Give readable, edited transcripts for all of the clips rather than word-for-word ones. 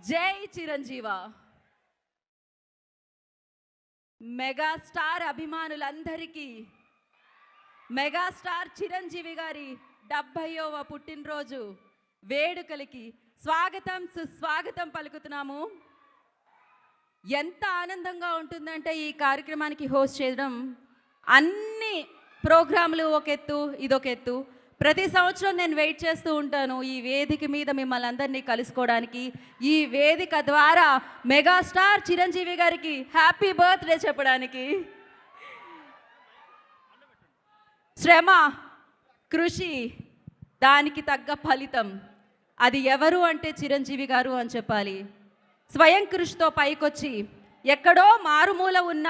జై చిరంజీవ. మెగాస్టార్ అభిమానులందరికీ మెగాస్టార్ చిరంజీవి గారి 70వ పుట్టినరోజు వేడుకలకి స్వాగతం సుస్వాగతం పలుకుతున్నాము. ఎంత ఆనందంగా ఉంటుందంటే ఈ కార్యక్రమానికి హోస్ట్ చేయడం. అన్ని ప్రోగ్రాంలు ఒక ఎత్తు, ఇదొక ఎత్తు. ప్రతి సంవత్సరం నేను వెయిట్ చేస్తూ ఉంటాను ఈ వేదిక మీద మిమ్మల్ని అందరినీ కలుసుకోవడానికి. ఈ వేదిక ద్వారా మెగాస్టార్ చిరంజీవి గారికి హ్యాపీ బర్త్డే చెప్పడానికి. శ్రమ, కృషి, దానికి తగ్గ ఫలితం. అది ఎవరు అంటే చిరంజీవి గారు అని చెప్పాలి. స్వయం కృషితో పైకొచ్చి ఎక్కడో మారుమూల ఉన్న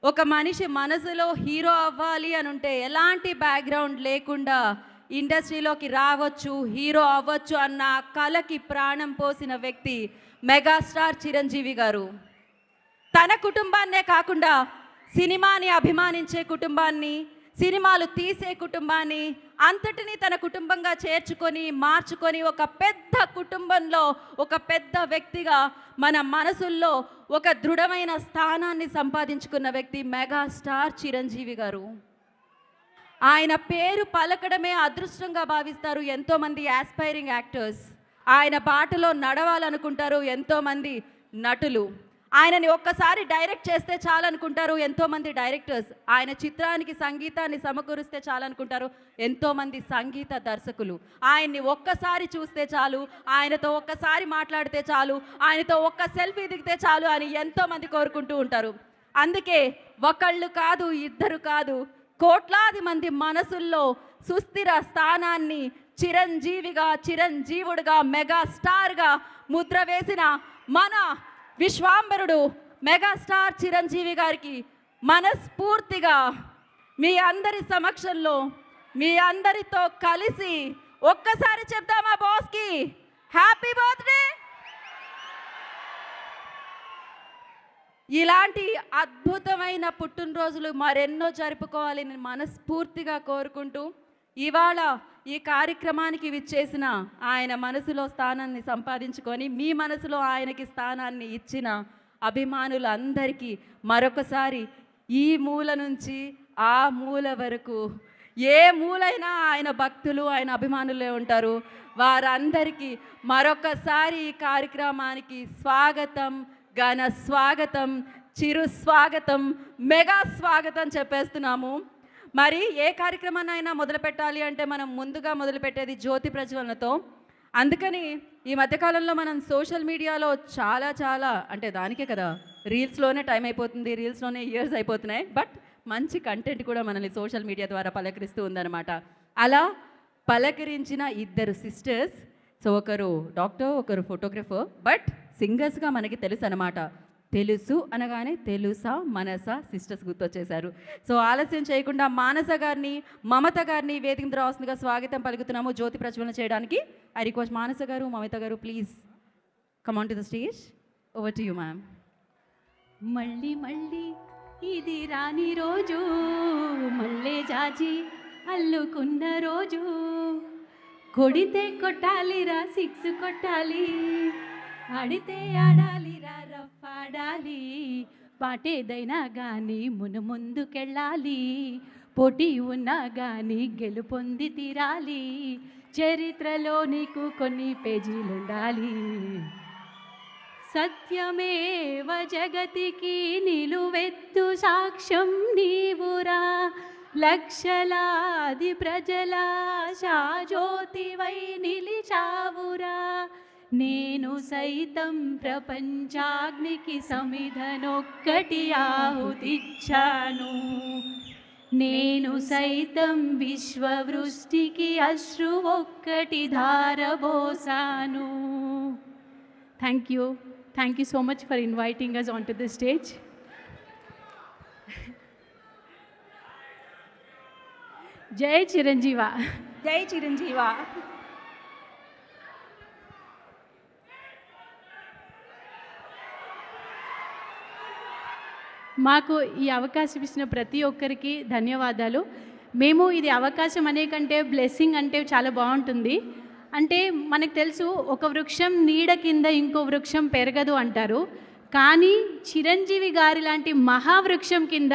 ఒక మనిషి మనసులో హీరో అవ్వాలి అని ఉంటే ఎలాంటి బ్యాక్గ్రౌండ్ లేకుండా ఇండస్ట్రీలోకి రావచ్చు, హీరో అవ్వచ్చు అన్న కళకి ప్రాణం పోసిన వ్యక్తి మెగాస్టార్ చిరంజీవి గారు. తన కుటుంబాన్నే కాకుండా సినిమాని అభిమానించే కుటుంబాన్ని, సినిమాలు తీసే కుటుంబాన్ని అంతటినీ తన కుటుంబంగా చేర్చుకొని మార్చుకొని ఒక పెద్ద కుటుంబంలో ఒక పెద్ద వ్యక్తిగా మన మనసుల్లో ఒక దృఢమైన స్థానాన్ని సంపాదించుకున్న వ్యక్తి మెగాస్టార్ చిరంజీవి గారు. ఆయన పేరు పలకడమే అదృష్టంగా భావిస్తారు ఎంతోమంది యాస్పైరింగ్ యాక్టర్స్. ఆయన బాటలో నడవాలనుకుంటారు ఎంతోమంది నటులు. ఆయనని ఒక్కసారి డైరెక్ట్ చేస్తే చాలనుకుంటారు ఎంతోమంది డైరెక్టర్స్. ఆయన చిత్రానికి సంగీతాన్ని సమకూరిస్తే చాలనుకుంటారు ఎంతోమంది సంగీత దర్శకులు. ఆయన్ని ఒక్కసారి చూస్తే చాలు, ఆయనతో ఒక్కసారి మాట్లాడితే చాలు, ఆయనతో ఒక్క సెల్ఫీ దిగితే చాలు అని ఎంతోమంది కోరుకుంటూ ఉంటారు. అందుకే ఒకళ్ళు కాదు, ఇద్దరు కాదు, కోట్లాది మంది మనసుల్లో సుస్థిర స్థానాన్ని చిరంజీవిగా, చిరంజీవుడిగా, మెగాస్టార్గా ముద్ర వేసిన మన విశ్వాంబరుడు మెగాస్టార్ చిరంజీవి గారికి మనస్ఫూర్తిగా మీ అందరి సమక్షంలో మీ అందరితో కలిసి ఒక్కసారి చెప్దామా బాస్కి హ్యాపీ బర్త్డే. ఇలాంటి అద్భుతమైన పుట్టినరోజులు మరెన్నో జరుపుకోవాలని మనస్ఫూర్తిగా కోరుకుంటూ ఇవాళ ఈ కార్యక్రమానికి విచ్చేసిన ఆయన మనసులో స్థానాన్ని సంపాదించుకొని మీ మనసులో ఆయనకి స్థానాన్ని ఇచ్చిన అభిమానులందరికీ మరొకసారి ఈ మూల నుంచి ఆ మూల వరకు ఏ మూలైనా ఆయన భక్తులు, ఆయన అభిమానులే ఉంటారు. వారందరికీ మరొకసారి ఈ కార్యక్రమానికి స్వాగతం, ఘన స్వాగతం, చిరు స్వాగతం, మెగా స్వాగతం చెప్పేస్తున్నాము. మరి ఏ కార్యక్రమాన్ని అయినా మొదలు పెట్టాలి అంటే మనం ముందుగా మొదలుపెట్టేది జ్యోతి ప్రజ్వలనతో. అందుకని ఈ మధ్యకాలంలో మనం సోషల్ మీడియాలో చాలా అంటే దానికే కదా రీల్స్లోనే టైం అయిపోతుంది, రీల్స్లోనే ఇయర్స్ అయిపోతున్నాయి. బట్ మంచి కంటెంట్ కూడా మనల్ని సోషల్ మీడియా ద్వారా పలకరిస్తూ ఉందన్నమాట. అలా పలకరించిన ఇద్దరు సిస్టర్స్. సో ఒకరు డాక్టర్, ఒకరు ఫోటోగ్రఫర్, బట్ సింగర్స్గా మనకి తెలుసు అనమాట. తెలుసు అనగానే తెలుసా మనసా సిస్టర్స్ గుర్తొచ్చేశారు. సో ఆలస్యం చేయకుండా మానస గారిని, మమత గారిని వేదిక రావాల్సిందిగా స్వాగతం పలుకుతున్నాము జ్యోతి ప్రజ్వలన చేయడానికి. ఐ రిక్వెస్ట్ మానస గారు, మమత గారు, please come on to the stage. Over to you ma'am. మళ్ళీ మళ్ళీ ఇది రాని రోజు, మళ్ళీ జాజి అల్లుకున్న రోజు, కొడితే కొట్టాలిరా సిక్స్ కొట్టాలి, ఆడితే ఆడాలిరా రఫ్ ఆడాలి, పాటేదైనా కానీ ముందుకెళ్ళాలి, పోటీ ఉన్నా కానీ గెలుపొంది తీరాలి, చరిత్రలో నీకు కొన్ని పేజీలుండాలి. సత్యమేవ జగతికి నిలువెత్తు సాక్ష్యం నీవురా, లక్షలాది ప్రజల శాజ్యోతివై నిలిచావురా, నేను సైతం ప్రపంచాగ్నికి సమిధనొక్కటి ఆహుతిచ్చాను, నేను సైతం విశ్వవృష్టికి అశ్రు ఒక్కటి ధారబోసాను. Thank you so much for inviting us onto the stage. జై చిరంజీవ, జై చిరంజీవ. మాకు ఈ అవకాశం ఇచ్చిన ప్రతి ఒక్కరికి ధన్యవాదాలు. మేము ఇది అవకాశం అనే కంటే బ్లెస్సింగ్ అంటే చాలా బాగుంటుంది. అంటే మనకు తెలుసు ఒక వృక్షం నీడ కింద ఇంకో వృక్షం పెరగదు అంటారు. కానీ చిరంజీవి గారి లాంటి మహావృక్షం కింద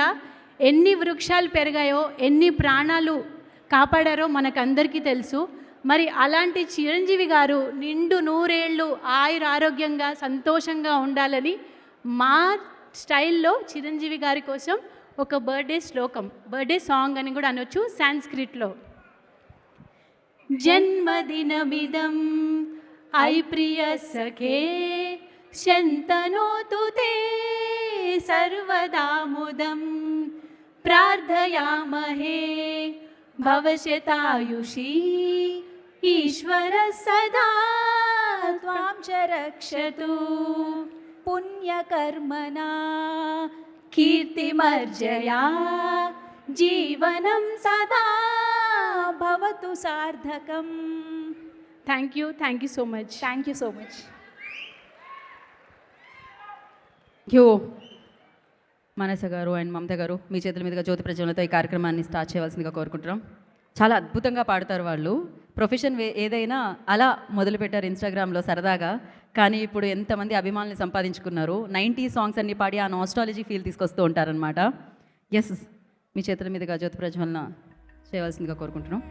ఎన్ని వృక్షాలు పెరిగాయో, ఎన్ని ప్రాణాలు కాపాడారో మనకందరికీ తెలుసు. మరి అలాంటి చిరంజీవి గారు నిండు నూరేళ్ళు ఆరోగ్యంగా సంతోషంగా ఉండాలని మా స్టైల్లో చిరంజీవి గారి కోసం ఒక బర్త్డే సాంగ్ అని కూడా అనొచ్చు సాంస్క్రిట్లో. జన్మదినమిదం ఐ ప్రియ సఖే శంతనోతు తే సర్వదాముదం ప్రార్థయామహే భవశతాయుషీ ఈశ్వర సదా త్వాం చ రక్షతు పుణ్యకర్మణా కీర్తిమర్జయా జీవనం సదా భవతు సార్థకం. Thank you so much. Thank you so much. You మనస గారు అండ్ మమత గారు, మీ చేతుల మీదుగా జ్యోతి ప్రజ్వలనతో ఈ కార్యక్రమాన్ని స్టార్ట్ చేయవలసిందిగా కోరుకుంటున్నాం. చాలా అద్భుతంగా పాడతారు వాళ్ళు. ప్రొఫెషన్ ఏదైనా అలా మొదలుపెట్టారు ఇన్స్టాగ్రామ్లో సరదాగా, కానీ ఇప్పుడు ఎంతమంది అభిమానులు సంపాదించుకున్నారు. 90s సాంగ్స్ అన్ని పాడి ఆ నాస్టాలజీ ఫీల్ తీసుకొస్తూ ఉంటారనమాట. ఎస్, మీ చేతుల మీదుగా జ్యోతి ప్రజ్వలన చేయవలసిందిగా కోరుకుంటున్నాం.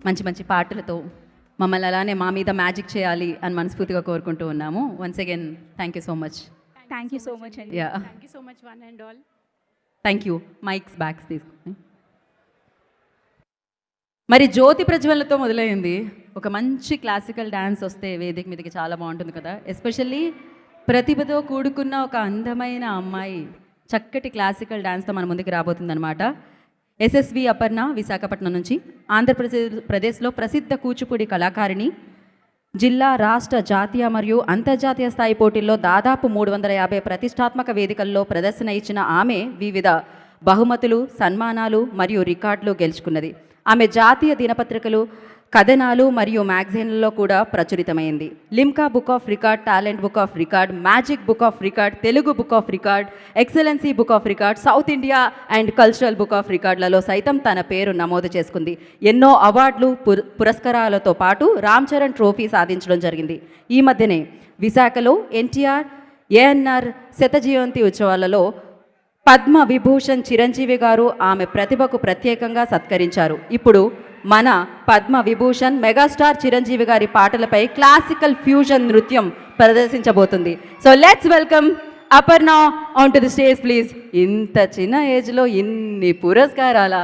మంచి మంచి పాటలతో మమ్మల్ని అలానే మా మీద మ్యాజిక్ చేయాలి అని మనస్ఫూర్తిగా కోరుకుంటూ ఉన్నాము. Once again thank you so much. Thank you so much అండి. Yeah, thank you so much one and all. Thank you. Mics bags తీసుకుని మరి జ్యోతి ప్రజ్వలనతో మొదలైంది. ఒక మంచి క్లాసికల్ డ్యాన్స్ వస్తే వేదిక మీదకి చాలా బాగుంటుంది కదా. ఎస్పెషల్లీ ప్రతిభతో కూడుకున్న ఒక అందమైన అమ్మాయి చక్కటి క్లాసికల్ డ్యాన్స్తో మన ముందుకు రాబోతుందన్నమాట. ఎస్ఎస్వి అపర్ణ, విశాఖపట్నం నుంచి, ఆంధ్రప్రదేశ్లో ప్రసిద్ధ కూచిపూడి కళాకారిణి. జిల్లా, రాష్ట్ర, జాతీయ మరియు అంతర్జాతీయ స్థాయి పోటీల్లో దాదాపు 350 ప్రతిష్టాత్మక వేదికల్లో ప్రదర్శన ఇచ్చిన ఆమె వివిధ బహుమతులు, సన్మానాలు మరియు రికార్డులు గెలుచుకున్నది. ఆమె జాతీయ దినపత్రికలు, కథనాలు మరియు మ్యాగజైన్లలో కూడా ప్రచురితమైంది. Limca book of record, talent book of record, magic book of record, Telugu book of record, excellency book of record, south India and cultural book of రికార్డులలో సైతం తన పేరు నమోదు చేసుకుంది. ఎన్నో అవార్డులు, పురస్కారాలతో పాటు రామ్ చరణ్ ట్రోఫీ సాధించడం జరిగింది. ఈ మధ్యనే విశాఖలో ఎన్టీఆర్ ఏఎన్ఆర్ శతజయంతి ఉత్సవాలలో పద్మ విభూషణ్ చిరంజీవి గారు ఆమె ప్రతిభకు ప్రత్యేకంగా సత్కరించారు. ఇప్పుడు మన పద్మ విభూషణ్ మెగాస్టార్ చిరంజీవి గారి పాటలపై క్లాసికల్ ఫ్యూజన్ నృత్యం ప్రదర్శించబోతుంది. So let's welcome Aparna on to the stage please. ఇంత చిన్న ఏజ్లో ఇన్ని పురస్కారాలా!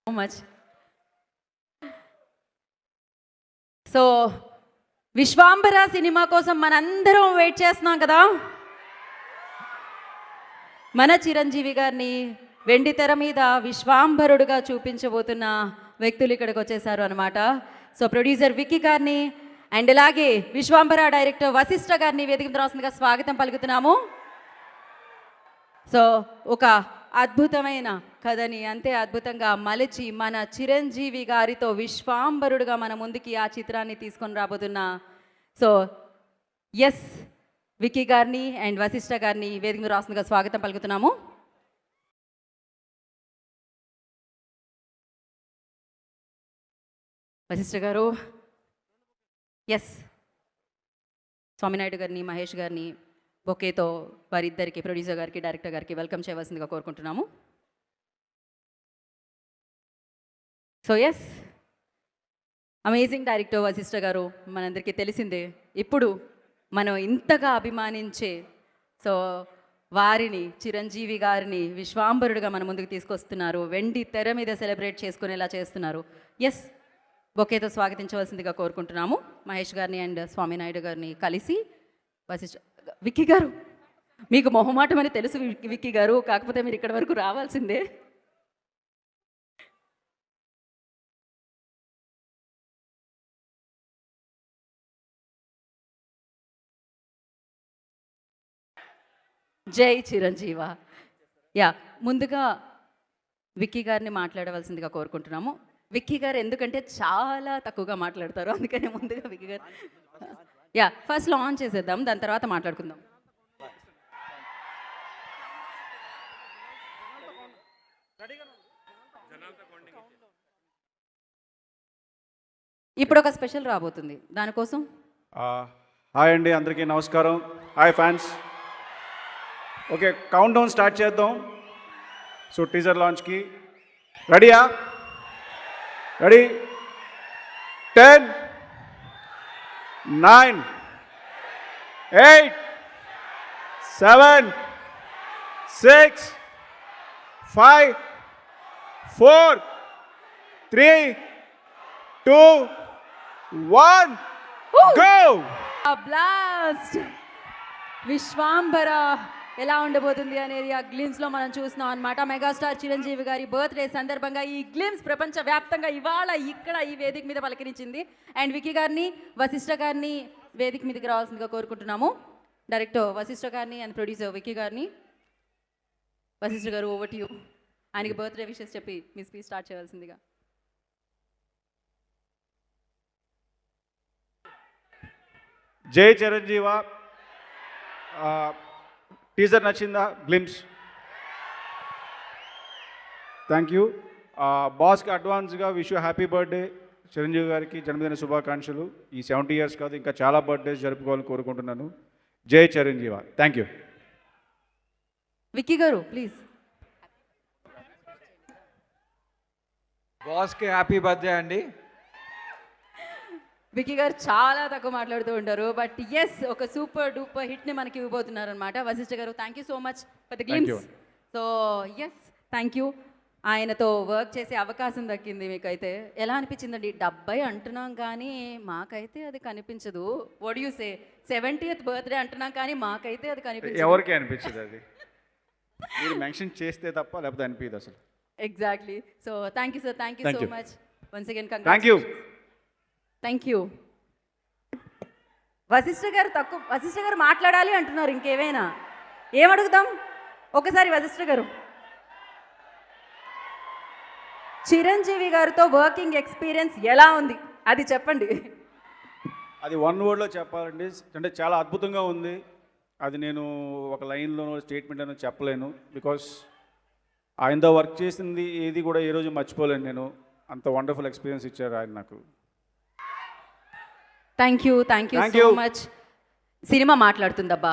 So much. So Vishwambhara cinema కోసం మనందరం వెయిట్ చేస్తున్నాం కదా. మన చిరంజీవి గారిని వెండి తెర మీద విశ్వాంబరుడుగా చూపించబోతున్న వ్యక్తులు ఇక్కడికి వచ్చేసారు అనమాట. సో ప్రొడ్యూసర్ విక్కీ గారిని అండ్ ఇలాగే విశ్వాంబర డైరెక్టర్ వశిష్ఠ గారిని వేదిక రాస్తుందిగా స్వాగతం పలుకుతున్నాము. సో ఒక అద్భుతమైన కథని అంతే అద్భుతంగా మలిచి మన చిరంజీవి గారితో విశ్వాంబరుడుగా మన ముందుకి ఆ చిత్రాన్ని తీసుకొని రాబోతున్నా. సో ఎస్, విక్కీ గారిని అండ్ వశిష్ఠ గారిని వేదిక రాస్తుందిగా స్వాగతం పలుకుతున్నాము. వశిష్ఠ గారు, ఎస్, స్వామినాయుడు గారిని, మహేష్ గారిని బొకేతో వారిద్దరికి, ప్రొడ్యూసర్ గారికి, డైరెక్టర్ గారికి వెల్కమ్ చేయవలసిందిగా కోరుకుంటున్నాము. So yes, amazing director Vasishta గారు మనందరికీ తెలిసిందే. ఇప్పుడు మనం ఇంతగా అభిమానించే సో వారిని చిరంజీవి గారిని విశ్వాంబరుడుగా మన ముందుకు తీసుకొస్తున్నారు. వెండి తెర మీద సెలబ్రేట్ చేసుకునేలా చేస్తున్నారు. ఎస్, బొకేతో స్వాగతించవలసిందిగా కోరుకుంటున్నాము మహేష్ గారిని అండ్ స్వామినాయుడు గారిని కలిసి. విక్కీ గారు, మీకు మొహమాటం అని తెలుసు విక్కీ గారు, కాకపోతే మీరు ఇక్కడి వరకు రావాల్సిందే. జై చిరంజీవ. యా, ముందుగా విక్కీ గారిని మాట్లాడవలసిందిగా కోరుకుంటున్నాము. విక్కీ గారు ఎందుకంటే చాలా తక్కువగా మాట్లాడతారు, అందుకనే ముందుగా విక్కీ గారు. యా, ఫస్ట్ లాంచ్ చేసేద్దాం, దాని తర్వాత మాట్లాడుకుందాం. ఇప్పుడు ఒక స్పెషల్ రాబోతుంది, దానికోసం. హాయ్ అండి, అందరికీ నమస్కారం. Hi fans. Okay, count down start చేద్దాం. సో టీజర్ లాంచ్కి రెడీయా? రెడీ? 10, 9, 8, 7, 6, 5, 4, 3, 2, 1, go! బ్లాస్ట్! విశ్వాంబర ఎలా ఉండబోతుంది అనేది ఆ గ్లిమ్స్లో మనం చూస్తున్నాం అనమాట. మెగాస్టార్ చిరంజీవి గారి బర్త్డే సందర్భంగా ఈ గ్లిమ్స్ ప్రపంచవ్యాప్తంగా ఇవాళ ఇక్కడ ఈ వేదిక మీద పలకరించింది. అండ్ విక్కీ గారిని, వశిష్ఠ గారిని వేదిక మీదకి రావాల్సిందిగా కోరుకుంటున్నాము. డైరెక్టర్ వశిష్ఠ గారిని అండ్ ప్రొడ్యూసర్ విక్కీ గారిని. వశిష్ఠ గారు, ఓవర్ టు యూ. ఆయనకి బర్త్డే విషెస్ చెప్పి మీ స్పీచ్ స్టార్ట్ చేయవలసిందిగా. జై చిరంజీవ. టీజర్ నచ్చిందా? గ్లిమ్స్. Thank you. బాస్కి అడ్వాన్స్గా wish you happy birthday. Chiranjeevi గారికి జన్మదిన శుభాకాంక్షలు. ఈ 70 years కాదు, ఇంకా చాలా బర్త్డేస్ జరుపుకోవాలని కోరుకుంటున్నాను. జై చిరంజీవ. Thank you. విక్కీ గారు ప్లీజ్. బాస్కి హ్యాపీ బర్త్డే అండి. విక్కీ గారు చాలా తక్కువ మాట్లాడుతూ ఉంటారు, బట్ ఎస్, ఒక సూపర్ డూపర్ హిట్ని మనకి ఇవ్వబోతున్నారు అనమాట. వశిష్ఠ గారు, thank you so much for the glimpse. So yes, thank you. ఆయనతో వర్క్ చేసే అవకాశం దక్కింది మీకైతే. ఎలా అనిపించిందండి? 70 అంటున్నాం కానీ మాకైతే అది కనిపించదు. What you say? 70th birthday అంటున్నాం కానీ మాకైతే అది కనిపించదు. ఎవరికి అనిపించదు అది, మీరు మెన్షన్ చేస్తే తప్ప, లేకపోతే అనిపించదు అసలు. Exactly. So thank you sir, thank you Thank so you. Much once again. Thank you. Thank you. Vashishtha గారు మాట్లాడాలి అంటున్నారు, ఇంకేమైనా ఏమడుగుదాం? ఒకసారి వశిష్ఠ గారు, చిరంజీవి గారితో వర్కింగ్ ఎక్స్పీరియన్స్ ఎలా ఉంది అది చెప్పండి. అది 1 wordలో చెప్పాలండి, అంటే చాలా అద్భుతంగా ఉంది. అది నేను ఒక లైన్లోనో స్టేట్మెంట్ అనో చెప్పలేను. బికాస్ ఆయనతో వర్క్ చేసింది ఏది కూడా ఏ రోజు మర్చిపోలేను నేను. అంత వండర్ఫుల్ ఎక్స్పీరియన్స్ ఇచ్చారు ఆయన నాకు. Thank you so much. Cinema మాట్లాడుతుందబ్బా,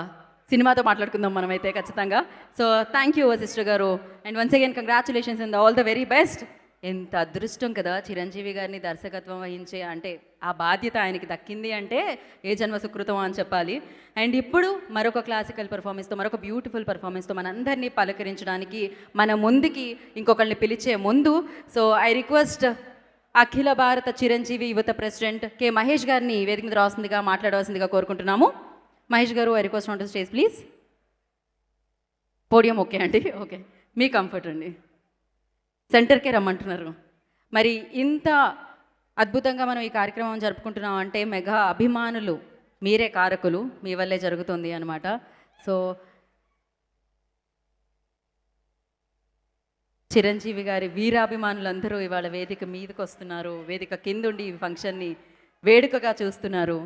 సినిమాతో మాట్లాడుకుందాం మనమైతే ఖచ్చితంగా. సో థ్యాంక్ యూ వశిష్ఠ గారు, and once again congratulations and all the very best. ఎంత అదృష్టం కదా చిరంజీవి గారిని దర్శకత్వం వహించే, అంటే ఆ బాధ్యత ఆయనకి దక్కింది అంటే ఏ జన్మ సుకృతం అని చెప్పాలి. అండ్ ఇప్పుడు మరొక క్లాసికల్ పర్ఫార్మెన్స్తో, మరొక బ్యూటిఫుల్ పర్ఫార్మెన్స్తో మనందరినీ పలకరించడానికి మన ముందుకి ఇంకొకరిని పిలిచే ముందు, సో ఐ రిక్వెస్ట్ అఖిల భారత చిరంజీవి యువత ప్రెసిడెంట్ కె మహేష్ గారిని వేదిక మీద రావాల్సిందిగా, మాట్లాడవలసిందిగా కోరుకుంటున్నాము. మహేష్ గారు, I request on to stage please. Podium okay అండి? ఓకే, మీ కంఫర్ట్ అండి. సెంటర్కే రమ్మంటున్నారు. మరి ఇంత అద్భుతంగా మనం ఈ కార్యక్రమం జరుపుకుంటున్నాం అంటే మెగా అభిమానులు మీరే కారకులు, మీ వల్లే జరుగుతుంది అనమాట. సో చిరంజీవి గారి వీరాభిమానులందరూ ఇవాళ వేదిక మీదకి వస్తున్నారు, వేదిక కిందుండి ఈ ఫంక్షన్ని వేడుకగా చూస్తున్నారు.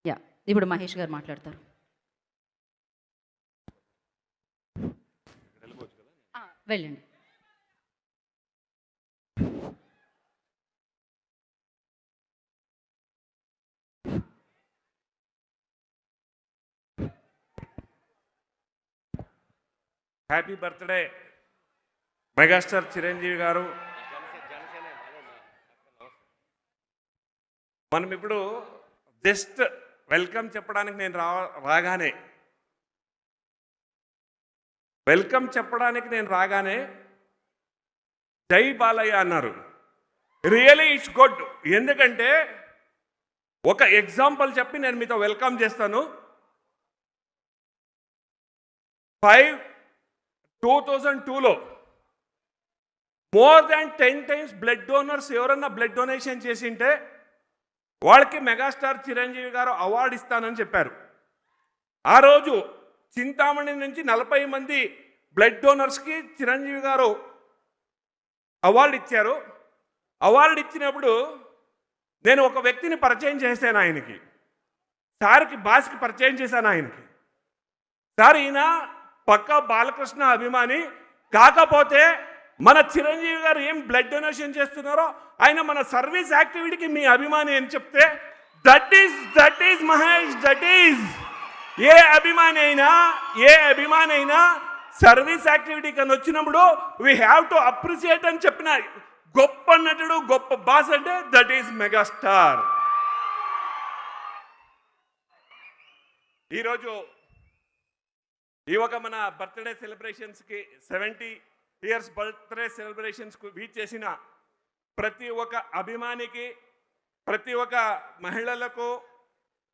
యా, ఇప్పుడు మహేష్ గారు మాట్లాడతారు. వెళ్ళండి. హ్యాపీ బర్త్డే మెగాస్టార్ చిరంజీవి గారు. మనం ఇప్పుడు జస్ట్ వెల్కమ్ చెప్పడానికి నేను రాగానే వెల్కమ్ చెప్పడానికి నేను రాగానే జై బాలయ్య అన్నారు. Really it's good. ఎందుకంటే ఒక ఎగ్జాంపుల్ చెప్పి నేను మీతో వెల్కమ్ చేస్తాను. 2002లో more than 10 times blood donors ఎవరన్నా బ్లడ్ డొనేషన్ చేసింటే వాళ్ళకి మెగాస్టార్ చిరంజీవి గారు అవార్డు ఇస్తానని చెప్పారు. ఆ రోజు చింతామణి నుంచి 40 మంది బ్లడ్ డోనర్స్కి చిరంజీవి గారు అవార్డు ఇచ్చారు. అవార్డు ఇచ్చినప్పుడు నేను ఒక వ్యక్తిని పరిచయం చేశాను ఆయనకి, సార్కి బాస్కి పరిచయం చేశాను ఆయనకి. సార్ ఈయన పక్కా బాలకృష్ణ అభిమాని, కాకపోతే మన చిరంజీవి గారు ఏం బ్లడ్ డొనేషన్ చేస్తున్నారో ఆయన మన సర్వీస్ యాక్టివిటీకి మీ అభిమాని అని చెప్తే that is Mahesh, that is a అభిమాని అయినా సర్వీస్ యాక్టివిటీకి అని వచ్చినప్పుడు వీ హ్యావ్ టు అప్రిషియేట్ అని చెప్పిన గొప్ప నటుడు, గొప్ప బాస్ అంటే దట్ ఈజ్ మెగాస్టార్. ఈరోజు ఈ ఒక మన బర్త్డే సెలబ్రేషన్స్కి 70 ఇయర్స్ బర్త్డే సెలబ్రేషన్స్కు వీచ్ చేసిన ప్రతి ఒక్క అభిమానికి, ప్రతి ఒక్క మహిళలకు,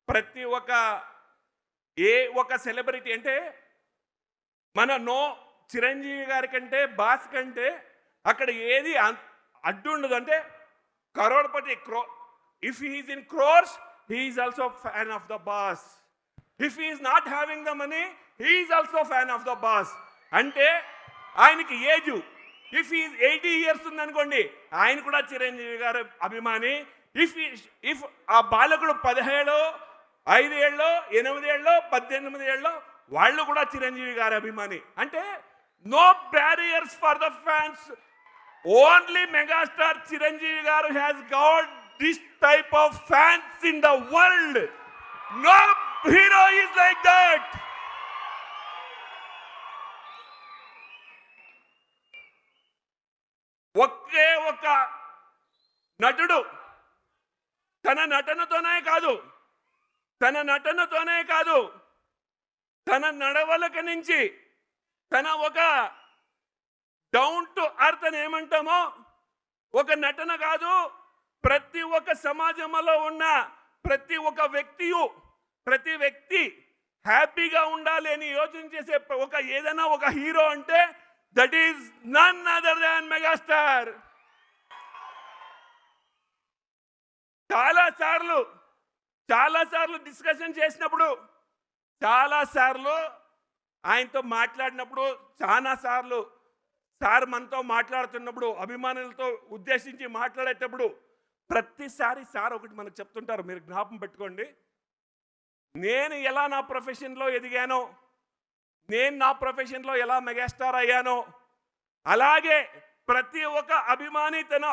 ప్రతి ఒక్క ఏ ఒక సెలబ్రిటీ అంటే మన చిరంజీవి గారి కంటే బాస్ కంటే అక్కడ ఏది అడ్డు ఉండదు. అంటే crorepati if he is in crores he is also fan of the boss. If he is not having the money he is also fan of the boss. అంటే ఆయనకి ఏజ్ ఇఫ్ ఈ 80 ఇయర్స్ ఉందనుకోండి ఆయన కూడా చిరంజీవి గారు అభిమాని. ఇఫ్ ఆ బాలకుడు 17, 5 ఏళ్ళు, 8 ఏళ్ళు, 18 ఏళ్ళు వాళ్ళు కూడా చిరంజీవి గారి అభిమాని. అంటే no barriers for the fans, only megastar Chiranjeevi గారు has got this type of fans in the world. No hero is like that. ఒకే ఒక నటుడు తన నటనతోనే కాదు తన నడవలక నుంచి తన ఒక డౌన్ టు అర్త్ అని ఏమంటామో ఒక నటన కాదు, ప్రతి ఒక్క సమాజంలో ఉన్న ప్రతి వ్యక్తి హ్యాపీగా ఉండాలి అని యోచన చేసే ఏదైనా ఒక హీరో అంటే that is none other than megastar. చాలాసార్లు డిస్కషన్ చేసినప్పుడు, చాలాసార్లు ఆయనతో మాట్లాడినప్పుడు, చాలాసార్లు సార్ మనతో మాట్లాడుతున్నప్పుడు, అభిమానులతో ఉద్దేశించి మాట్లాడేటప్పుడు ప్రతిసారి సార్ ఒకటి మనకు చెప్తుంటారు, మీరు జ్ఞాపకం పెట్టుకోండి. నేను ఎలా నా ప్రొఫెషన్లో ఎదిగానో, నేను నా ప్రొఫెషన్లో ఎలా మెగాస్టార్ అయ్యానో, అలాగే ప్రతి ఒక్క అభిమాని తన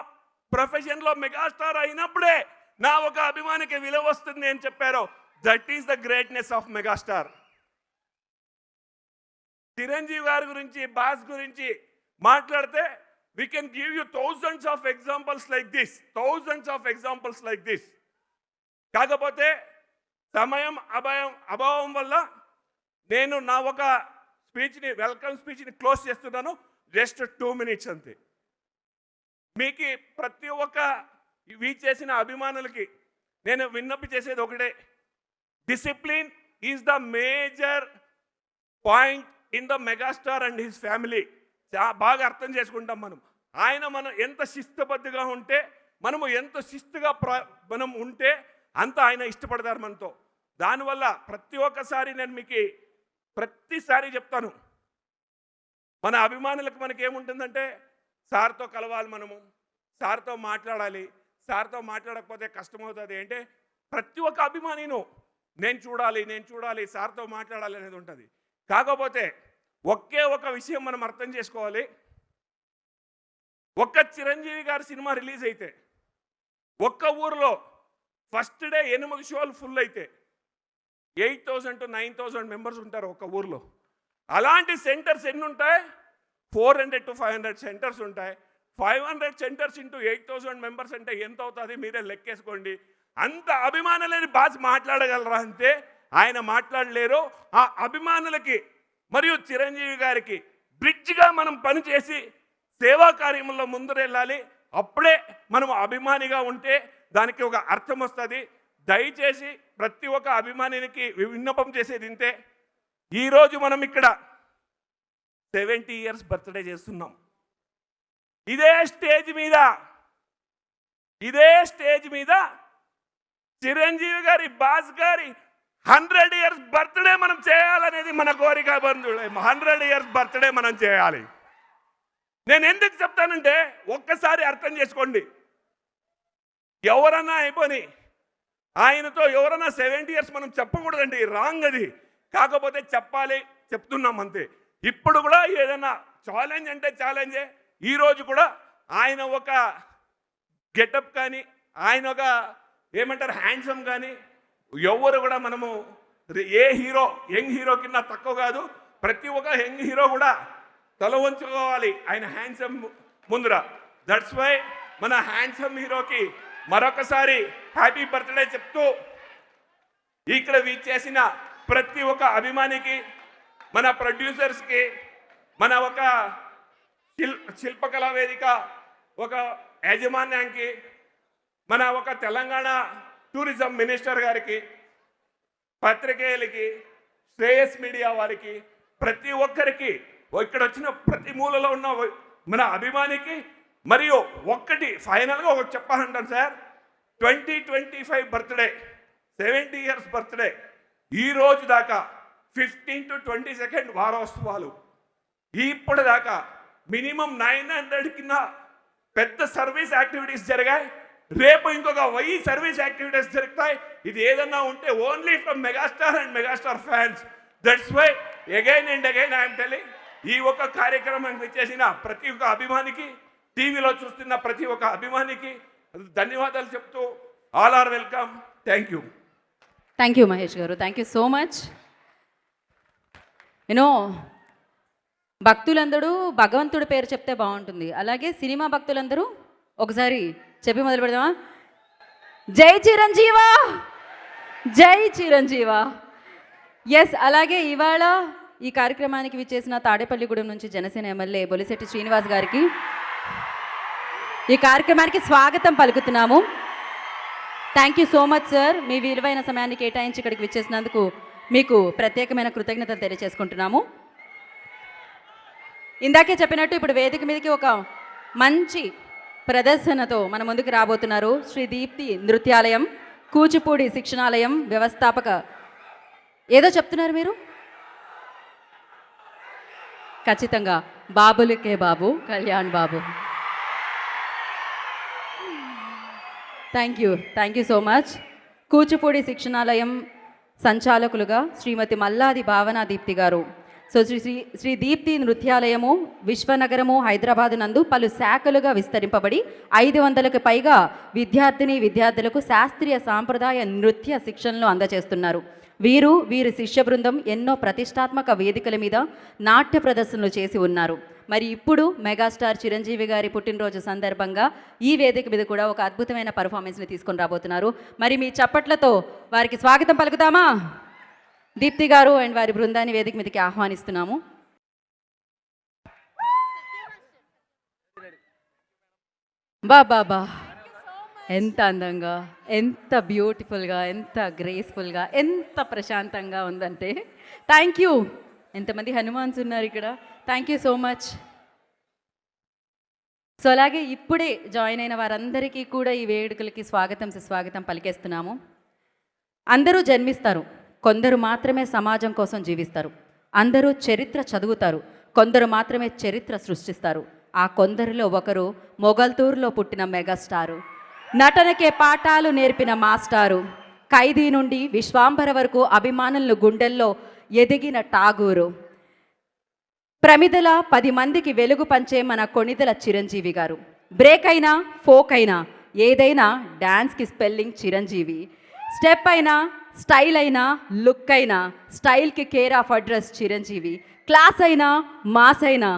ప్రొఫెషన్లో మెగాస్టార్ అయినప్పుడే నా ఒక అభిమానికి విలువ వస్తుంది అని చెప్పారు. That is the greatness of megastar. Chiranjeevi గారి గురించి, బాస్ గురించి మాట్లాడితే we can give you thousands of examples like this. కాకపోతే సమయం అభావం వల్ల నేను నా ఒక వెల్కమ్ స్పీచ్ని క్లోజ్ చేస్తున్నాను. జస్ట్ 2 minutes అంతే. మీకు ప్రతి ఒక్క చేసిన అభిమానులకి నేను విన్నపి చేసేది ఒకటే, discipline is the major point in the megastar and his family. బాగా అర్థం చేసుకుంటాం మనం ఎంత శిస్తుబద్ధంగా ఉంటే, మనము ఎంత శిస్తుగా మనం ఉంటే అంత ఆయన ఇష్టపడతారు మనతో. దానివల్ల ప్రతి ఒక్కసారి నేను మీకు ప్రతిసారి చెప్తాను, మన అభిమానులకు మనకేముంటుందంటే సార్తో కలవాలి, మనము సార్తో మాట్లాడాలి, సార్తో మాట్లాడకపోతే కష్టమవుతుంది. అంటే ప్రతి ఒక్క అభిమానిను నేను చూడాలి సార్తో మాట్లాడాలి అనేది ఉంటుంది. కాకపోతే ఒకే ఒక విషయం మనం అర్థం చేసుకోవాలి, ఒక్క చిరంజీవి గారి సినిమా రిలీజ్ అయితే ఒక్క ఊరిలో ఫస్ట్ డే 8 షోలు ఫుల్ అయితే 8,000 to 9,000 మెంబర్స్ ఉంటారు ఒక ఊర్లో. అలాంటి సెంటర్స్ ఎన్ని ఉంటాయి? 400 to 500 సెంటర్స్ ఉంటాయి. 500 సెంటర్స్ ఇంటూ 8,000 మెంబర్స్ అంటే ఎంత అవుతుంది మీరే లెక్కేసుకోండి. అంత అభిమానులని బాస్ మాట్లాడగలరా అంటే ఆయన మాట్లాడలేరు. ఆ అభిమానులకి మరియు చిరంజీవి గారికి బ్రిడ్జ్గా మనం పనిచేసి సేవా కార్యముల్లో ముందు వెళ్ళాలి. అప్పుడే మనం అభిమానిగా ఉంటే దానికి ఒక అర్థం వస్తుంది. దయచేసి ప్రతి ఒక్క అభిమానికి విన్నపం చేసేది ఇంతే. ఈరోజు మనం ఇక్కడ 70 ఇయర్స్ బర్త్డే చేస్తున్నాం. ఇదే స్టేజ్ మీద చిరంజీవి గారి బాస్ గారి 100 ఇయర్స్ బర్త్డే మనం చేయాలనేది మన కోరిక. బంధువులు 100 ఇయర్స్ బర్త్డే మనం చేయాలి. నేను ఎందుకు చెప్తానంటే ఒక్కసారి అర్థం చేసుకోండి. ఎవరన్నా అయిపోయి ఆయనతో ఎవరన్నా 70 ఇయర్స్ మనం చెప్పకూడదండి, రాంగ్ అది. కాకపోతే చెప్పాలి, చెప్తున్నాం అంతే. ఇప్పుడు కూడా ఏదైనా ఛాలెంజ్ అంటే ఛాలెంజే. ఈరోజు కూడా ఆయన ఒక గెటప్ కానీ ఆయన ఒక ఏమంటారు హ్యాండ్సమ్ కానీ ఎవరు కూడా మనము ఏ హీరో యంగ్ హీరో కింద తక్కువ కాదు. ప్రతి ఒక్క యంగ్ హీరో కూడా తల వంచుకోవాలి ఆయన హ్యాండ్సమ్ ముందర. దట్స్ వై మన హ్యాండ్సమ్ హీరోకి మరొకసారి హ్యాపీ బర్త్డే చెప్తూ ఇక్కడ చేసిన ప్రతి ఒక్క అభిమానికి, మన ప్రొడ్యూసర్స్కి, మన ఒక శిల్పకళా వేదిక ఒక యాజమాన్యానికి, మన ఒక తెలంగాణ టూరిజం మినిస్టర్ గారికి, పత్రికేయులకి, శ్రేయస్ మీడియా వారికి, ప్రతి ఒక్కరికి, ఇక్కడ వచ్చిన ప్రతి మూలలో ఉన్న మన అభిమానికి మరియు ఒక్కటి ఫైనల్గా ఒకటి చెప్పాలంటాను సార్. 2025 బర్త్డే 70 ఇయర్స్ బర్త్డే ఈ రోజు దాకా 15 to 22 వారోత్సవాలు ఇప్పటిదాకా మినిమం 900 కింద పెద్ద సర్వీస్ యాక్టివిటీస్ జరిగాయి. రేపు ఇంకొక 1000 సర్వీస్ యాక్టివిటీస్ జరుగుతాయి. ఇది ఏదన్నా ఉంటే only from megastar and megastar fans. That's why again and again I'm telling, ఈ ఒక్క కార్యక్రమానికి చేసిన ప్రతి ఒక్క అభిమానికి, టీవీలో చూస్తున్న ప్రతి ఒక్క అభిమానికి ధన్యవాదాలు చెప్తూ all are welcome. Thank you. Thank you Mahesh గారు, thank you so much. You know భక్తులందరూ భగవంతుడి పేరు చెప్తే బాగుంటుంది. అలాగే సినిమా భక్తులందరూ ఒకసారి చెప్పి మొదలు పెడదామా? జై చిరంజీవా, జై చిరంజీవా. ఎస్, అలాగే ఇవాళ ఈ కార్యక్రమానికి విచ్చేసిన తాడేపల్లిగూడెం నుంచి జనసేన ఎమ్మెల్యే బొలిశెట్టి శ్రీనివాస్ గారికి ఈ కార్యక్రమానికి స్వాగతం పలుకుతున్నాము. Thank you so much sir, మీ విలువైన సమయాన్ని కేటాయించి ఇక్కడికి విచ్చేసినందుకు మీకు ప్రత్యేకమైన కృతజ్ఞతలు తెలియజేసుకుంటున్నాము. ఇందాకే చెప్పినట్టు ఇప్పుడు వేదిక మీదకి ఒక మంచి ప్రదర్శనతో మన ముందుకు రాబోతున్నారు శ్రీ దీప్తి నృత్యాలయం కూచిపూడి శిక్షణాలయం వ్యవస్థాపక. ఏదో చెప్తున్నారు మీరు? ఖచ్చితంగా బాబులకే బాబు, Kalyan Babu. Thank you so much. Kuchipudi శిక్షణాలయం సంచాలకులుగా శ్రీమతి మల్లాది భావన దీప్తి గారు. సో శ్రీ దీప్తి నృత్యాలయము విశ్వనగరము హైదరాబాద్ నందు పలు శాఖలుగా విస్తరింపబడి 500కు పైగా విద్యార్థులకు శాస్త్రీయ సాంప్రదాయ నృత్య శిక్షణలు అందజేస్తున్నారు. వీరి శిష్య బృందం ఎన్నో ప్రతిష్టాత్మక వేదికల మీద నాట్య ప్రదర్శనలు చేసి ఉన్నారు. మరి ఇప్పుడు మెగాస్టార్ చిరంజీవి గారి పుట్టినరోజు సందర్భంగా ఈ వేదిక మీద కూడా ఒక అద్భుతమైన పర్ఫార్మెన్స్ని తీసుకొని రాబోతున్నారు. మరి మీ చప్పట్లతో వారికి స్వాగతం పలుకుతామా? దీప్తి గారు అండ్ వారి బృందాన్ని వేదిక మీదకి ఆహ్వానిస్తున్నాము. బాబా, ఎంత అందంగా, ఎంత బ్యూటిఫుల్గా, ఎంత గ్రేస్ఫుల్గా, ఎంత ప్రశాంతంగా ఉందంటే థ్యాంక్ యూ. ఎంతమంది హనుమాన్స్ ఉన్నారు ఇక్కడ. Thank you so much. So అలాగే ఇప్పుడే జాయిన్ అయిన వారందరికీ కూడా ఈ వేడుకలకి సుస్వాగతం పలికేస్తున్నాము. అందరూ జన్మిస్తారు, కొందరు మాత్రమే సమాజం కోసం జీవిస్తారు. అందరూ చరిత్ర చదువుతారు, కొందరు మాత్రమే చరిత్ర సృష్టిస్తారు. ఆ కొందరిలో ఒకరు మొగల్తూరులో పుట్టిన మెగాస్టారు, నటనకే పాఠాలు నేర్పిన మాస్టారు, ఖైదీ నుండి విశ్వాంబర వరకు అభిమానులను గుండెల్లో ఎదిగిన ఠాగూరు, ప్రమిదల 10 మందికి వెలుగు పంచే మన కొణిదెల చిరంజీవి గారు. బ్రేక్ అయినా, ఫోక్ అయినా, ఏదైనా డ్యాన్స్కి స్పెల్లింగ్ చిరంజీవి. స్టెప్ అయినా, స్టైల్ అయినా, లుక్ అయినా, స్టైల్కి care of address Chiranjeevi. Class అయినా, మాస్ అయినా,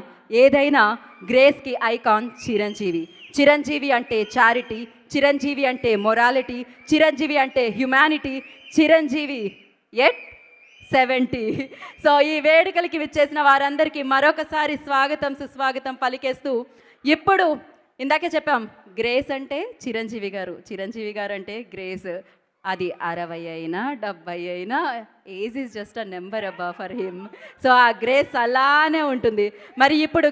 ఏదైనా గ్రేస్కి ఐకాన్ చిరంజీవి. చిరంజీవి అంటే చారిటీ, చిరంజీవి అంటే మొరాలిటీ, చిరంజీవి అంటే హ్యుమానిటీ, చిరంజీవి ఎట్ 70. సో ఈ వేడుకలకి విచ్చేసిన వారందరికీ మరొకసారి స్వాగతం సుస్వాగతం పలికేస్తూ, ఇప్పుడు ఇందాకే చెప్పాం గ్రేస్ అంటే చిరంజీవి గారు, చిరంజీవి గారు అంటే గ్రేస్. అది 60 అయినా 70 అయినా age is just a number అబ్బా ఫర్ హిమ్. సో ఆ గ్రేస్ అలానే ఉంటుంది. మరి ఇప్పుడు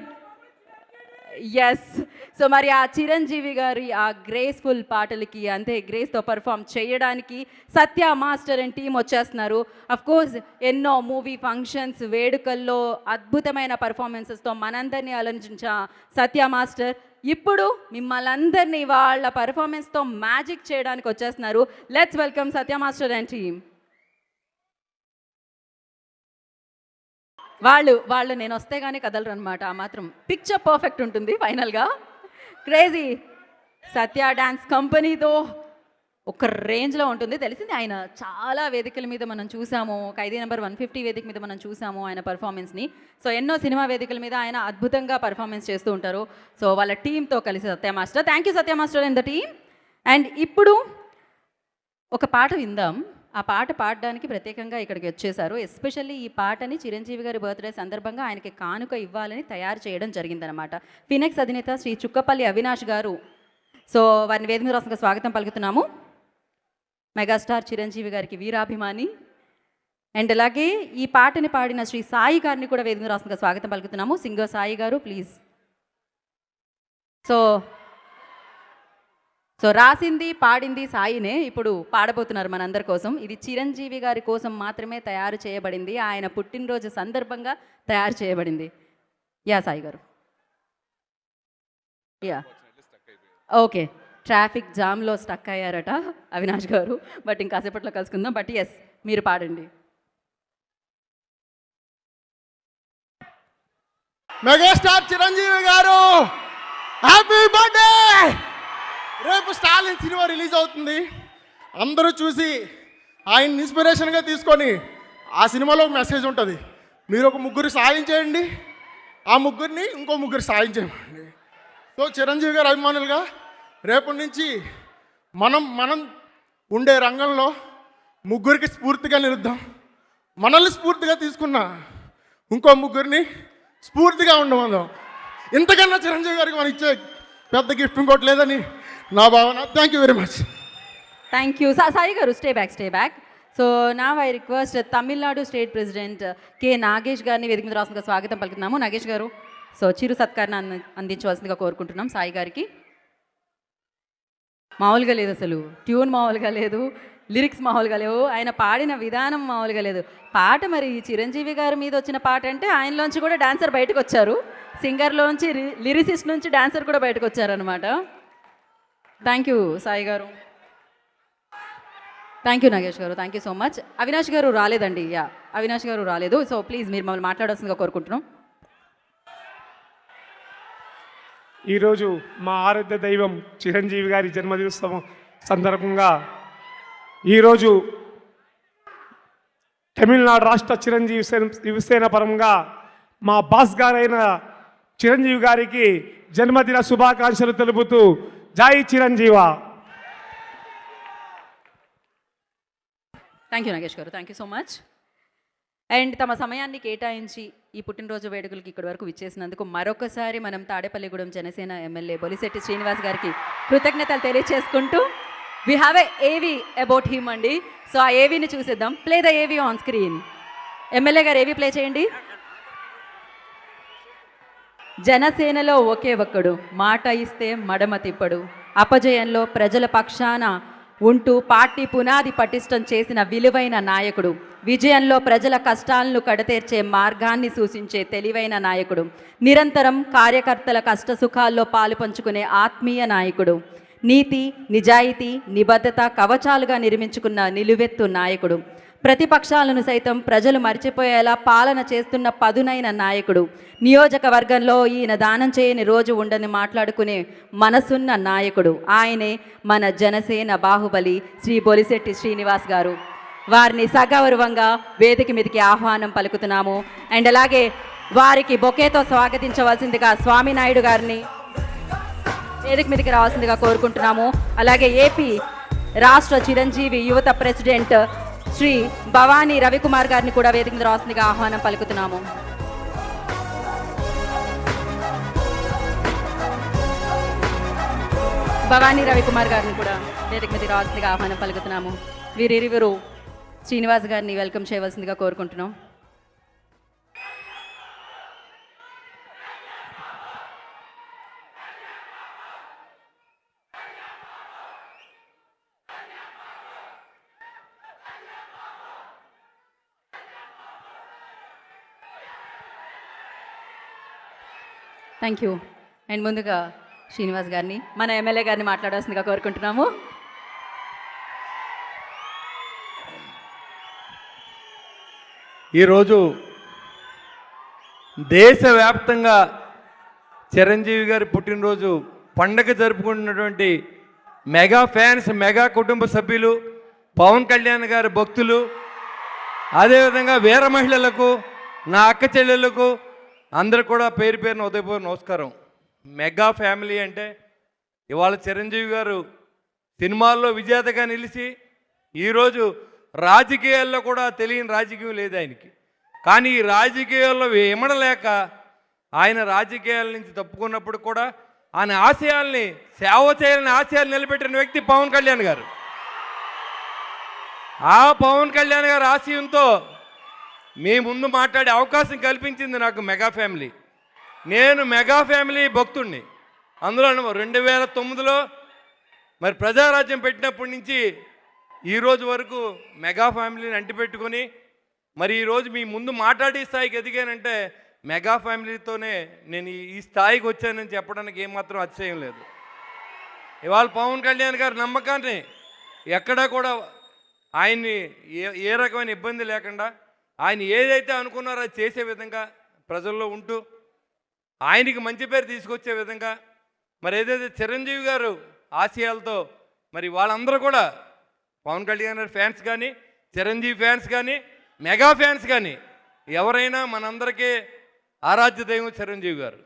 ఎస్, సో మరి ఆ చిరంజీవి గారి ఆ గ్రేస్ఫుల్ పాటలకి అంతే గ్రేస్తో పర్ఫామ్ చేయడానికి సత్య మాస్టర్ అండ్ టీం వచ్చేస్తున్నారు. అఫ్కోర్స్ ఎన్నో మూవీ ఫంక్షన్స్ వేడుకల్లో అద్భుతమైన పర్ఫార్మెన్సెస్తో మనందరినీ అలరించిన సత్య మాస్టర్ ఇప్పుడు మిమ్మల్ని అందరినీ వాళ్ళ పర్ఫార్మెన్స్తో మ్యాజిక్ చేయడానికి వచ్చేస్తున్నారు. Let's welcome Satya master and team. వాళ్ళు నేను వస్తే కానీ కదలరు అనమాట. ఆ మాత్రం పిక్చర్ పర్ఫెక్ట్ ఉంటుంది ఫైనల్గా. క్రేజీ సత్య డ్యాన్స్ కంపెనీతో ఒక రేంజ్లో ఉంటుంది. తెలిసింది ఆయన చాలా వేదికల మీద మనం చూసాము. ఖైదీ నెంబర్ 150 వేదిక మీద మనం చూసాము ఆయన పర్ఫార్మెన్స్ని. సో ఎన్నో సినిమా వేదికల మీద ఆయన అద్భుతంగా పర్ఫార్మెన్స్ చేస్తూ ఉంటారు. సో వాళ్ళ టీంతో కలిసి Satya master, thank you Satya master and the team. And ఇప్పుడు ఒక పాట విందాం. ఆ పాట పాడడానికి ప్రత్యేకంగా ఇక్కడికి వచ్చేసారు. ఎస్పెషల్లీ ఈ పాటని చిరంజీవి గారి బర్త్డే సందర్భంగా ఆయనకి కానుక ఇవ్వాలని తయారు చేయడం జరిగిందనమాట. ఫినెక్స్ అధినేత శ్రీ చుక్కపల్లి అవినాష్ గారు. సో వారిని వేదిక మీద రాష్ట్రంగా స్వాగతం పలుకుతున్నాము. మెగాస్టార్ చిరంజీవి గారికి వీరాభిమాని. అండ్ అలాగే ఈ పాటని పాడిన శ్రీ సాయి గారిని కూడా వేదిక మీద రాష్ట్రంగా స్వాగతం పలుకుతున్నాము. సింగర్ సాయి గారు ప్లీజ్. సో రాసింది పాడింది సాయినే, ఇప్పుడు పాడబోతున్నారు మనందరి కోసం. ఇది చిరంజీవి గారి కోసం మాత్రమే తయారు చేయబడింది, ఆయన పుట్టినరోజు సందర్భంగా తయారు చేయబడింది. యా సాయి గారు. యా ఓకే, ట్రాఫిక్ జామ్లో స్టక్ అయ్యారట అవినాష్ గారు, బట్ ఇంకాసేపట్లో కలుసుకుందాం. బట్ ఎస్, మీరు పాడండి. మెగాస్టార్ చిరంజీవి గారు హ్యాపీ బర్త్డే. రేపు స్టాలిన్ సినిమా రిలీజ్ అవుతుంది. అందరూ చూసి ఆయన ఇన్స్పిరేషన్గా తీసుకొని ఆ సినిమాలో ఒక మెసేజ్ ఉంటుంది. మీరు ఒక ముగ్గురు సాయం చేయండి, ఆ ముగ్గురిని ఇంకో ముగ్గురు సాయం చేయండి. సో చిరంజీవి గారు అభిమానులుగా రేపటి నుంచి మనం ఉండే రంగంలో ముగ్గురికి స్ఫూర్తిగా నిలుద్దాం. మనల్ని స్ఫూర్తిగా తీసుకున్న ఇంకో ముగ్గురిని స్ఫూర్తిగా ఉండమందాం. ఇంతకన్నా చిరంజీవి గారికి మనం ఇచ్చే పెద్ద గిఫ్ట్ ఇంకోటి లేదని నా భావన. Thank you very much. Thank you Sai గారు. Stay back. సో నా I request Tamil Nadu state president K Nagesh గారిని వేదిక మీద రాష్ట్రంగా స్వాగతం పలుకుతున్నాము. నాగేష్ గారు, సో చిరు సత్కారాన్ని అందించవలసిందిగా కోరుకుంటున్నాం సాయి గారికి. మామూలుగా లేదు, అసలు ట్యూన్ మామూలుగా లేదు, లిరిక్స్ మామూలుగా లేవు, ఆయన పాడిన విధానం మామూలుగా లేదు. పాట మరి చిరంజీవి గారి మీద వచ్చిన పాట అంటే ఆయనలోంచి కూడా డాన్సర్ బయటకు వచ్చారు, సింగర్లోంచి లిరిసిస్ట్ నుంచి డాన్సర్ కూడా బయటకు వచ్చారనమాట. థ్యాంక్ యూ సాయి గారు. థ్యాంక్ యూ నాగేష్ గారు. Thank you so much. Avinash గారు రాలేదండి. యా, అవినాష్ గారు రాలేదు. సో ప్లీజ్ మీరు మమ్మల్ని మాట్లాడాల్సిందిగా కోరుకుంటున్నాం. ఈరోజు మా ఆరాధ్య దైవం చిరంజీవి గారి జన్మదినోత్సవం సందర్భంగా ఈరోజు తమిళనాడు రాష్ట్ర చిరంజీవి యువసేన పరంగా మా బాస్ గారైన చిరంజీవి గారికి జన్మదిన శుభాకాంక్షలు తెలుపుతూ జై చిరంజీవా. థ్యాంక్ యూ నాగేష్ గారు. Thank you so much. And తమ సమయాన్ని కేటాయించి ఈ పుట్టినరోజు వేడుకలకి ఇక్కడి వరకు విచ్చేసినందుకు మరొకసారి మనం తాడేపల్లిగూడెం జనసేన ఎమ్మెల్యే బొలిశెట్టి శ్రీనివాస్ గారికి కృతజ్ఞతలు తెలియజేసుకుంటూ వీ హ్యావ్ ఎ ఏవీ అబౌట్ హిమ్ అండి. సో ఆ ఏవీని చూసేద్దాం. ప్లే ద ఏవీ ఆన్ స్క్రీన్. ఎమ్మెల్యే గారు ఏవీ ప్లే చేయండి. జనసేనలో ఒకే ఒక్కడు, మాట ఇస్తే మడమ తిప్పడు, అపజయంలో ప్రజల పక్షాన ఉంటూ పార్టీ పునాది పటిష్టం చేసిన విలువైన నాయకుడు, విజయంలో ప్రజల కష్టాలను కడతీర్చే మార్గాన్ని సూచించే తెలివైన నాయకుడు, నిరంతరం కార్యకర్తల కష్టసుఖాల్లో పాలు పంచుకునే ఆత్మీయ నాయకుడు, నీతి నిజాయితీ నిబద్ధత కవచాలుగా నిర్మించుకున్న నిలువెత్తు నాయకుడు, ప్రతిపక్షాలను సైతం ప్రజలు మర్చిపోయేలా పాలన చేస్తున్న పదునైన నాయకుడు, నియోజకవర్గంలో ఈయన దానం చేయని రోజు ఉండని మాట్లాడుకునే మనసున్న నాయకుడు, ఆయనే మన జనసేన బాహుబలి శ్రీ బొలిశెట్టి శ్రీనివాస్ గారు. వారిని సగౌరవంగా వేదిక మీదకి ఆహ్వానం పలుకుతున్నాము. అండ్ అలాగే వారికి బొకేతో స్వాగతించవలసిందిగా స్వామినాయుడు గారిని వేదిక మీదకి రావాల్సిందిగా కోరుకుంటున్నాము. అలాగే ఏపీ రాష్ట్ర చిరంజీవి యువత ప్రెసిడెంట్ శ్రీ భవానీ రవికుమార్ గారిని కూడా వేదిక మీద రావాల్సిందిగా ఆహ్వానం పలుకుతున్నాము. భవానీ రవికుమార్ గారిని కూడా వేదిక మీద రావాల్సిందిగా ఆహ్వానం పలుకుతున్నాము. వీరిరువురు శ్రీనివాస్ గారిని వెల్కమ్ చేయవలసిందిగా కోరుకుంటున్నాం. Thank you. అండ్ ముందుగా శ్రీనివాస్ గారిని మన ఎమ్మెల్యే గారిని మాట్లాడాల్సిందిగా కోరుకుంటున్నాము. ఈరోజు దేశవ్యాప్తంగా చిరంజీవి గారి పుట్టినరోజు పండగ జరుపుకుంటున్నటువంటి మెగా ఫ్యాన్స్, మెగా కుటుంబ సభ్యులు, పవన్ కళ్యాణ్ గారి భక్తులు, అదేవిధంగా వీర మహిళలకు, నా అక్క చెల్లెళ్ళకు అందరు కూడా పేరు పేరున ఉదయపూర్వ నమస్కారం. మెగా ఫ్యామిలీ అంటే ఇవాళ చిరంజీవి గారు సినిమాల్లో విజేతగా నిలిచి ఈరోజు రాజకీయాల్లో కూడా తెలియని రాజకీయం లేదు ఆయనకి. కానీ ఈ రాజకీయాల్లో ఇమడలేక ఆయన రాజకీయాల నుంచి తప్పుకున్నప్పుడు కూడా ఆయన ఆశయాల్ని, సేవ చేయాలని ఆశయాలు నిలబెట్టిన వ్యక్తి పవన్ కళ్యాణ్ గారు. ఆ పవన్ కళ్యాణ్ గారి ఆశయంతో మీ ముందు మాట్లాడే అవకాశం కల్పించింది నాకు మెగా ఫ్యామిలీ. నేను మెగా ఫ్యామిలీ భక్తుడిని. అందులో 2009లో మరి ప్రజారాజ్యం పెట్టినప్పటి నుంచి ఈరోజు వరకు మెగా ఫ్యామిలీని అంటిపెట్టుకొని మరి ఈరోజు మీ ముందు మాట్లాడే స్థాయికి ఎదిగానంటే మెగా ఫ్యామిలీతోనే నేను ఈ స్థాయికి వచ్చానని చెప్పడానికి ఏమాత్రం అతిశయం లేదు. ఇవాళ పవన్ కళ్యాణ్ గారి నమ్మకాన్ని ఎక్కడా కూడా ఆయన్ని ఏ రకమైన ఇబ్బంది లేకుండా ఆయన ఏదైతే అనుకున్నారో అది చేసే విధంగా ప్రజల్లో ఉంటూ ఆయనకి మంచి పేరు తీసుకొచ్చే విధంగా మరి ఏదైతే చిరంజీవి గారు ఆశయాలతో మరి వాళ్ళందరూ కూడా పవన్ కళ్యాణ్ గారి ఫ్యాన్స్ కానీ, చిరంజీవి ఫ్యాన్స్ కానీ, మెగా ఫ్యాన్స్ కానీ ఎవరైనా మనందరికీ ఆరాధ్య దైవం చిరంజీవి గారు.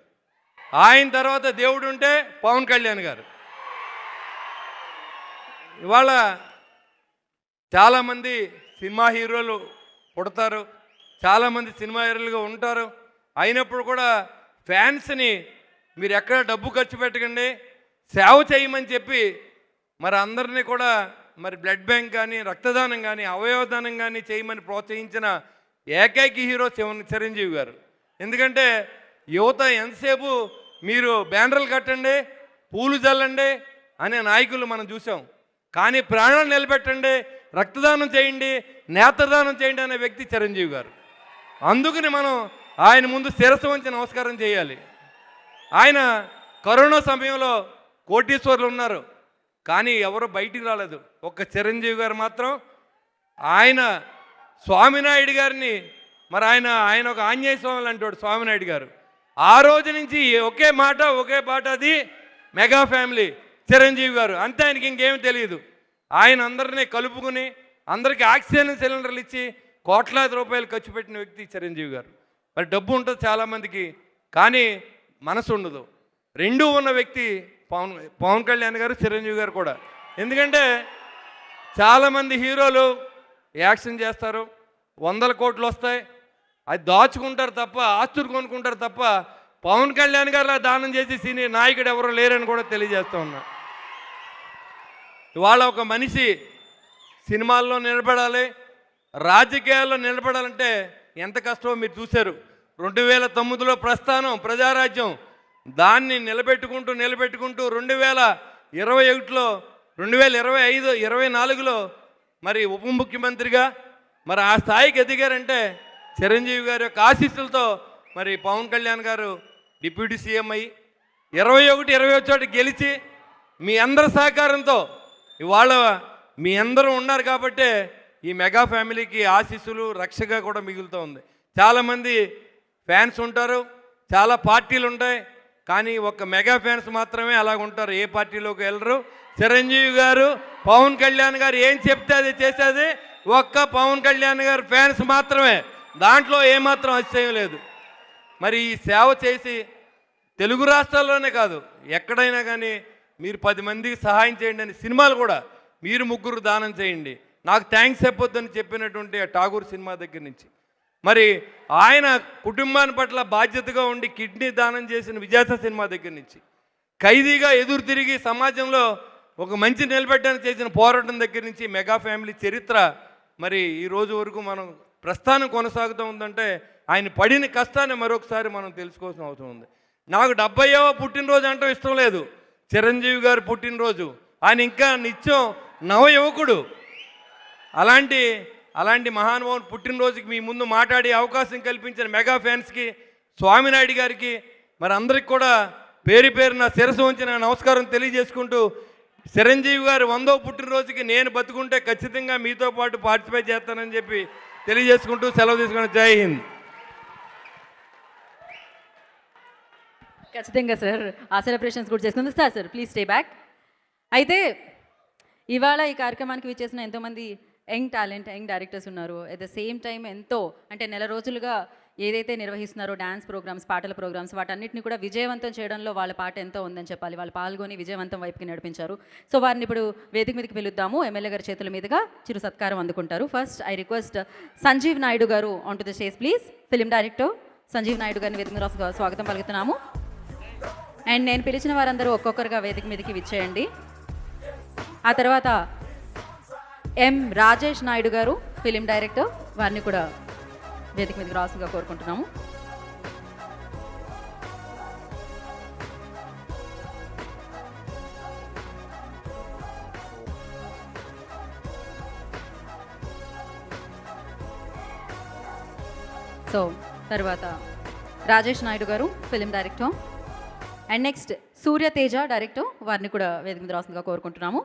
ఆయన తర్వాత దేవుడు ఉంటే పవన్ కళ్యాణ్ గారు. ఇవాళ చాలామంది సినిమా హీరోలు పుడతారు, చాలామంది సినిమా హీరోలుగా ఉంటారు. అయినప్పుడు కూడా ఫ్యాన్స్ని మీరు ఎక్కడ డబ్బు ఖర్చు పెట్టకండి, సేవ చేయమని చెప్పి మరి అందరినీ కూడా మరి బ్లడ్ బ్యాంక్ కానీ, రక్తదానం కానీ, అవయవదానం కానీ చేయమని ప్రోత్సహించిన ఏకైక హీరో చిరంజీవి గారు. ఎందుకంటే యువత ఎంతసేపు మీరు బ్యానర్లు కట్టండి, పూలు చల్లండి అనే నాయకులు మనం చూసాం. కానీ ప్రాణాలు నిలబెట్టండి, రక్తదానం చేయండి, నేత్రదానం చేయండి అనే వ్యక్తి చిరంజీవి గారు. అందుకని మనం ఆయన ముందు శిరస్సు వంచి నమస్కారం చేయాలి. ఆయన కరోనా సమయంలో కోటీశ్వర్లు ఉన్నారు, కానీ ఎవరు బయటికి రాలేదు. ఒక్క చిరంజీవి గారు మాత్రం ఆయన స్వామినాయుడు గారిని మరి ఆయన ఒక ఆంజనేయ స్వామి అంటాడు స్వామినాయుడు గారు. ఆ రోజు నుంచి ఒకే మాట ఒకే పాట, అది మెగా ఫ్యామిలీ చిరంజీవి గారు. అంతే, ఆయనకి ఇంకేమీ తెలియదు. ఆయన అందరినీ కలుపుకుని అందరికీ ఆక్సిజన్ సిలిండర్లు ఇచ్చి కోట్లాది రూపాయలు ఖర్చు పెట్టిన వ్యక్తి చిరంజీవి గారు. మరి డబ్బు ఉంటుంది చాలామందికి, కానీ మనసు ఉండదు. రెండూ ఉన్న వ్యక్తి పవన్ కళ్యాణ్ గారు, చిరంజీవి గారు కూడా. ఎందుకంటే చాలామంది హీరోలు యాక్షన్ చేస్తారు, 100 కోట్లు వస్తాయి, అది దాచుకుంటారు తప్ప, ఆస్తులు కొనుక్కుంటారు తప్ప పవన్ కళ్యాణ్ గారు దానం చేసి సినీ నాయకుడు ఎవరు లేరని కూడా తెలియజేస్తూ ఉన్నా. ఇవాళ ఒక మనిషి సినిమాల్లో నిలబడాలి, రాజకీయాల్లో నిలబడాలంటే ఎంత కష్టమో మీరు చూశారు. 2009లో ప్రస్థానం ప్రజారాజ్యం, దాన్ని నిలబెట్టుకుంటూ 2021లో 2025, 24లో మరి ఉప ముఖ్యమంత్రిగా మరి ఆ స్థాయికి ఎదిగారంటే చిరంజీవి గారి యొక్క ఆశీస్సులతో. మరి పవన్ కళ్యాణ్ గారు డిప్యూటీ సీఎం అయ్యి 21, 21 గెలిచి మీ అందరి సహకారంతో ఇవాళ మీ అందరూ ఉన్నారు కాబట్టే ఈ మెగా ఫ్యామిలీకి ఆశీస్సులు, రక్షగా కూడా మిగులుతూ ఉంది. చాలామంది ఫ్యాన్స్ ఉంటారు, చాలా పార్టీలు ఉంటాయి, కానీ ఒక్క మెగా ఫ్యాన్స్ మాత్రమే అలాగ ఉంటారు, ఏ పార్టీలోకి వెళ్ళరు. చిరంజీవి గారు, పవన్ కళ్యాణ్ గారు ఏం చెప్తే అది చేసేది ఒక్క పవన్ కళ్యాణ్ గారు ఫ్యాన్స్ మాత్రమే, దాంట్లో ఏమాత్రం అతిశయం లేదు. మరి ఈ సేవ చేసి తెలుగు రాష్ట్రాల్లోనే కాదు, ఎక్కడైనా కానీ మీరు 10 మందికి సహాయం చేయండి అని సినిమాలు కూడా మీరు ముగ్గురు దానం చేయండి, నాకు థ్యాంక్స్ చెప్పొద్దని చెప్పినటువంటి ఆ ఠాగూర్ సినిమా దగ్గర నుంచి, మరి ఆయన కుటుంబాన్ని పట్ల బాధ్యతగా ఉండి కిడ్నీ దానం చేసిన విజేత సినిమా దగ్గర నుంచి, ఖైదీగా ఎదురు తిరిగి సమాజంలో ఒక మంచి నిలబెట్టడానికి చేసిన పోరాటం దగ్గర నుంచి మెగా ఫ్యామిలీ చరిత్ర మరి ఈ రోజు వరకు మనం ప్రస్థానం కొనసాగుతూ ఉందంటే ఆయన పడిన కష్టాన్ని మరొకసారి మనం తెలుసుకోవాల్సిన అవసరం ఉంది. నాకు 70వ పుట్టినరోజు అంటూ ఇష్టం లేదు, చిరంజీవి గారు పుట్టినరోజు, ఆయన ఇంకా నిత్యం నవయువకుడు. అలాంటి మహానుభావుని పుట్టినరోజుకి మీ ముందు మాట్లాడే అవకాశం కల్పించిన మెగా ఫ్యాన్స్కి, స్వామినాయుడు గారికి, మరి అందరికి కూడా పేరు పేరున శిరస్సు వంచిన నమస్కారం తెలియజేసుకుంటూ, చిరంజీవి గారు 100వ పుట్టినరోజుకి నేను బతుకుంటే ఖచ్చితంగా మీతో పాటు పార్టిసిపేట్ చేస్తానని చెప్పి తెలియజేసుకుంటూ సెలవు తీసుకుని జై హింద్. ఖచ్చితంగా సార్, ఆ సెలబ్రేషన్స్ కూడా చేసుకుంది సార్. Please stay back. అయితే ఇవాళ ఈ కార్యక్రమానికి విచ్చేసిన ఎంతోమంది యంగ్ టాలెంట్, యంగ్ డైరెక్టర్స్ ఉన్నారు. అట్ ద సేమ్ టైం ఎంతో అంటే నెల రోజులుగా ఏదైతే నిర్వహిస్తున్నారో డ్యాన్స్ ప్రోగ్రామ్స్, పాటల ప్రోగ్రామ్స్, వాటన్నిటిని కూడా విజయవంతం చేయడంలో వాళ్ళ పాట ఎంతో ఉందని చెప్పాలి. వాళ్ళు పాల్గొని విజయవంతం వైపుకి నడిపించారు. సో వారిని ఇప్పుడు వేదిక మీదకి పిలుద్దాము. ఎమ్మెల్యే గారి చేతుల మీదుగా చిరు సత్కారం అందుకుంటారు. First I request Sanjeev Naidu గారు on to the stage please. Film director Sanjeev Naidu గారిని వేదిక మీద స్వాగతం పలుకుతున్నాము. అండ్ నేను పిలిచిన వారందరూ ఒక్కొక్కరుగా వేదిక మీదకి విచ్చేయండి. ఆ తర్వాత ఎం రాజేష్ నాయుడు గారు ఫిలిం డైరెక్టర్, వారిని కూడా వేదిక మీదకి రాసుగా కోరుకుంటున్నాము. సో తర్వాత రాజేష్ నాయుడు గారు film director, and next Surya Teja director, వారిని కూడా వేదిక మీద రాసుగా కోరుకుంటున్నాము.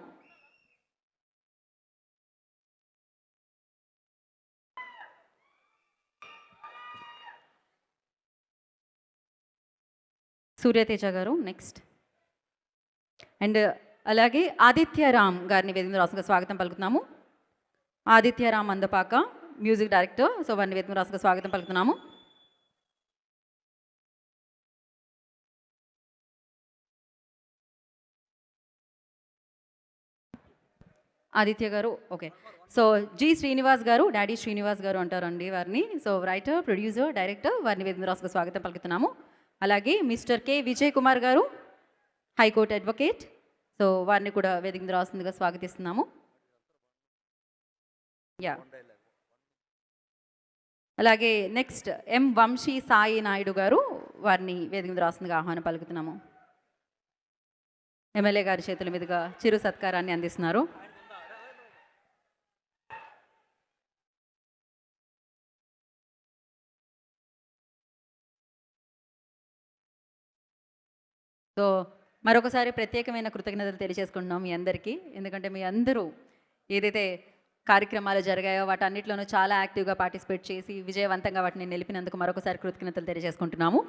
సూర్యతేజ గారు నెక్స్ట్, అండ్ అలాగే ఆదిత్య రామ్ గారిని వేదిక మీద రాసుగా స్వాగతం పలుకుతున్నాము. Aditya Ram Andapaka music director, so వారిని వేదిక మీద రాసుగా స్వాగతం పలుకుతున్నాము. ఆదిత్య గారు ఓకే. సో జి శ్రీనివాస్ గారు, డాడీ శ్రీనివాస్ గారు అంటారండి వారిని. సో రైటర్, ప్రొడ్యూసర్, డైరెక్టర్, వారిని వేదిక మీద రాసుగా స్వాగతం పలుకుతున్నాము. అలాగే మిస్టర్ కె విజయ్ కుమార్ గారు, హైకోర్టు అడ్వకేట్, సో వారిని కూడా వేదిక మీద రాస్తుందిగా స్వాగతిస్తున్నాము. యా, అలాగే నెక్స్ట్ ఎం వంశీ సాయి నాయుడు గారు, వారిని వేదిక మీద రాస్తుందిగా ఆహ్వానం పలుకుతున్నాము. ఎమ్మెల్యే గారి చేతుల మీదుగా చిరు సత్కారాన్ని అందిస్తున్నారు. సో మరొకసారి ప్రత్యేకమైన కృతజ్ఞతలు తెలియజేసుకుంటున్నాం మీ అందరికీ. ఎందుకంటే మీ అందరూ ఏదైతే కార్యక్రమాలు జరిగాయో వాటన్నిటిలోనూ చాలా యాక్టివ్గా పార్టిసిపేట్ చేసి విజయవంతంగా వాటిని నిలిపినందుకు మరొకసారి కృతజ్ఞతలు తెలియజేసుకుంటున్నాము.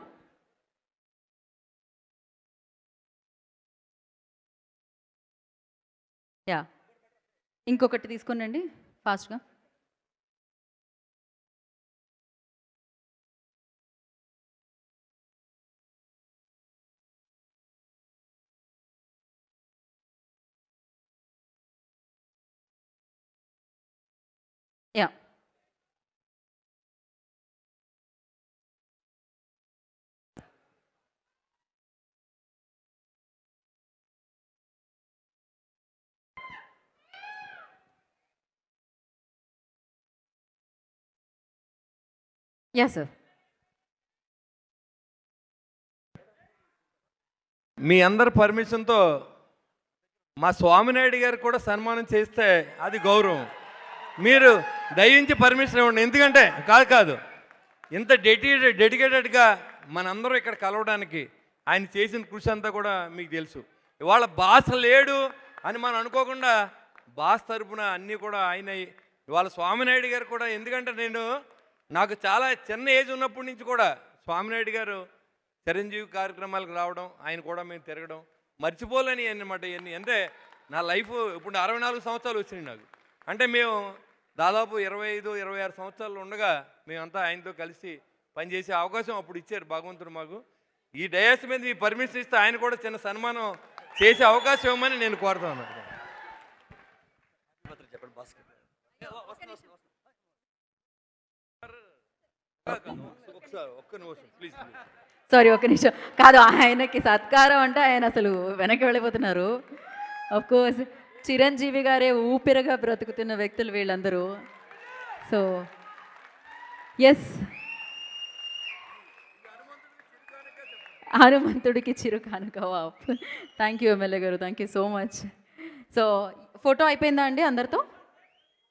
యా, ఇంకొకటి తీసుకునండి ఫాస్ట్గా. Yeah, yeah sir. మీ అందరి పర్మిషన్తో మా స్వామినాయుడు గారు కూడా సన్మానం చేస్తే అది గౌరవం. మీరు దయించి పర్మిషన్ ఇవ్వండి. ఎందుకంటే కాదు ఇంత డెడికేటెడ్గా మనందరం ఇక్కడ కలవడానికి ఆయన చేసిన కృషి అంతా కూడా మీకు తెలుసు. ఇవాళ బాస్ లేడు అని మనం అనుకోకుండా బాస్ తరపున అన్నీ కూడా ఆయన ఇవాళ స్వామినాయుడు గారు కూడా, ఎందుకంటే నాకు చాలా చిన్న ఏజ్ ఉన్నప్పటి నుంచి కూడా స్వామినాయుడు గారు చిరంజీవి కార్యక్రమాలకు రావడం, ఆయన కూడా మేము తిరగడం మర్చిపోలేని అన్నమాట. ఇవన్నీ అంటే నా లైఫ్ ఇప్పుడు 64 సంవత్సరాలు వచ్చినాయి నాకు. అంటే మేము దాదాపు 25-26 సంవత్సరాలు ఉండగా మేమంతా ఆయనతో కలిసి పనిచేసే అవకాశం అప్పుడు ఇచ్చారు భగవంతుడు మాకు. ఈ డయాస్ మీద మీ పర్మిషన్ ఇస్తే ఆయన కూడా చిన్న సన్మానం చేసే అవకాశం ఇవ్వమని నేను కోరుతాను. ఒక్క నిమిషం ప్లీజ్. సారీ, ఒక నిమిషం. కాదు, ఆయనకి సత్కారం అంటే ఆయన అసలు వెనక్కి వెళ్ళిపోతున్నారు. ఆఫ్ కోర్స్ చిరంజీవి గారే ఊపిరిగా బ్రతుకుతున్న వ్యక్తులు వీళ్ళందరూ. సో ఎస్, హనుమంతుడికి చిరు కానుక. థ్యాంక్ యూ ఎమ్మెల్యే గారు, thank you so much. So photo అయిపోయిందా అండి అందరితో?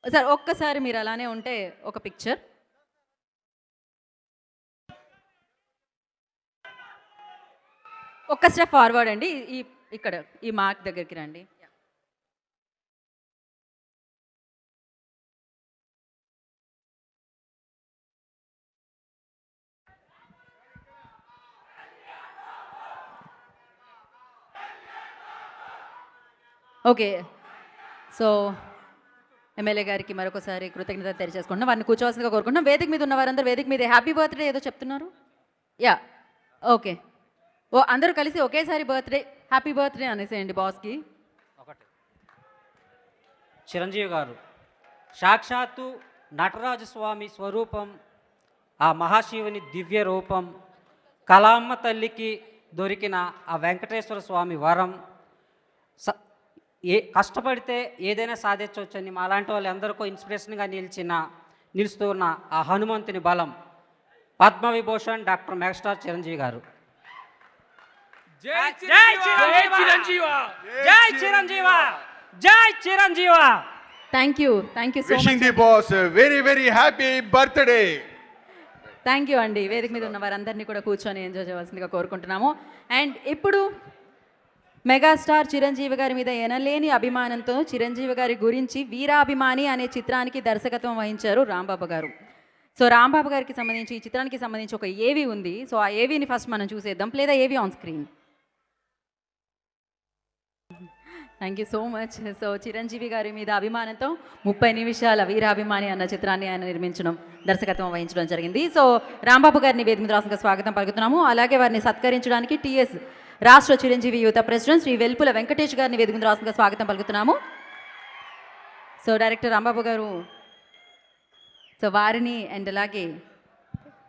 సార్ ఒక్కసారి మీరు అలానే ఉంటే ఒక పిక్చర్. ఒక్క స్టెప్ ఫార్వర్డ్ అండి, ఇక్కడ ఈ మార్క్ దగ్గరికి రండి. ఓకే, సో ఎమ్మెల్యే గారికి మరొకసారి కృతజ్ఞత తెలియజేసుకుంటున్నాం. వారిని కూర్చోవాల్సిందిగా కోరుకుంటున్నాం. వేదిక మీద ఉన్న వారందరూ వేదిక మీద హ్యాపీ బర్త్డే ఏదో చెప్తున్నారు. Yeah, okay. ఓ అందరూ కలిసి ఒకేసారి బర్త్డే హ్యాపీ బర్త్డే అనేసేయండి బాస్కి. ఒకటి, చిరంజీవి గారు సాక్షాత్తు నటరాజస్వామి స్వరూపం, ఆ మహాశివుని దివ్య రూపం, కళామ్మ తల్లికి దొరికిన ఆ వెంకటేశ్వర స్వామి వరం, కష్టపడితే ఏదైనా సాధించవచ్చని మాలాంటి వాళ్ళందరికీ ఇన్స్పిరేషన్గా నిలుస్తున్న ఆ హనుమంతుని బలం, పద్మవిభూషణ్ డాక్టర్ మెగాస్టార్ చిరంజీవి గారు. జై చిరంజీవ, జై చిరంజీవ, జై Chiranjeeva. Thank you so wishing much. The boss very very happy birthday. Thank you అండి. వేదిక మీద ఉన్న వారందరినీ కూడా కూర్చొని ఎంజాయ్ చేయవలసిందిగా కోరుకుంటున్నాము. అండ్ ఇప్పుడు మెగాస్టార్ చిరంజీవి గారి మీద ఎనలేని అభిమానంతో చిరంజీవి గారి గురించి వీరాభిమాని అనే చిత్రానికి దర్శకత్వం వహించారు రాంబాబు గారు. సో రాంబాబు గారికి సంబంధించి ఈ చిత్రానికి సంబంధించి ఒక ఏవీ ఉంది. సో ఆ ఏవీని ఫస్ట్ మనం చూసేద్దాం. ప్లే ద ఏవీ on screen. Thank you so much. So Chiranjeevi గారి మీద అభిమానంతో 30 నిమిషాల వీరాభిమాని అన్న చిత్రాన్ని ఆయన నిర్మించడం, దర్శకత్వం వహించడం జరిగింది. సో రాంబాబు గారిని వేదిక మీద రాష్ట్రంగా స్వాగతం పలుకుతున్నాము. అలాగే వారిని సత్కరించడానికి టీఎస్ రాష్ట్ర చిరంజీవి యువత ప్రెసిడెంట్ శ్రీ వెల్పుల వెంకటేష్ గారిని వేదిక మీద రాష్ట్రంగా స్వాగతం పలుకుతున్నాము. సో డైరెక్టర్ రాంబాబు గారు, సో వారిని అండ్ అలాగే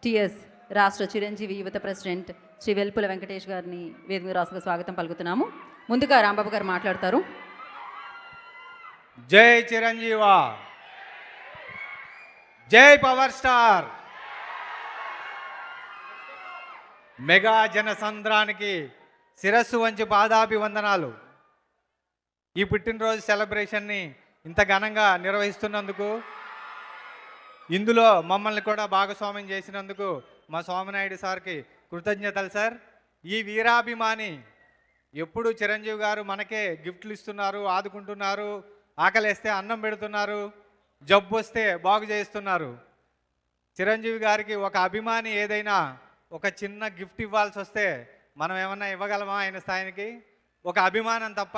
టీఎస్ రాష్ట్ర చిరంజీవి యువత ప్రెసిడెంట్ శ్రీ వెల్పుల వెంకటేష్ గారిని వేదిక మీద రాష్ట్రంగా స్వాగతం పలుకుతున్నాము. ముందుగా రాంబాబు గారు మాట్లాడతారు. జై చిరంజీవ, జై పవర్ స్టార్. మెగా జనసంద్రానికి శిరస్సు వంచి పాదాభివందనాలు. ఈ పుట్టినరోజు సెలబ్రేషన్ని ఇంత ఘనంగా నిర్వహిస్తున్నందుకు, ఇందులో మమ్మల్ని కూడా భాగస్వామ్యం చేసినందుకు మా సోమనాయుడు సార్కి కృతజ్ఞతలు సార్. ఈ వీరాభిమాని ఎప్పుడు చిరంజీవి గారు మనకే గిఫ్ట్లు ఇస్తున్నారు, ఆదుకుంటున్నారు, ఆకలేస్తే అన్నం పెడుతున్నారు, జబ్బు వస్తే బాగు చేస్తున్నారు. చిరంజీవి గారికి ఒక అభిమాని ఏదైనా ఒక చిన్న గిఫ్ట్ ఇవ్వాల్సి వస్తే మనం ఏమన్నా ఇవ్వగలమా ఆయన స్థాయికి? ఒక అభిమానం తప్ప,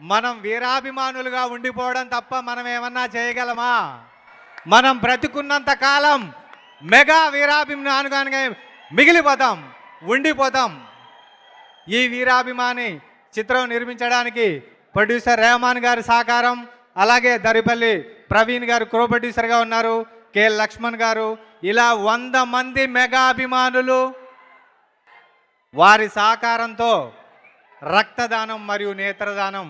మనం వీరాభిమానులుగా ఉండిపోవడం తప్ప మనం ఏమన్నా చేయగలమా? మనం బ్రతికున్నంత కాలం మెగా వీరాభిమానుగా మిగిలిపోతాం, ఉండిపోతాం. ఈ వీరాభిమాని చిత్రం నిర్మించడానికి ప్రొడ్యూసర్ రెహమాన్ గారి సహకారం, అలాగే దరిపల్లి ప్రవీణ్ గారు కో ప్రొడ్యూసర్గా ఉన్నారు, కె లక్ష్మణ్ గారు, ఇలా 100 మంది మెగా అభిమానులు వారి సహకారంతో రక్తదానం మరియు నేత్రదానం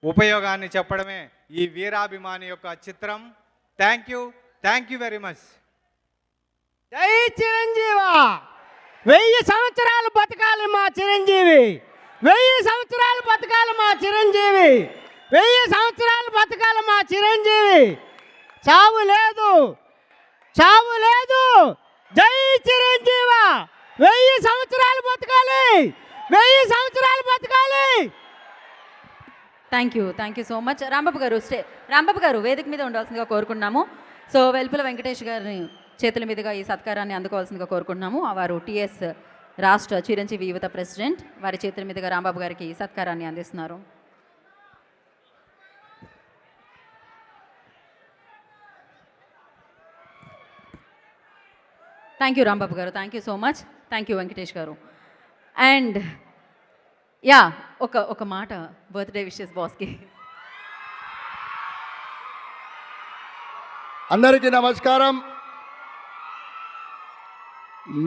ఉపయోగాన్ని చెప్పడమే ఈ వీరాభిమాని యొక్క చిత్రం. Thank you very much. జై చిరంజీవ. 1000 సంవత్సరాలు బతకాలి మా చిరంజీవి, 1000 సంవత్సరాలు బతకాలి మా చిరంజీవి, 1000 సంవత్సరాలు బతకాలి మా చిరంజీవి. చావు లేదు, చావు లేదు. జై చిరంజీవ. 1000 సంవత్సరాలు బతకాలి, 1000 సంవత్సరాలు బతకాలి. Thank you so much. Rambabu గారు వేదిక మీద ఉండాల్సిందిగా కోరుకుంటున్నాము. సో వెల్పుల వెంకటేష్ గారిని చేతుల మీదుగా ఈ సత్కారాన్ని అందుకోవాల్సిందిగా కోరుకుంటున్నాము. వారు టీఎస్ రాష్ట్ర చిరంజీవి యువత ప్రెసిడెంట్, వారి చేతుల మీదుగా రాంబాబు గారికి ఈ సత్కారాన్ని అందిస్తున్నారు. థ్యాంక్ యూ రాంబాబు గారు, thank you so much. Thank you Venkatesh గారు. అండ్ యా ఒక మాట బర్త్డే విషెస్ బాస్కి. అందరికీ నమస్కారం.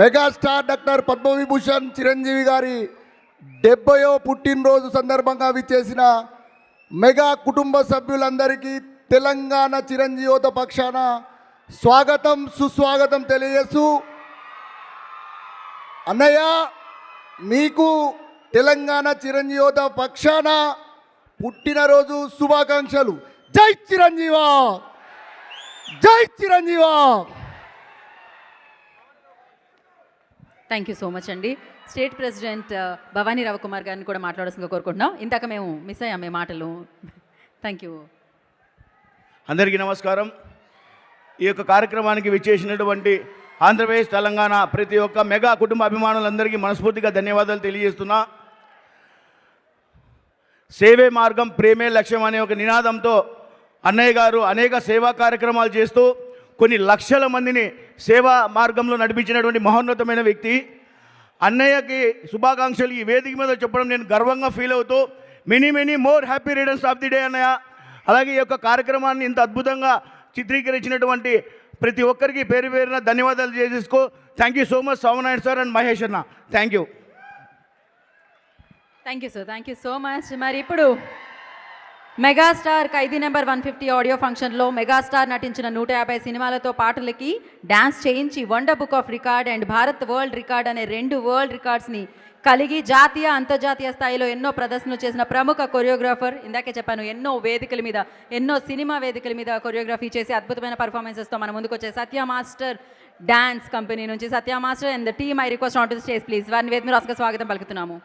మెగాస్టార్ డాక్టర్ పద్మవిభూషణ్ చిరంజీవి గారి 70వ పుట్టినరోజు సందర్భంగా విచ్చేసిన మెగా కుటుంబ సభ్యులందరికీ తెలంగాణ చిరంజీవిత పక్షాన స్వాగతం సుస్వాగతం తెలియజేస్తూ, అన్నయ్య మీకు తెలంగాణ చిరంజీవిత పక్షాన పుట్టినరోజు శుభాకాంక్షలు. జై చిరంజీవా, జై చిరంజీవా. థ్యాంక్ యూ సో మచ్ అండి. స్టేట్ ప్రెసిడెంట్ భవానీ రవికుమార్ గారిని కూడా మాట్లాడాల్సిందిగా కోరుకుంటున్నాం. ఇందాక మేము మిస్ అయ్యాం మీ మాటలు. Thank you. అందరికీ నమస్కారం. ఈ యొక్క కార్యక్రమానికి విచ్చేసినటువంటి ఆంధ్రప్రదేశ్, తెలంగాణ ప్రతి ఒక్క మెగా కుటుంబ అభిమానులందరికీ మనస్ఫూర్తిగా ధన్యవాదాలు తెలియజేస్తున్నా. సేవే మార్గం ప్రేమే లక్ష్యం అనే ఒక నినాదంతో అన్నయ్య గారు అనేక సేవా కార్యక్రమాలు చేస్తూ కొన్ని లక్షల మందిని సేవా మార్గంలో నడిపించినటువంటి మహోన్నతమైన వ్యక్తి. అన్నయ్యకి శుభాకాంక్షలు ఈ వేదిక మీద చెప్పడం నేను గర్వంగా ఫీల్ అవుతూ many more happy returns of the day అన్నయ్య. అలాగే ఈ యొక్క కార్యక్రమాన్ని ఇంత అద్భుతంగా చిత్రీకరించినటువంటి ప్రతి ఒక్కరికి పేరు పేరున ధన్యవాదాలు చేసేసుకో. Thank you so much Somanaidu sir and Mahesh అన్న. Thank you. Thank you sir, thank you so much. మరి ఇప్పుడు మెగాస్టార్ ఖైదీ నెంబర్ 150 ఆడియో ఫంక్షన్లో మెగాస్టార్ నటించిన 150 సినిమాలతో పాటలకి డ్యాన్స్ చేయించి world book of record and Bharat world record అనే 2 వరల్డ్ రికార్డ్స్ని కలిగి జాతీయ అంతర్జాతీయ స్థాయిలో ఎన్నో ప్రదర్శనలు చేసిన ప్రముఖ కొరియోగ్రాఫర్. ఇందాకే చెప్పాను, ఎన్నో వేదికల మీద, ఎన్నో సినిమా వేదికల మీద కొరియోగ్రఫీ చేసి అద్భుతమైన పర్ఫార్మెన్సెస్తో మన ముందుకు వచ్చే సత్య మాస్టర్ డాన్స్ కంపెనీ నుంచి Satya master and the team I request on to the stage please. వారిని వేదిక మీద రాసుగా స్వాగతం పలుకుతున్నాము.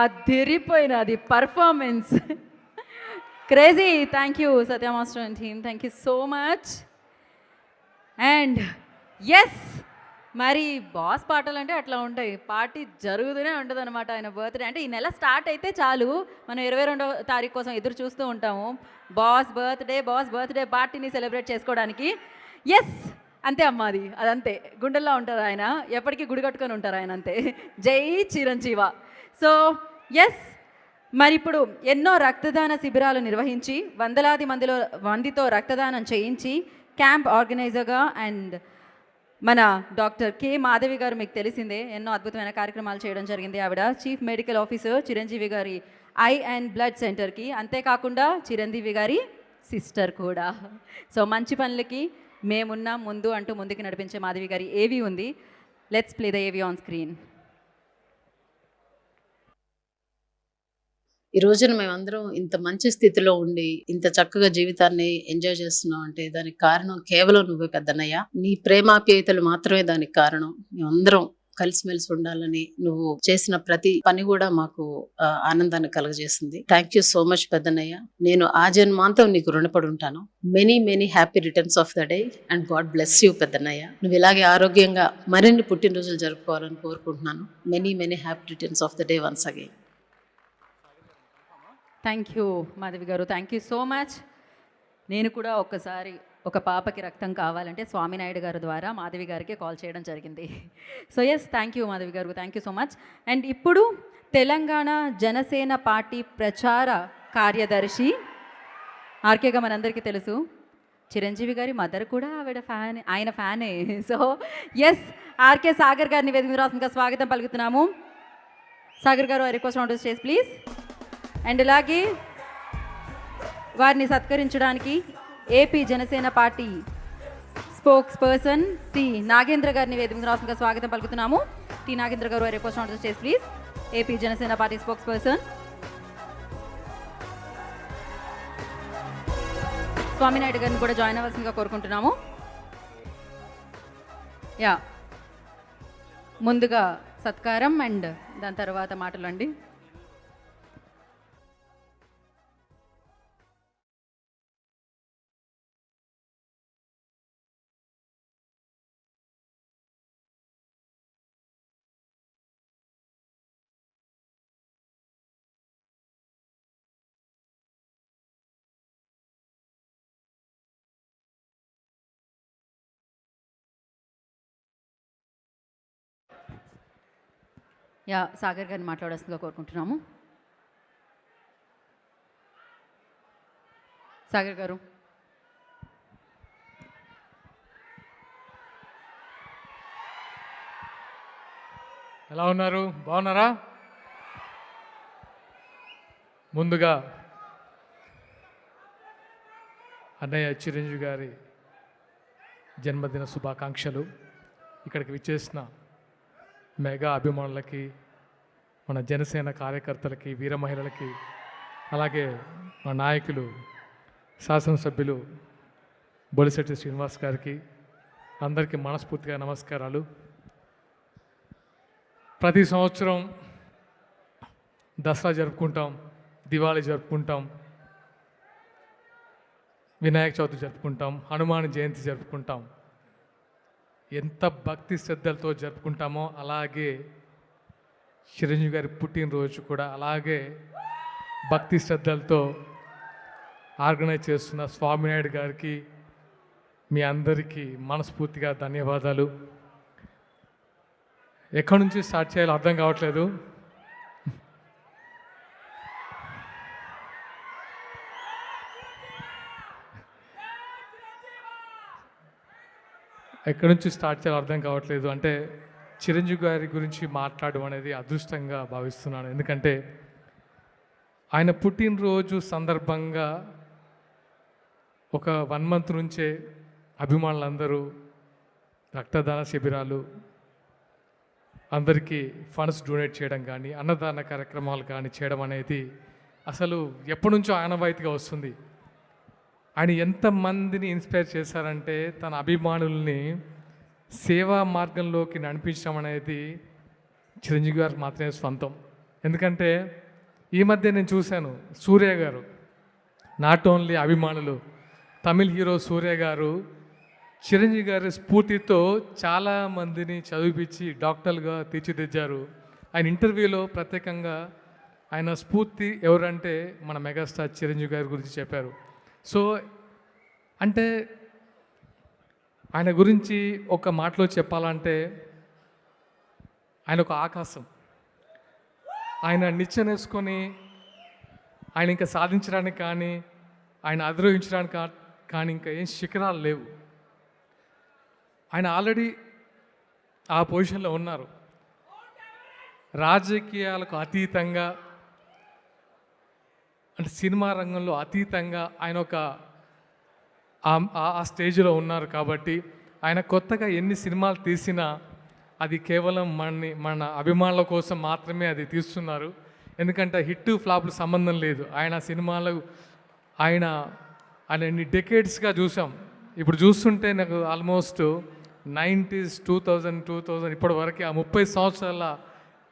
అదిరిపోయినది performance, crazy. Thank you Satya master and team, thank you so much. And yes, మరి బాస్ పాటలు అంటే అట్లా ఉంటాయి, పార్టీ జరుగుతూనే ఉంటుంది అనమాట. ఆయన బర్త్డే అంటే ఈ నెల స్టార్ట్ అయితే చాలు మనం 22వ తారీఖు కోసం ఎదురు చూస్తూ ఉంటాము. బాస్ బర్త్డే పార్టీని సెలబ్రేట్ చేసుకోవడానికి. ఎస్, అంతే అమ్మ, అదంతే గుండెల్లో ఉంటారు ఆయన, ఎప్పటికీ గుడి కట్టుకొని ఉంటారు ఆయన, అంతే. జై చిరంజీవ. సో ఎస్, మరి ఇప్పుడు ఎన్నో రక్తదాన శిబిరాలు నిర్వహించి వందలాది మందితో రక్తదానం చేయించి క్యాంప్ ఆర్గనైజర్గా అండ్ మన డాక్టర్ కె మాధవి గారు మీకు తెలిసిందే, ఎన్నో అద్భుతమైన కార్యక్రమాలు చేయడం జరిగింది. ఆవిడ చీఫ్ మెడికల్ ఆఫీసర్ చిరంజీవి గారి ఐ అండ్ బ్లడ్ సెంటర్కి, అంతేకాకుండా చిరంజీవి గారి సిస్టర్ కూడా. సో మంచి పనులకి మేమున్నాం ముందు అంటూ ముందుకు నడిపించే మాధవి గారి ఏవి ఉంది. లెట్స్ ప్లే ద ఏవి ఆన్ స్క్రీన్. ఈ రోజున మేమందరం ఇంత మంచి స్థితిలో ఉండి ఇంత చక్కగా జీవితాన్ని ఎంజాయ్ చేస్తున్నాం అంటే దానికి కారణం కేవలం నువ్వే పెద్దన్నయ్య. నీ ప్రేమాప్యాయతలు మాత్రమే దానికి కారణం. మేమందరం కలిసిమెలిసి ఉండాలని నువ్వు చేసిన ప్రతి పని కూడా మాకు ఆనందాన్ని కలగజేసింది. థ్యాంక్ యూ సో మచ్ పెద్దన్నయ్య. నేను ఆ జన్మాంతం నీకు రుణపడి ఉంటాను. Many happy returns of the day and God bless you పెద్దన్నయ్య. నువ్వు ఇలాగే ఆరోగ్యంగా మరిన్ని పుట్టినరోజులు జరుపుకోవాలని కోరుకుంటున్నాను. Many happy returns of the day once again. Thank you Madhavi గారు, థ్యాంక్ యూ సో మచ్. నేను కూడా ఒక్కసారి ఒక పాపకి రక్తం కావాలంటే స్వామినాయుడు గారి ద్వారా మాధవి గారికి కాల్ చేయడం జరిగింది. So yes, thank you Madhavi గారు, thank you so much. And ఇప్పుడు తెలంగాణ జనసేన పార్టీ ప్రచార కార్యదర్శి ఆర్కేగా మనందరికీ తెలుసు, చిరంజీవి గారి మదర్ కూడా ఆవిడ ఫ్యాన్, ఆయన ఫ్యానే. సో ఎస్, ఆర్కే సాగర్ గారిని వేదిక రాసిందిగా స్వాగతం పలుకుతున్నాము. సాగర్ గారు, I request on to stage please. And ఇలాగే వారిని సత్కరించడానికి AP Janasena party spokesperson T Nagendra గారిని వేదిక రాష్ట్రంగా స్వాగతం పలుకుతున్నాము. టి నాగేంద్ర గారు, I request on to stage please. AP Janasena party spokesperson. Swaminaidu గారిని కూడా జాయిన్ అవ్వాల్సిందిగా కోరుకుంటున్నాము. యా, ముందుగా సత్కారం అండ్ దాని తర్వాత మాటలు అండి. సాగర్ గారిని మాట్లాడాల్సిందిగా కోరుకుంటున్నాము. సాగర్ గారు. ఎలా ఉన్నారు? బాగున్నారా? ముందుగా అన్నయ్య చిరంజీవి గారి జన్మదిన శుభాకాంక్షలు. ఇక్కడికి విచ్చేసిన మెగా అభిమానులకి, మన జనసేన కార్యకర్తలకి, వీర మహిళలకి, అలాగే మా నాయకులు శాసనసభ్యులు బొలిశెట్టి శ్రీనివాస్ గారికి అందరికీ మనస్ఫూర్తిగా నమస్కారాలు. ప్రతి సంవత్సరం దసరా జరుపుకుంటాం, దివాళీ జరుపుకుంటాం, వినాయక చవితి జరుపుకుంటాం, హనుమాన్ జయంతి జరుపుకుంటాం. ఎంత భక్తి శ్రద్ధలతో జరుపుకుంటామో అలాగే చిరంజీవి గారి పుట్టినరోజు కూడా అలాగే భక్తి శ్రద్ధలతో ఆర్గనైజ్ చేస్తున్న స్వామినాయుడు గారికి, మీ అందరికీ మనస్ఫూర్తిగా ధన్యవాదాలు. ఎక్కడి నుంచి స్టార్ట్ చేయాలో అర్థం కావట్లేదు. ఎక్కడి నుంచి స్టార్ట్ చేయాలో అర్థం కావట్లేదు. అంటే చిరంజీవి గారి గురించి మాట్లాడడం అనేది అదృష్టంగా భావిస్తున్నాను. ఎందుకంటే ఆయన పుట్టినరోజు సందర్భంగా ఒక 1 month నుంచే అభిమానులందరూ రక్తదాన శిబిరాలు, అందరికీ ఫండ్స్ డొనేట్ చేయడం కానీ, అన్నదాన కార్యక్రమాలు కానీ చేయడం అనేది అసలు ఎప్పటి నుంచో ఆనవాయితీగా వస్తుంది. ఆయన ఎంతమందిని ఇన్స్పైర్ చేశారంటే తన అభిమానుల్ని సేవా మార్గంలోకి నడిపించడం అనేది చిరంజీవి గారు మాత్రమే సొంతం. ఎందుకంటే ఈ మధ్య నేను చూశాను, సూర్య గారు, నాట్ ఓన్లీ అభిమానులు, తమిళ్ హీరో సూర్య గారు చిరంజీవి గారి స్ఫూర్తితో చాలామందిని చదివిపించి డాక్టర్లుగా తీర్చిదిద్దారు. ఆయన ఇంటర్వ్యూలో ప్రత్యేకంగా ఆయన స్ఫూర్తి ఎవరంటే మన మెగాస్టార్ చిరంజీవి గారి గురించి చెప్పారు. సో అంటే ఆయన గురించి ఒక మాటలో చెప్పాలంటే ఆయన ఒక ఆకాశం. ఆయన నిచ్చెనేసుకొని ఆయన ఇంకా సాధించడానికి కానీ, ఆయన అధిరోహించడానికి కానీ ఇంకా ఏం శిఖరాలు లేవు. ఆయన ఆల్రెడీ ఆ పొజిషన్లో ఉన్నారు. రాజకీయాలకు అతీతంగా, అంటే సినిమా రంగంలో అతీతంగా ఆయన ఒక ఆ స్టేజ్లో ఉన్నారు. కాబట్టి ఆయన కొత్తగా ఎన్ని సినిమాలు తీసినా అది కేవలం మన అభిమానుల కోసం మాత్రమే అది తీస్తున్నారు. ఎందుకంటే హిట్ ఫ్లాప్లు సంబంధం లేదు. ఆయన సినిమాలు ఆయన ఎన్ని డెకేడ్స్గా చూసాం. ఇప్పుడు చూస్తుంటే నాకు ఆల్మోస్ట్ 90s 2000 ఇప్పటి వరకు ఆ 30 సంవత్సరాల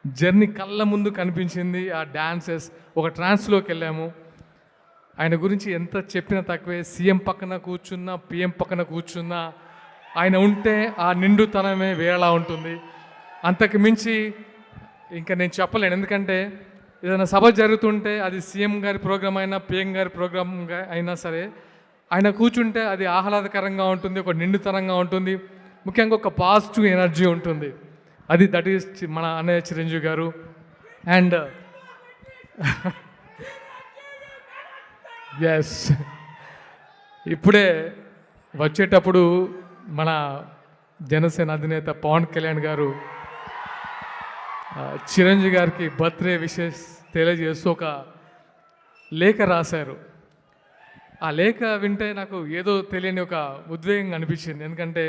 జర్నీ కళ్ళ ముందు కనిపించింది. ఆ డాన్సెస్, ఒక ట్రాన్స్లోకి వెళ్ళాము. ఆయన గురించి ఎంత చెప్పినా తక్కువే. సీఎం పక్కన కూర్చున్నా, పిఎం పక్కన కూర్చున్నా ఆయన ఉంటే ఆ నిండుతనమే వేరేలా ఉంటుంది. అంతకు మించి ఇంకా నేను చెప్పలేను. ఎందుకంటే ఏదైనా సభ జరుగుతుంటే అది సీఎం గారి ప్రోగ్రాం అయినా, పిఎం గారి ప్రోగ్రాం అయినా సరే ఆయన కూర్చుంటే అది ఆహ్లాదకరంగా ఉంటుంది, ఒక నిండుతనంగా ఉంటుంది, ముఖ్యంగా ఒక పాజిటివ్ ఎనర్జీ ఉంటుంది. దట్ ఈస్ మన అన్నయ్య చిరంజీవి గారు. అండ్ ఎస్, ఇప్పుడే వచ్చేటప్పుడు మన జనసేన అధినేత పవన్ కళ్యాణ్ గారు చిరంజీవి గారికి బర్త్డే విషెస్ తెలియజేస్తూ ఒక లేఖ రాశారు. ఆ లేఖ వింటే నాకు ఏదో తెలియని ఒక ఉద్వేగం అనిపించింది. ఎందుకంటే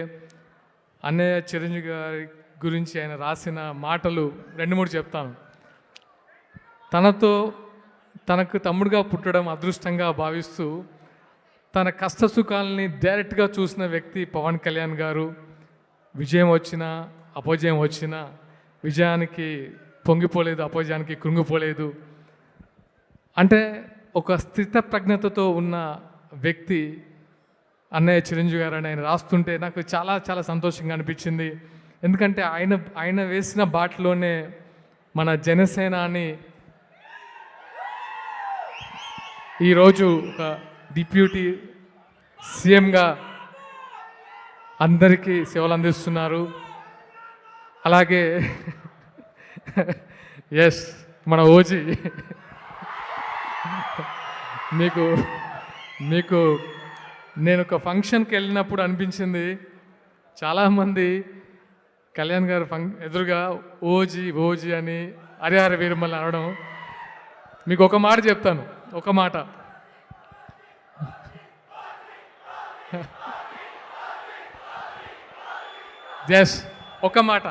అన్నయ్య చిరంజీవి గారి గురించి ఆయన రాసిన మాటలు 2-3 చెప్తాను. తనకు తమ్ముడుగా పుట్టడం అదృష్టంగా భావిస్తూ తన కష్టసుఖాలని డైరెక్ట్గా చూసిన వ్యక్తి పవన్ కళ్యాణ్ గారు. విజయం వచ్చినా, అపజయం వచ్చినా విజయానికి పొంగిపోలేదు, అపజయానికి కృంగిపోలేదు. అంటే ఒక స్థిత ప్రజ్ఞతతో ఉన్న వ్యక్తి అన్నయ్య చిరంజీవి గారు అని ఆయన రాస్తుంటే నాకు చాలా చాలా సంతోషంగా అనిపించింది. ఎందుకంటే ఆయన వేసిన బాటలోనే మన జనసేనాని ఈరోజు ఒక డిప్యూటీ సీఎంగా అందరికీ సేవలు అందిస్తున్నారు. అలాగే ఎస్ మన ఓజీ మీకు నేను ఒక ఫంక్షన్కి వెళ్ళినప్పుడు అనిపించింది, చాలామంది కళ్యాణ్ గారు ఎదురుగా ఓజీ అని హరిహర వీరమల్ని అనడం. మీకు ఒక మాట చెప్తాను, ఒక మాట. ఎస్, ఒక మాట.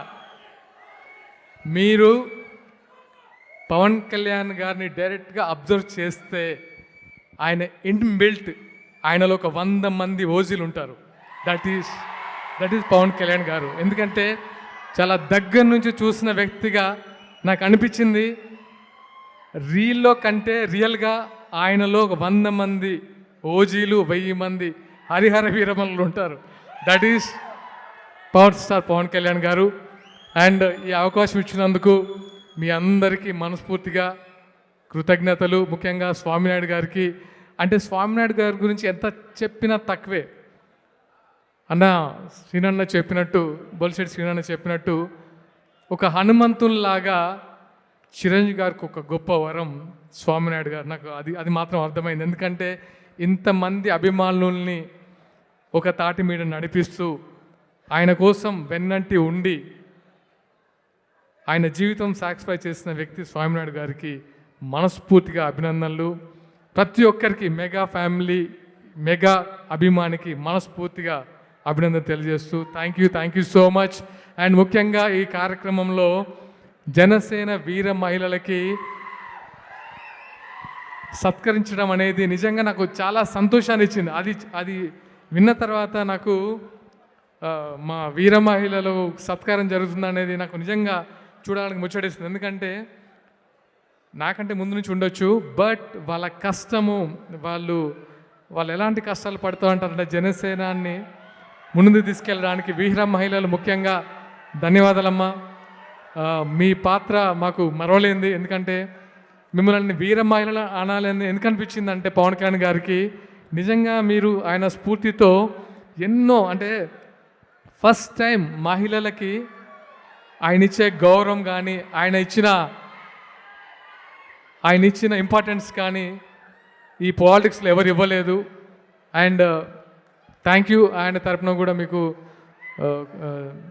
మీరు పవన్ కళ్యాణ్ గారిని డైరెక్ట్గా అబ్జర్వ్ చేస్తే ఆయన ఇన్బిల్ట్ ఆయనలో ఒక 100 మంది ఓజీలు ఉంటారు. దట్ ఈస్ పవన్ కళ్యాణ్ గారు. ఎందుకంటే చాలా దగ్గర నుంచి చూసిన వ్యక్తిగా నాకు అనిపించింది, రీల్లో కంటే రియల్గా ఆయనలో ఒక 100 మంది ఓజీలు, 1000 మంది హరిహర వీరమల్లు ఉంటారు. That is power star Pawan Kalyan గారు. అండ్ ఈ అవకాశం ఇచ్చినందుకు మీ అందరికీ మనస్ఫూర్తిగా కృతజ్ఞతలు. ముఖ్యంగా స్వామినాయుడు గారికి. అంటే స్వామినాయుడు గారి గురించి ఎంత చెప్పినా తక్కువే. అన్న శ్రీనన్న చెప్పినట్టు, బొలిశెట్టి శ్రీనన్న చెప్పినట్టు, ఒక హనుమంతుల్లాగా చిరంజీవి గారికి ఒక గొప్ప వరం స్వామినాయుడు గారు. నాకు అది మాత్రం అర్థమైంది. ఎందుకంటే ఇంతమంది అభిమానుల్ని ఒక తాటి మీద నడిపిస్తూ ఆయన కోసం వెన్నంటి ఉండి ఆయన జీవితం సాక్రిఫై చేసిన వ్యక్తి స్వామినాయుడు గారికి మనస్ఫూర్తిగా అభినందనలు. ప్రతి ఒక్కరికి, మెగా ఫ్యామిలీ, మెగా అభిమానికి మనస్ఫూర్తిగా అభినందన తెలియజేస్తూ thank you so much. And ముఖ్యంగా ఈ కార్యక్రమంలో జనసేన వీర మహిళలకి సత్కరించడం అనేది నిజంగా నాకు చాలా సంతోషాన్ని ఇచ్చింది. అది విన్న తర్వాత నాకు మా వీర మహిళలు సత్కారం జరుగుతుంది అనేది నాకు నిజంగా చూడాలని ముచ్చటిస్తుంది. ఎందుకంటే నాకంటే ముందు నుంచి ఉండొచ్చు, బట్ వాళ్ళ కష్టము, వాళ్ళు ఎలాంటి కష్టాలు పడుతూ ఉంటారంటే జనసేనాన్ని ముందుకు తీసుకెళ్ళడానికి వీర మహిళలు ముఖ్యంగా ధన్యవాదాలమ్మా. మీ పాత్ర మాకు మరవలేంది. ఎందుకంటే మిమ్మల్ని వీర మహిళలు అనాలని ఎందుకు అనిపించింది అంటే పవన్ కళ్యాణ్ గారికి నిజంగా మీరు ఆయన స్ఫూర్తితో ఎన్నో, అంటే ఫస్ట్ టైం మహిళలకి ఆయన ఇచ్చే గౌరవం కానీ ఆయన ఇచ్చిన ఇంపార్టెన్స్ కానీ ఈ పాలిటిక్స్లో ఎవరు ఇవ్వలేదు. And thank you. ఆయన తరపున కూడా మీకు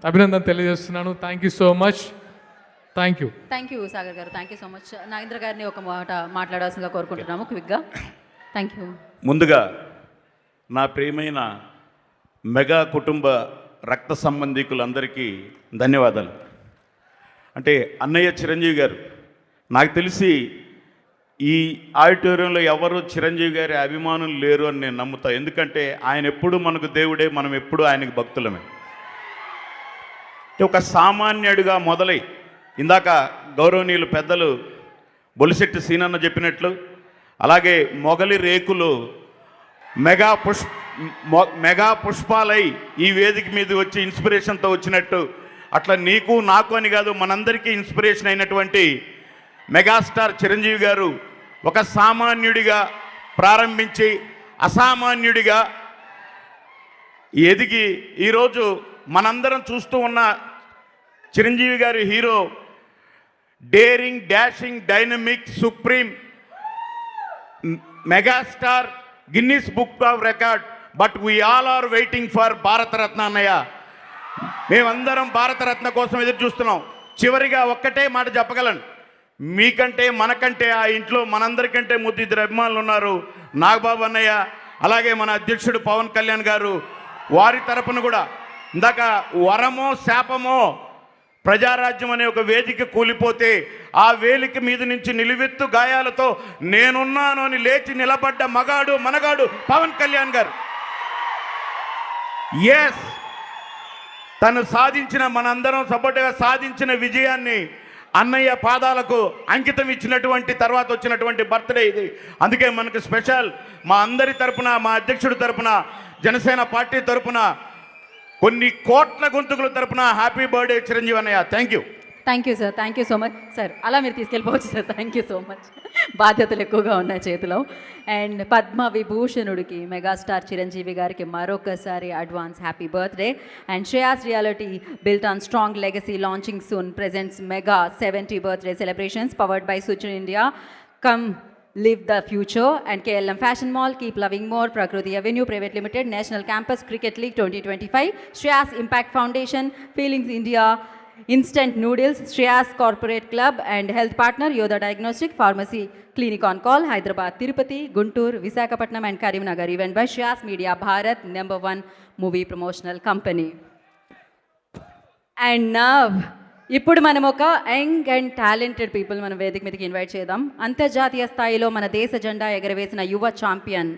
అభినందన తెలియజేస్తున్నాను. Thank you so much. Thank you Sagar గారు. Thank you so much. Nagendra గారిని ఒక మాట మాట్లాడాల్సిందిగా కోరుకుంటున్నాము క్విక్గా. Thank you. ముందుగా నా ప్రియమైన మెగా కుటుంబ రక్త సంబంధికులందరికీ ధన్యవాదాలు. అంటే అన్నయ్య చిరంజీవి గారు, నాకు తెలిసి ఈ ఆడిటోరియంలో ఎవరు చిరంజీవి గారి అభిమానులు లేరు అని నేను నమ్ముతా. ఎందుకంటే ఆయన ఎప్పుడు మనకు దేవుడే, మనం ఎప్పుడు ఆయనకు భక్తులమే. ఒక సామాన్యుడిగా మొదలై ఇందాక గౌరవనీయులు పెద్దలు బొలిశెట్టి సీనన్న చెప్పినట్లు, అలాగే మొగలి రేకులు మెగా పుష్పాలై ఈ వేదిక మీద వచ్చి ఇన్స్పిరేషన్తో వచ్చినట్టు, అట్లా నీకు నాకు అని కాదు మనందరికీ ఇన్స్పిరేషన్ అయినటువంటి మెగాస్టార్ చిరంజీవి గారు ఒక సామాన్యుడిగా ప్రారంభించి అసామాన్యుడిగా ఎదిగి ఈరోజు మనందరం చూస్తూ ఉన్న చిరంజీవి గారి hero daring, dashing, dynamic, supreme, megastar, Guinness book of record. But we all are waiting for Bharat Ratna అన్నయ్య. మేమందరం భారతరత్న కోసం ఎదురు చూస్తున్నాం. చివరిగా ఒక్కటే మాట చెప్పగలను, మీకంటే మనకంటే ఆ ఇంట్లో మనందరికంటే ముద్దిద్దరు అభిమానులు ఉన్నారు. నాగబాబు అన్నయ్య, అలాగే మన అధ్యక్షుడు పవన్ కళ్యాణ్ గారు. వారి తరపున కూడా ఇందాక వరమో శాపమో ప్రజారాజ్యం అనే ఒక వేదిక కూలిపోతే ఆ వేదిక మీద నుంచి నిలువెత్తు గాయాలతో నేనున్నాను అని లేచి నిలబడ్డ మనగాడు పవన్ కళ్యాణ్ గారు. ఎస్, తను సాధించిన మనందరం సపోర్ట్గా సాధించిన విజయాన్ని అన్నయ్య పాదాలకు అంకితం ఇచ్చినటువంటి తర్వాత వచ్చినటువంటి బర్త్డే ఇది. అందుకే మనకు స్పెషల్ మా అందరి తరపున, మా అధ్యక్షుడి తరపున, జనసేన పార్టీ తరపున, కొన్ని కోట్ల గొంతుకుల తరపున హ్యాపీ బర్త్డే చిరంజీవి అన్నయ్య. Thank you. Thank you sir, thank you so much sir. అలా మీరు తీసుకెళ్ళిపోవచ్చు sir. Thank you so much. బాధ్యతలు ఎక్కువగా ఉన్నాయి చేతిలో. అండ్ పద్మ విభూషణుడికి మెగాస్టార్ చిరంజీవి గారికి మరొకసారి advance happy birthday. And Shreyas reality built on strong legacy launching soon presents mega 70 birthday celebrations powered by Suchin India. Come live the future. And KLM Fashion Mall, keep loving more. Prakriti Avenue Private Limited, National Campus Cricket League 2025, Shreyas Impact Foundation, Feelings India, Instant Noodles, Shreyas Corporate Club and health partner Yoda Diagnostic Pharmacy Clinic on Call, Hyderabad, Tirupati, Guntur, Visakhapatnam and Karimnagar. Event by Shreyas Media Bharat, #1 movie promotional company. And now ఇప్పుడు మనం ఒక young and talented people మనం వేదిక మీదకి invite చేద్దాం. అంతర్జాతీయ స్థాయిలో మన దేశ జెండా ఎగరవేసిన యువ ఛాంపియన్,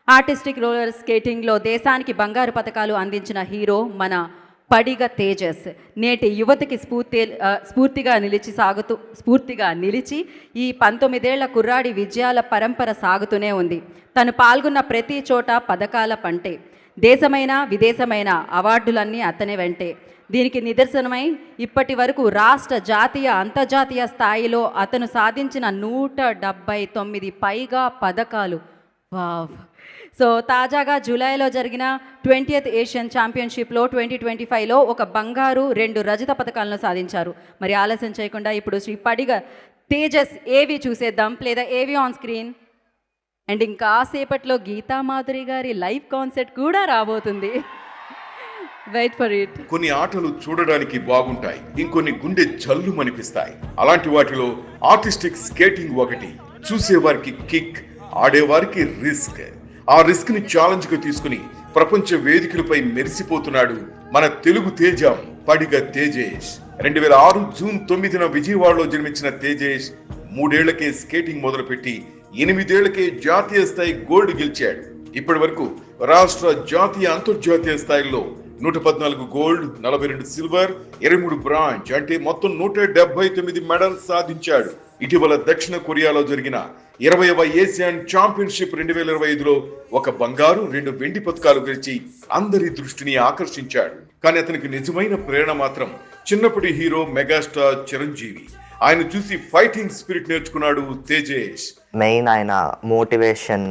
ఆర్టిస్టిక్ రోలర్ స్కేటింగ్లో దేశానికి బంగారు పతకాలు అందించిన హీరో మన పడిగ తేజస్. నేటి యువతకి స్ఫూర్తిగా నిలిచి ఈ 19 ఏళ్ల కుర్రాడి విజయాల పరంపర సాగుతూనే ఉంది. తను పాల్గొన్న ప్రతి చోట పథకాల పంటే, దేశమైన విదేశమైన అవార్డులన్నీ అతనే వెంటే. దీనికి నిదర్శనమై ఇప్పటి వరకు రాష్ట్ర, జాతీయ, అంతర్జాతీయ స్థాయిలో అతను సాధించిన 179 పైగా పథకాలు. వావ్. సో తాజాగా జూలైలో జరిగిన 20th ఏషియన్ ఛాంపియన్షిప్లో 2025లో ఒక బంగారు, 2 రజత పథకాలను సాధించారు. మరి ఆలస్యం చేయకుండా ఇప్పుడు శ్రీ పడిగ తేజస్ ఏవి చూసేద్దాం. లేదా ఏవి ఆన్ స్క్రీన్. అండ్ ఇంకా సేపట్లో గీతా మాధురి గారి లైవ్ కాన్సర్ట్ కూడా రాబోతుంది. Wait for it. కొన్ని ఆటలు చూడడానికి బాగుంటాయి, ఇంకొన్ని గుండె జల్లు మనిపిస్తాయి. అలాంటి వాటిలో ఆర్టిస్టిక్ స్కేటింగ్ ఒకటి. చూసేవారికి కిక్, ఆడేవారికి రిస్క్. ఆ రిస్క్ ని ఛాలెంజ్ గా తీసుకుని ప్రపంచ వేదికలపై మెరిసిపోతున్నాడు మన తెలుగు తేజం పడిగ తేజేష్. 2006 జూన్ 9న విజయవాడలో జన్మించిన తేజేష్ 3 ఏళ్లకే స్కేటింగ్ మొదలుపెట్టి 8 ఏళ్లకే జాతీయ స్థాయి గోల్డ్ గెలిచాడు. ఇప్పటి వరకు రాష్ట్ర, జాతీయ, అంతర్జాతీయ స్థాయిలో 114 గోల్డ్, 42 సిల్వర్, 23 బ్రాంజ్ అంటే మొత్తం 179 మెడల్స్ సాధించాడు. ఇటీవల దక్షిణ కొరియాలో జరిగిన 20వ ఏషియన్ ఛాంపియన్షిప్ 2025లో ఒక బంగారు, 2 వెండి పతకాలు గెలిచి అందరి దృష్టిని ఆకర్షించాడు. కానీ అతనికి నిజమైన ప్రేరణ మాత్రం చిన్నప్పటి హీరో మెగాస్టార్ చిరంజీవి. ఆయన చూసి ఫైటింగ్ స్పిరిట్ నేర్చుకున్నాడు తేజేష్. మెయిన్ ఆయన మోటివేషన్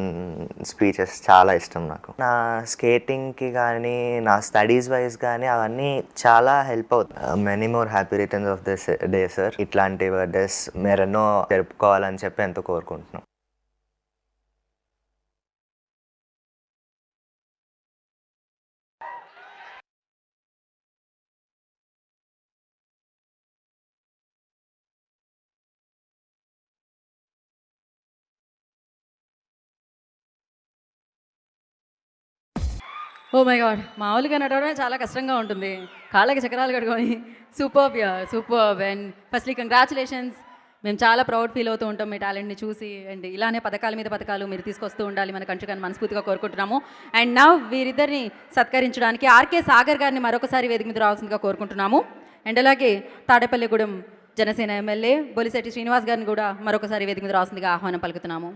స్పీచెస్ చాలా ఇష్టం నాకు. నా స్కేటింగ్కి కానీ, నా స్టడీస్ వైజ్ కానీ అవన్నీ చాలా హెల్ప్ అవుతాయి. Many more happy returns of this day sir. ఇట్లాంటి బర్త్డేస్ మీరెన్నో జరుపుకోవాలని చెప్పి ఎంతో కోరుకుంటున్నాం. ఓ మై గాడ్, మామూలుగా నడవడమే చాలా కష్టంగా ఉంటుంది. కాళ్ళకి చక్రాలు కట్టుకొని superb superb. And firstly congratulations. మేము చాలా ప్రౌడ్ ఫీల్ అవుతూ ఉంటాం మీ టాలెంట్ని చూసి. అండ్ ఇలానే పథకాల మీద పథకాలు మీరు తీసుకొస్తూ ఉండాలి మన కంట్రీకి మనస్ఫూర్తిగా కోరుకుంటున్నాము. అండ్ నవ్ వీరిద్దరిని సత్కరించడానికి ఆర్కే సాగర్ గారిని మరొకసారి వేదిక మీద రావాల్సిందిగా కోరుకుంటున్నాము. అండ్ అలాగే తాడేపల్లిగూడెం జనసేన ఎమ్మెల్యే బొలిశెట్టి శ్రీనివాస్ గారిని కూడా మరొకసారి వేదిక మీద రావాల్సిందిగా ఆహ్వానం పలుకుతున్నాము.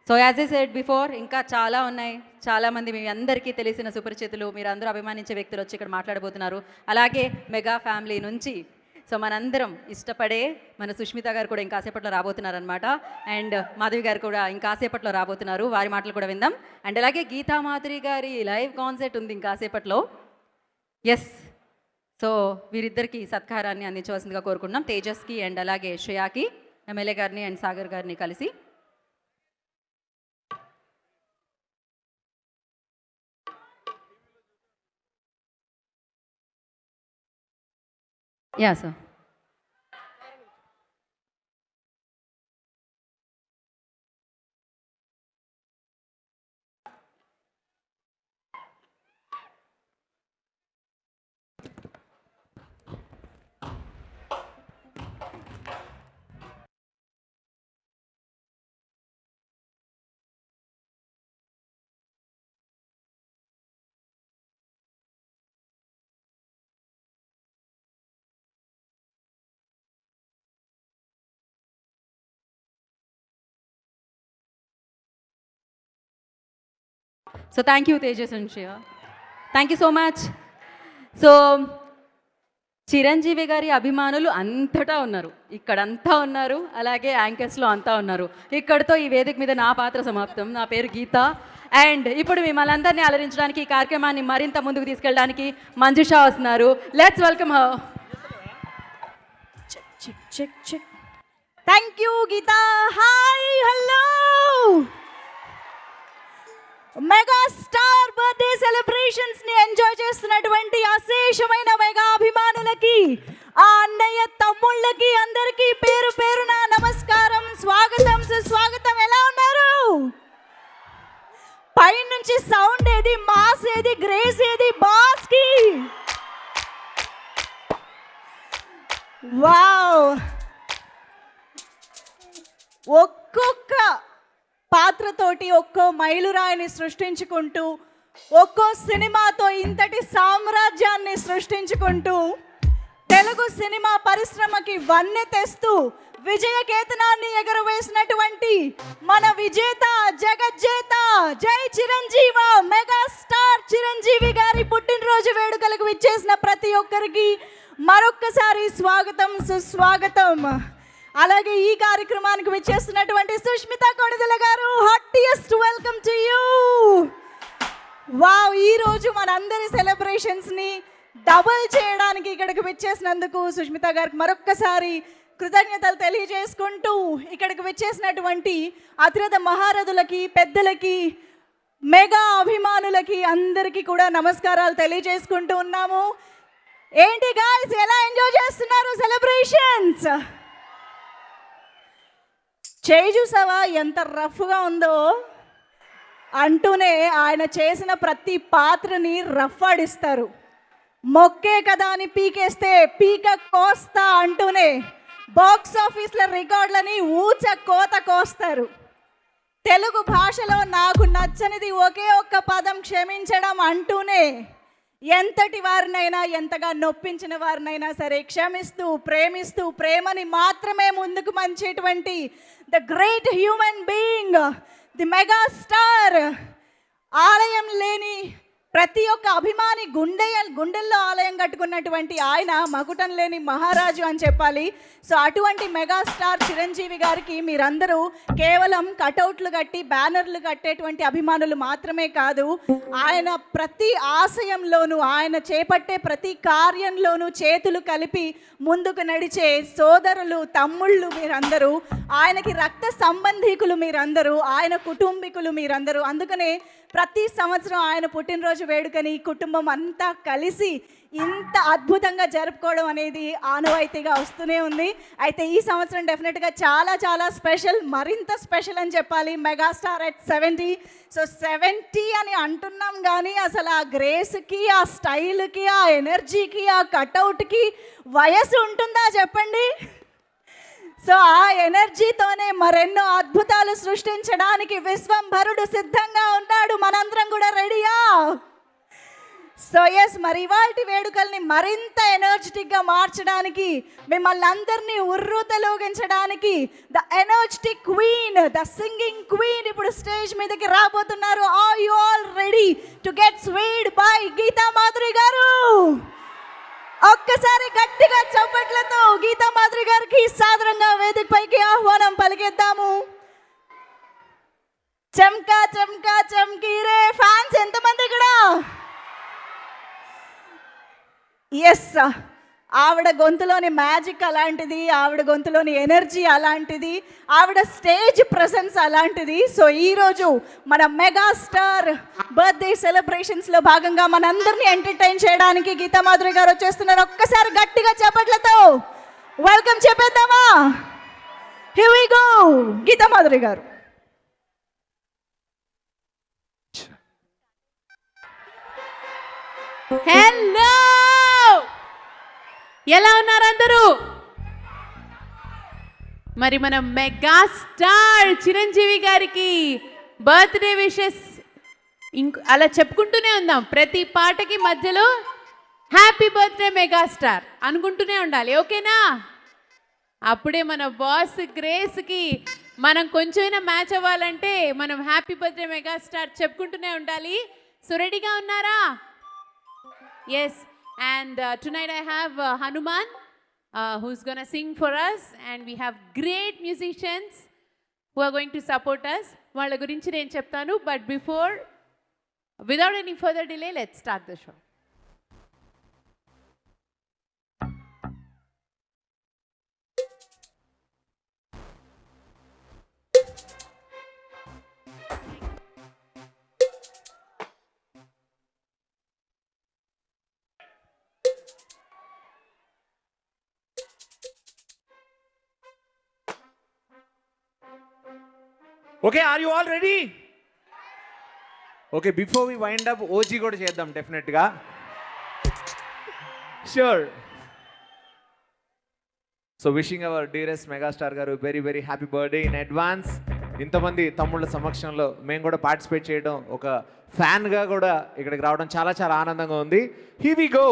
So as I said before, ఇంకా చాలా ఉన్నాయి. చాలామంది మీ అందరికీ తెలిసిన సుపరిచితులు, మీరు అందరూ అభిమానించే వ్యక్తులు వచ్చి ఇక్కడ మాట్లాడబోతున్నారు. అలాగే మెగా ఫ్యామిలీ నుంచి సో మనందరం ఇష్టపడే మన సుష్మిత గారు కూడా ఇంకాసేపట్లో రాబోతున్నారనమాట. అండ్ మాధవి గారు కూడా ఇంకాసేపట్లో రాబోతున్నారు. వారి మాటలు కూడా విందాం. అండ్ అలాగే గీతా మాధురి గారి లైవ్ కాన్సర్ట్ ఉంది ఇంకాసేపట్లో. ఎస్, సో వీరిద్దరికి సత్కారాన్ని అందించవలసిందిగా కోరుకుంటున్నాం. తేజస్కి అండ్ అలాగే శ్రేయాకి, ఎమ్మెల్యే గారిని అండ్ సాగర్ గారిని కలిసి. Yeah, sir. So thank you Tejas and Shreya, thank you so much. So Chiranjeevi గారి అభిమానులు అంతటా ఉన్నారు, ఇక్కడంతా ఉన్నారు, అలాగే యాంకర్స్లో అంతా ఉన్నారు. ఇక్కడితో ఈ వేదిక మీద నా పాత్ర సమాప్తం. నా పేరు గీత. అండ్ ఇప్పుడు మిమ్మల్ని అందరినీ అలరించడానికి ఈ కార్యక్రమాన్ని మరింత ముందుకు తీసుకెళ్ళడానికి మంజుషా వస్తున్నారు. Let's welcome her. Thank you Geetha. Hi, hello. Megastar birthday celebrations ని ఎంజాయ్ చేస్తున్నటువంటి అశేషమైన మెగా అభిమానులకి, ఆ అన్నయ్య తమ్ముళ్ళకి అందరికీ పేరు పేరున నమస్కారం, స్వాగతం, సుస్వాగతం. ఎలా ఉన్నారు? పైనుంచి సౌండ్ ఏది, మాస్ ఏది, గ్రేస్ ఏది, బాస్ కి? వావ్. ఒక్కొక్క పాత్రతోటి ఒక్కో మైలురాయిని సృష్టించుకుంటూ, ఒక్కో సినిమాతో ఇంతటి సామ్రాజ్యాన్ని సృష్టించుకుంటూ, తెలుగు సినిమా పరిశ్రమకి వన్నె తెస్తూ విజయకేతనాన్ని ఎగరవేసినటువంటి మన విజేత, జగజ్జేత, జై చిరంజీవ, మెగాస్టార్ చిరంజీవి గారి పుట్టినరోజు వేడుకలకు విచ్చేసిన ప్రతి ఒక్కరికి మరొక్కసారి స్వాగతం, సుస్వాగతం. అలాగే ఈ కార్యక్రమానికి విచ్చేస్తున్నటువంటి సుష్మిత కొణిదెల గారు, heartiest welcome to you. Wow, ఈరోజు మనందరి సెలబ్రేషన్స్ని డబుల్ చేయడానికి ఇక్కడికి విచ్చేసినందుకు సుష్మిత గారికి మరొక్కసారి కృతజ్ఞతలు తెలియజేసుకుంటూ, ఇక్కడికి విచ్చేసినటువంటి అతిరథ మహారథులకి, పెద్దలకి, మెగా అభిమానులకి అందరికీ కూడా నమస్కారాలు తెలియజేసుకుంటూ ఉన్నాము. ఏంటి గాయ్స్, ఎలా ఎంజాయ్ చేస్తున్నారు సెలబ్రేషన్స్? చేయి చూసావా ఎంత రఫ్గా ఉందో అంటూనే ఆయన చేసిన ప్రతి పాత్రని రఫ్ ఆడిస్తారు. మొక్కే కదా అని పీకేస్తే పీక కోస్తా అంటూనే బాక్స్ ఆఫీస్ల రికార్డులని ఊచ కోత కోస్తారు. తెలుగు భాషలో నాకు నచ్చనిది ఒకే ఒక్క పదం క్షమించడం అంటూనే ఎంతటి వారినైనా, ఎంతగా నొప్పించిన వారినైనా సరే క్షమిస్తూ, ప్రేమిస్తూ, ప్రేమని మాత్రమే ముందుకు మంచేటువంటి the great human being, the megastar. ఆలయం లేని ప్రతి ఒక్క అభిమాని గుండెల్లో ఆలయం కట్టుకున్నటువంటి ఆయన మకుటం లేని మహారాజు అని చెప్పాలి. సో అటువంటి మెగాస్టార్ చిరంజీవి గారికి మీరందరూ కేవలం కటౌట్లు కట్టి బ్యానర్లు కట్టేటువంటి అభిమానులు మాత్రమే కాదు, ఆయన ప్రతి ఆశయంలోనూ, ఆయన చేపట్టే ప్రతి కార్యంలోనూ చేతులు కలిపి ముందుకు నడిచే సోదరులు, తమ్ముళ్ళు మీరందరూ, ఆయనకి రక్త సంబంధీకులు మీరందరూ, ఆయన కుటుంబీకులు మీరందరూ. అందుకనే ప్రతి సంవత్సరం ఆయన పుట్టినరోజు వేడుకని కుటుంబం అంతా కలిసి ఇంత అద్భుతంగా జరుపుకోవడం అనేది ఆనవాయితీగా వస్తూనే ఉంది. అయితే ఈ సంవత్సరం డెఫినెట్గా చాలా చాలా స్పెషల్, మరింత స్పెషల్ అని చెప్పాలి. Megastar at 70. సో 70 అని అంటున్నాం కానీ అసలు ఆ గ్రేస్కి, ఆ స్టైల్కి, ఆ ఎనర్జీకి, ఆ కటౌట్కి వయసు ఉంటుందా చెప్పండి? సో ఆ ఎనర్జీతోనే మరెన్నో అద్భుతాలు సృష్టించడానికి విశ్వంభరుడు సిద్ధంగా ఉన్నాడు. మనందరం కూడా రెడీయా? సో ఎస్, మరి ఇవాల్టి వేడుకల్ని మరింత ఎనర్జెటిక్గా మార్చడానికి, మిమ్మల్ని అందరినీ ఉర్రూతలోగించడానికి the energetic queen, the singing queen ఇప్పుడు స్టేజ్ మీదకి రాబోతున్నారు. Are you all ready to get swayed by Geetha Madhuri గారు? ఒక్కసారి గట్టిగా చప్పట్లతో గీతా మాధురి గారికి సాదరంగా వేదిక పైకి ఆహ్వానం పలికిద్దాము. చమ్కా చమ్కా చమ్కీరే ఫ్యాన్స్ ఎంతమంది ఇక్కడ? ఎస్, ఆవిడ గొంతులోని మ్యాజిక్ అలాంటిది, ఆవిడ గొంతులోని ఎనర్జీ అలాంటిది, ఆవిడ స్టేజ్ ప్రెసెన్స్ అలాంటిది. సో ఈరోజు మన మెగాస్టార్ బర్త్డే సెలబ్రేషన్స్లో భాగంగా మనందరినీ ఎంటర్టైన్ చేయడానికి గీతా మాధురి గారు వచ్చేస్తున్నారు. ఒక్కసారి గట్టిగా చప్పట్లతో వెల్కమ్ చెప్పేద్దామా? Here we go, Geetha Madhuri గారు. హలో, ఎలా ఉన్నారు అందరూ? మరి మన మెగాస్టార్ చిరంజీవి గారికి బర్త్డే విషెస్ అలా చెప్పుకుంటూనే ఉందాం. ప్రతి పాటకి మధ్యలో హ్యాపీ బర్త్డే మెగాస్టార్ అనుకుంటూనే ఉండాలి, ఓకేనా? అప్పుడే మన బాస్ గ్రేస్కి మనం కొంచెమైనా మ్యాచ్ అవ్వాలంటే మనం హ్యాపీ బర్త్డే మెగాస్టార్ చెప్పుకుంటూనే ఉండాలి. సో రెడీగా ఉన్నారా? Yes. And tonight I have Hanuman who's gonna sing for us, and we have great musicians who are going to support us. వాళ్ళ గురించి నేను చెప్తాను, but before, without any further delay, let's start the show. Okay, are you all ready? Okay, before we wind up OG కూడా చేద్దాం డెఫినెట్గా. Sure. So wishing our dearest megastar గారు very very happy birthday in advance. ఇంతమంది తమ్ముళ్ళ సమక్షంలో మేము కూడా participate చేయడం, ఒక ఫ్యాన్గా కూడా ఇక్కడికి రావడం చాలా చాలా ఆనందంగా ఉంది. Here we go.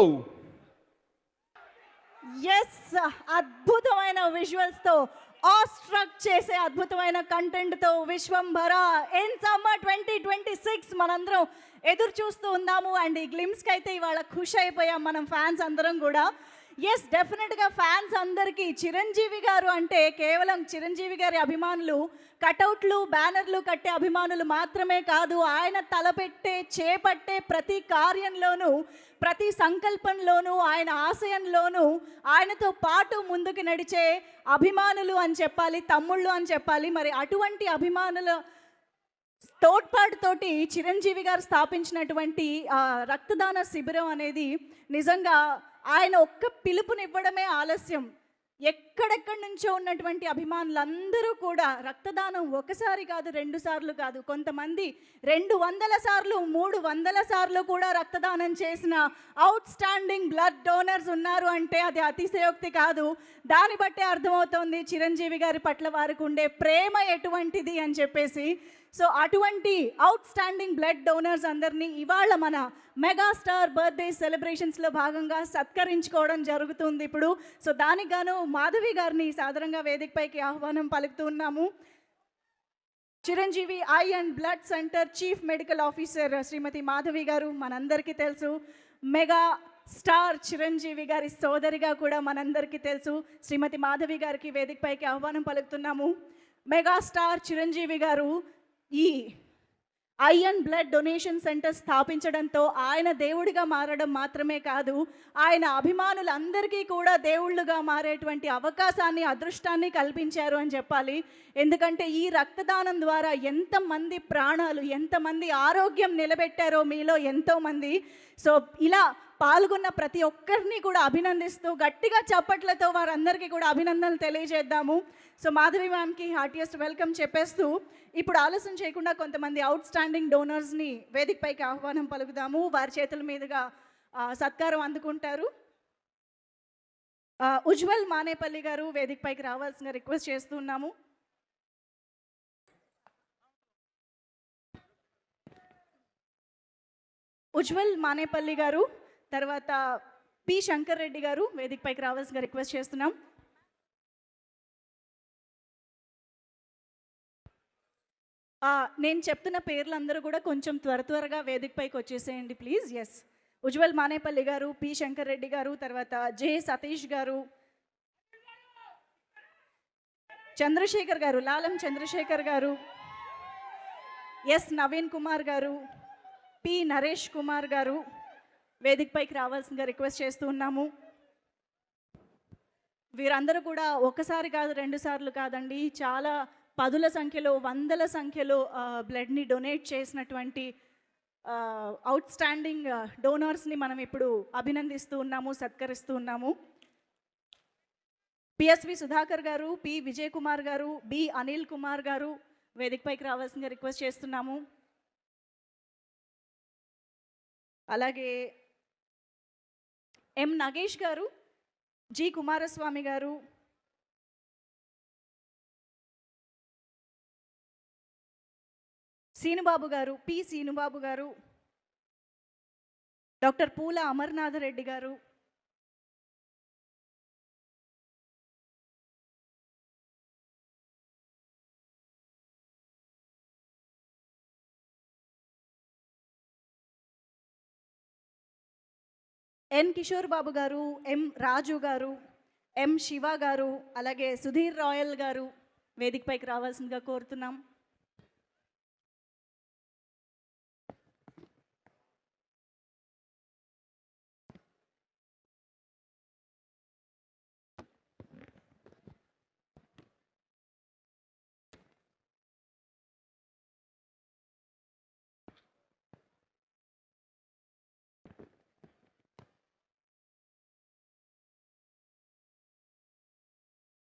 ఎస్, అద్భుతమైన విజువల్స్తో, ఆస్ట్రక్ చేసే అద్భుతమైన కంటెంట్తో విశ్వంభర ఇన్ సమ్మర్ 2026 మనందరం ఎదురు చూస్తూ ఉందాము. అండ్ ఈ గ్లిమ్స్కి అయితే ఇవాళ ఖుషి అయిపోయాం మనం ఫ్యాన్స్ అందరం కూడా. ఎస్, డెఫినెట్గా ఫ్యాన్స్ అందరికీ చిరంజీవి గారు అంటే కేవలం చిరంజీవి గారి అభిమానులు కటౌట్లు బ్యానర్లు కట్టే అభిమానులు మాత్రమే కాదు, ఆయన తలపెట్టే చేపట్టే ప్రతి కార్యంలోనూ ప్రతి సంకల్పంలోనూ ఆయన ఆశయంలోనూ ఆయనతో పాటు ముందుకు నడిచే అభిమానులు అని చెప్పాలి, తమ్ముళ్ళు అని చెప్పాలి. మరి అటువంటి అభిమానుల తోడ్పాటుతోటి చిరంజీవి గారు స్థాపించినటువంటి రక్తదాన శిబిరం అనేది నిజంగా ఆయన ఒక్క పిలుపునివ్వడమే ఆలస్యం. ఎక్కడెక్కడి నుంచో ఉన్నటువంటి అభిమానులందరూ కూడా రక్తదానం ఒకసారి కాదు, 2 సార్లు కాదు, కొంతమంది 200 సార్లు 300 సార్లు కూడా రక్తదానం చేసిన అవుట్ స్టాండింగ్ బ్లడ్ డోనర్స్ ఉన్నారు అంటే అది అతిశయోక్తి కాదు. దాన్ని బట్టే అర్థమవుతోంది చిరంజీవి గారి పట్ల వారికి ఉండే ప్రేమ ఎటువంటిది అని చెప్పేసి. సో అటువంటి అవుట్ స్టాండింగ్ బ్లడ్ డోనర్స్ అందరినీ ఇవాళ మన మెగాస్టార్ బర్త్డే సెలబ్రేషన్స్లో భాగంగా సత్కరించుకోవడం జరుగుతుంది ఇప్పుడు. సో దానికి గాను మాధవి గారిని సాదరంగా వేదికపైకి ఆహ్వానం పలుకుతున్నాము. Chiranjeevi eye and blood centre chief medical officer Shrimati Madhavi గారు మనందరికీ తెలుసు. మెగా స్టార్ చిరంజీవి గారి సోదరిగా కూడా మనందరికీ తెలుసు. శ్రీమతి మాధవి గారికి వేదికపైకి ఆహ్వానం పలుకుతున్నాము. మెగాస్టార్ చిరంజీవి గారు ఈ eye and blood donation centre స్థాపించడంతో ఆయన దేవుడిగా మారడం మాత్రమే కాదు, ఆయన అభిమానులందరికీ కూడా దేవుళ్ళుగా మారేటువంటి అవకాశాన్ని అదృష్టాన్ని కల్పించారు అని చెప్పాలి. ఎందుకంటే ఈ రక్తదానం ద్వారా ఎంతమంది ప్రాణాలు, ఎంతమంది ఆరోగ్యం నిలబెట్టారో మీలో ఎంతోమంది. సో ఇలా పాల్గొన్న ప్రతి ఒక్కరిని కూడా అభినందిస్తూ గట్టిగా చప్పట్లతో వారందరికీ కూడా అభినందనలు తెలియజేద్దాము. సో మాధవి మ్యామ్కి హార్టియెస్ట్ వెల్కమ్ చెప్పేస్తూ ఇప్పుడు ఆలస్యం చేయకుండా కొంతమంది అవుట్ స్టాండింగ్ డోనర్స్ని వేదికపైకి ఆహ్వానం పలుకుదాము. వారి చేతుల మీదుగా సత్కారం అందుకుంటారు. ఉజ్వల్ మానేపల్లి గారు వేదికపైకి రావాల్సిన రిక్వెస్ట్ చేస్తున్నాము. ఉజ్వల్ మానేపల్లి గారు, తర్వాత పి శంకర్ రెడ్డి గారు వేదికపైకి రావాల్సిన రిక్వెస్ట్ చేస్తున్నాం. నేను చెప్తున్న పేర్లందరూ కూడా కొంచెం త్వరగా వేదికపైకి వచ్చేసేయండి ప్లీజ్. ఎస్, ఉజ్వల్ మానేపల్లి గారు, పి శంకర్ రెడ్డి గారు, తర్వాత జె సతీష్ గారు, చంద్రశేఖర్ గారు, లాలం చంద్రశేఖర్ గారు, ఎస్ నవీన్ కుమార్ గారు, పి నరేష్ కుమార్ గారు వేదికపైకి రావాల్సిందిగా రిక్వెస్ట్ చేస్తూ ఉన్నాము. వీరందరూ కూడా ఒకసారి కాదు, 2 సార్లు కాదండి, చాలా పదుల సంఖ్యలో, వందల సంఖ్యలో బ్లడ్ని డొనేట్ చేసినటువంటి అవుట్ స్టాండింగ్ డోనర్స్ని మనం ఇప్పుడు అభినందిస్తూ ఉన్నాము, సత్కరిస్తూ ఉన్నాము. పిఎస్వి సుధాకర్ గారు, పి విజయ్ కుమార్ గారు, బి అనిల్ కుమార్ గారు వేదికపైకి రావాల్సిందిగా రిక్వెస్ట్ చేస్తున్నాము. అలాగే ఎం నగేష్ గారు, జి కుమారస్వామి గారు, సీనుబాబు గారు, పి సీనుబాబు గారు, డాక్టర్ పూల అమర్నాథ రెడ్డి గారు, ఎన్ కిషోర్ బాబు గారు, ఎం రాజు గారు, ఎం శివ గారు, అలాగే సుధీర్ రాయల్ గారు వేదికపైకి రావాల్సిందిగా కోరుతున్నాం.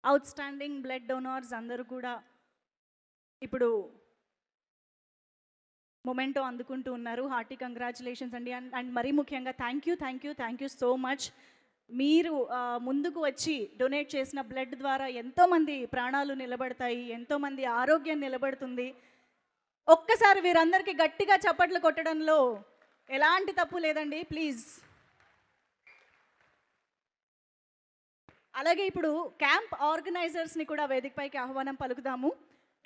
అవుట్ స్టాండింగ్ బ్లడ్ డోనార్స్ అందరూ కూడా ఇప్పుడు మొమెంటో అందుకుంటూ ఉన్నారు. హార్టీ కంగ్రాచులేషన్స్ అండి. అండ్ మరీ ముఖ్యంగా థ్యాంక్ యూ సో మచ్. మీరు ముందుకు వచ్చి డొనేట్ చేసిన బ్లడ్ ద్వారా ఎంతోమంది ప్రాణాలు నిలబడతాయి, ఎంతోమంది ఆరోగ్యం నిలబడుతుంది. ఒక్కసారి వీరందరికీ గట్టిగా చప్పట్లు కొట్టడంలో ఎలాంటి తప్పు లేదండి, ప్లీజ్. అలాగే ఇప్పుడు క్యాంప్ ఆర్గనైజర్స్ని కూడా వేదికపైకి ఆహ్వానం పలుకుదాము.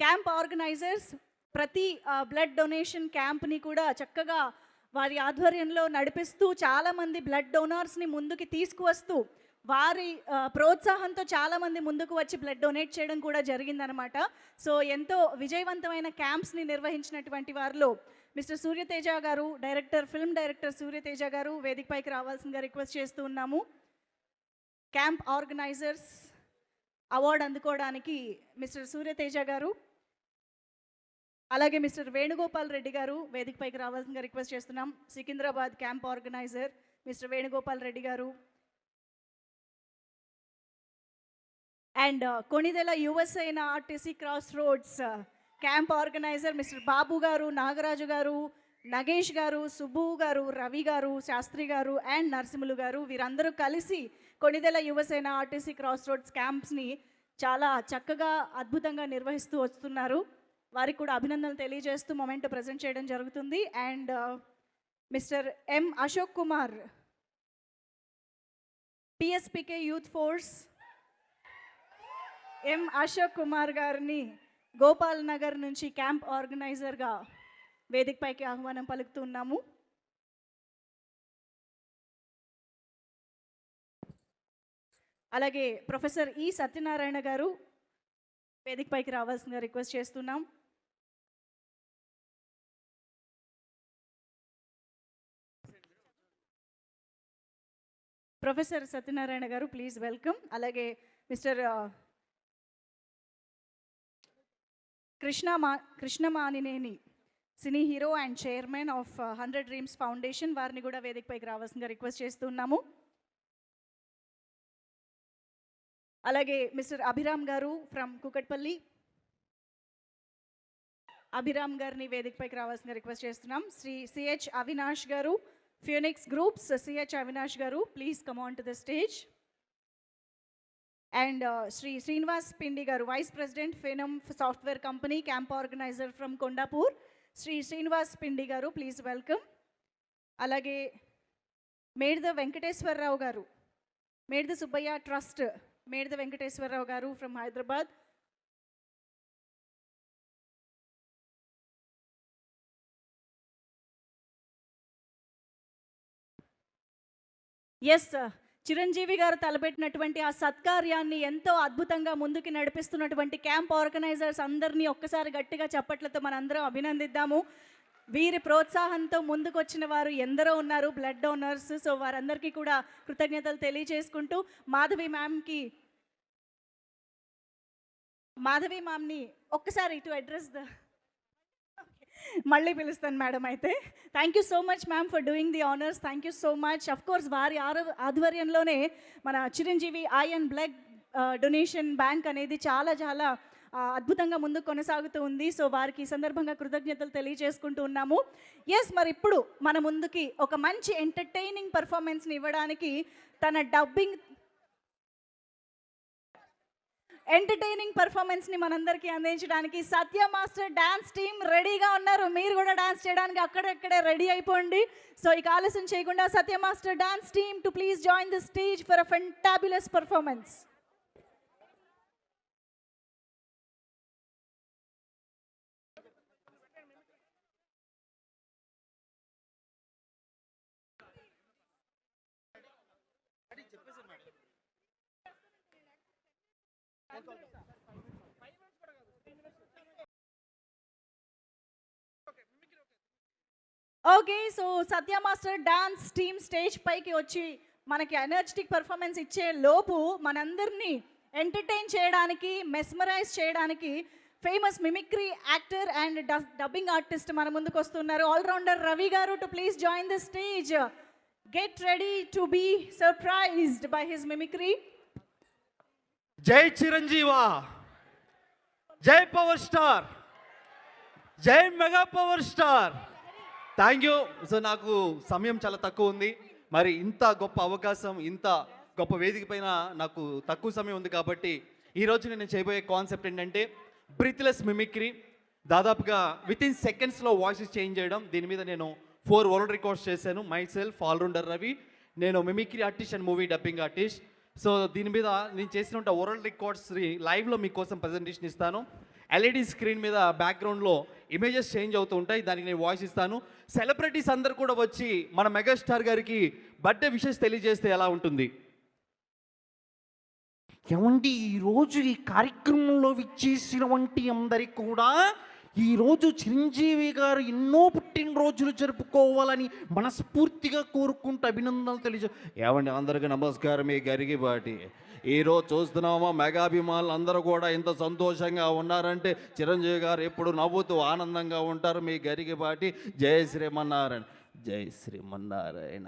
క్యాంప్ ఆర్గనైజర్స్ ప్రతి బ్లడ్ డొనేషన్ క్యాంప్ని కూడా చక్కగా వారి ఆధ్వర్యంలో నడిపిస్తూ చాలామంది బ్లడ్ డోనార్స్ని ముందుకి తీసుకువస్తూ వారి ప్రోత్సాహంతో చాలామంది ముందుకు వచ్చి బ్లడ్ డొనేట్ చేయడం కూడా జరిగిందనమాట. సో ఎంతో విజయవంతమైన క్యాంప్స్ని నిర్వహించినటువంటి వారిలో మిస్టర్ సూర్యతేజ గారు, ఫిల్మ్ డైరెక్టర్ సూర్యతేజ గారు వేదికపైకి రావాల్సిందిగా రిక్వెస్ట్ చేస్తూ ఉన్నాము. క్యాంప్ ఆర్గనైజర్స్ అవార్డు అందుకోవడానికి మిస్టర్ సూర్యతేజ గారు, అలాగే మిస్టర్ వేణుగోపాల్ రెడ్డి గారు వేదికపైకి రావాల్సిందిగా రిక్వెస్ట్ చేస్తున్నాం. Secunderabad camp organiser mister Venugopal Reddy గారు, and Konidela Yuvasena RTC cross roads camp organiser mister Babu గారు, నాగరాజు గారు, నగేష్ గారు, సుబ్బు గారు, రవి గారు, శాస్త్రి గారు అండ్ నరసింహులు గారు వీరందరూ కలిసి Konidela Yuvasena RTC cross roads క్యాంప్స్ని చాలా చక్కగా అద్భుతంగా నిర్వహిస్తూ వస్తున్నారు. వారికి కూడా అభినందనలు తెలియజేస్తూ మొమెంటో ప్రజెంట్ చేయడం జరుగుతుంది. And mister M Ashok Kumar, PSPK youth force, M Ashok Kumar గారిని గోపాల్ నగర్ నుంచి క్యాంప్ ఆర్గనైజర్గా వేదికపైకి ఆహ్వానం పలుకుతున్నాము. అలాగే ప్రొఫెసర్ ఈ సత్యనారాయణ గారు వేదికపైకి రావాల్సిందిగా రిక్వెస్ట్ చేస్తున్నాం. ప్రొఫెసర్ సత్యనారాయణ గారు ప్లీజ్ వెల్కమ్. అలాగే mister Krishnamanineni, cine hero and chairman of 100 dreams foundation, వారిని కూడా వేదికపైకి రావాల్సిందిగా రిక్వెస్ట్ చేస్తున్నాము. అలాగే మిస్టర్ అభిరామ్ గారు ఫ్రమ్ కుకట్పల్లి, అభిరామ్ గారిని వేదికపైకి రావాల్సిందిగా రిక్వెస్ట్ చేస్తున్నాం. శ్రీ సిహెచ్ అవినాష్ గారు, ఫియోనిక్స్ గ్రూప్స్, సిహెచ్ అవినాష్ గారు please come on to the stage. And Shri Srinivas Pindi గారు, vice president Phenom software company, camp organiser from Kondapur, Shri Srinivas Pindi గారు ప్లీజ్ వెల్కమ్. అలాగే మేడిద వెంకటేశ్వరరావు గారు, మేడిద సుబ్బయ్య ట్రస్ట్, మేడిద వెంకటేశ్వరరావు గారు ఫ్రమ్ హైదరాబాద్. ఎస్, చిరంజీవి గారు తలపెట్టినటువంటి ఆ సత్కార్యాన్ని ఎంతో అద్భుతంగా ముందుకు నడిపిస్తున్నటువంటి క్యాంప్ ఆర్గనైజర్స్ అందరినీ ఒక్కసారి గట్టిగా చప్పట్లతో మనందరం అభినందిద్దాము. వీరి ప్రోత్సాహంతో ముందుకు వచ్చిన వారు ఎందరో ఉన్నారు బ్లడ్ డోనర్స్. సో వారందరికీ కూడా కృతజ్ఞతలు తెలియజేసుకుంటూ మాధవి మ్యామ్ని ఒక్కసారి టు అడ్రస్ మళ్ళీ పిలుస్తాను మేడం. అయితే thank you so much ma'am for doing the honours. Thank you so much. Of course వారి ఆధ్వర్యంలోనే మన Chiranjeevi eye and blood donation bank అనేది చాలా చాలా అద్భుతంగా ముందుకు కొనసాగుతూ ఉంది. సో వారికి ఈ సందర్భంగా కృతజ్ఞతలు తెలియజేసుకుంటూ ఉన్నాము. ఎస్, మరి ఇప్పుడు మన ముందుకి ఒక మంచి ఎంటర్టైనింగ్ పర్ఫార్మెన్స్ని ఇవ్వడానికి తన ఎంటర్టైనింగ్ పర్ఫార్మెన్స్ని మనందరికీ అందించడానికి సత్య మాస్టర్ డాన్స్ టీమ్ రెడీగా ఉన్నారు. మీరు కూడా డాన్స్ చేయడానికి అక్కడెక్కడే రెడీ అయిపోండి. సో ఇక ఆలస్యం చేయకుండా Satya master dance team to please join the stage for a fantabulous performance. Okay, so Satya master dance team stage పైకి వచ్చి మనకి ఎనర్జెటిక్ పర్ఫార్మెన్స్ ఇచ్చే లోపు మనందరినీ ఎంటర్టైన్ చేయడానికి, మెస్మరైజ్ చేయడానికి famous mimicry actor and dubbing artist మన ముందుకు వస్తున్నారు. ఆల్రౌండర్ రవి గారు to please join the stage. Get ready to be surprised by his mimicry. జై చిరంజీవా, జై పవర్ స్టార్, జై mega power star. Thank you. So నాకు సమయం చాలా తక్కువ ఉంది, మరి ఇంత గొప్ప అవకాశం, ఇంత గొప్ప వేదిక పైన నాకు తక్కువ సమయం ఉంది కాబట్టి ఈరోజు నేను చేయబోయే కాన్సెప్ట్ ఏంటంటే బ్రీత్లెస్ మిమిక్రీ. దాదాపుగా వితిన్ సెకండ్స్లో వాయిసెస్ చేంజ్ చేయడం. దీని మీద నేను 4 వరల్డ్ రికార్డ్స్ చేశాను. మై సెల్ఫ్ ఆల్రౌండర్ రవి, నేను mimicry artist and movie dubbing artist. So దీని మీద నేను చేసిన వరల్డ్ రికార్డ్స్ లైవ్లో మీకోసం ప్రజెంటేషన్ ఇస్తాను. ఎల్ఈడి స్క్రీన్ మీద బ్యాక్గ్రౌండ్లో ఇమేజెస్ చేంజ్ అవుతూ ఉంటాయి, దానికి నేను వాయిస్ ఇస్తాను. సెలబ్రిటీస్ అందరు కూడా వచ్చి మన మెగాస్టార్ గారికి బర్త్డే విషెస్ తెలియజేస్తే ఎలా ఉంటుంది? ఏమండి, ఈరోజు ఈ కార్యక్రమంలో విచ్చేసిన వంటి అందరికి కూడా ఈరోజు చిరంజీవి గారు ఎన్నో పుట్టినరోజులు జరుపుకోవాలని మనస్ఫూర్తిగా కోరుకుంటూ అభినందనలు తెలియజే. ఏమండి, అందరికీ నమస్కారం. మీ గరిగిపాటి ఈరోజు చూస్తున్నామా, మెగాభిమానులు అందరూ కూడా ఇంత సంతోషంగా ఉన్నారంటే చిరంజీవి గారు ఎప్పుడు నవ్వుతూ ఆనందంగా ఉంటారు. మీ గరిగిపాటి జై శ్రీమన్నారాయణ. జై శ్రీమన్నారాయణ.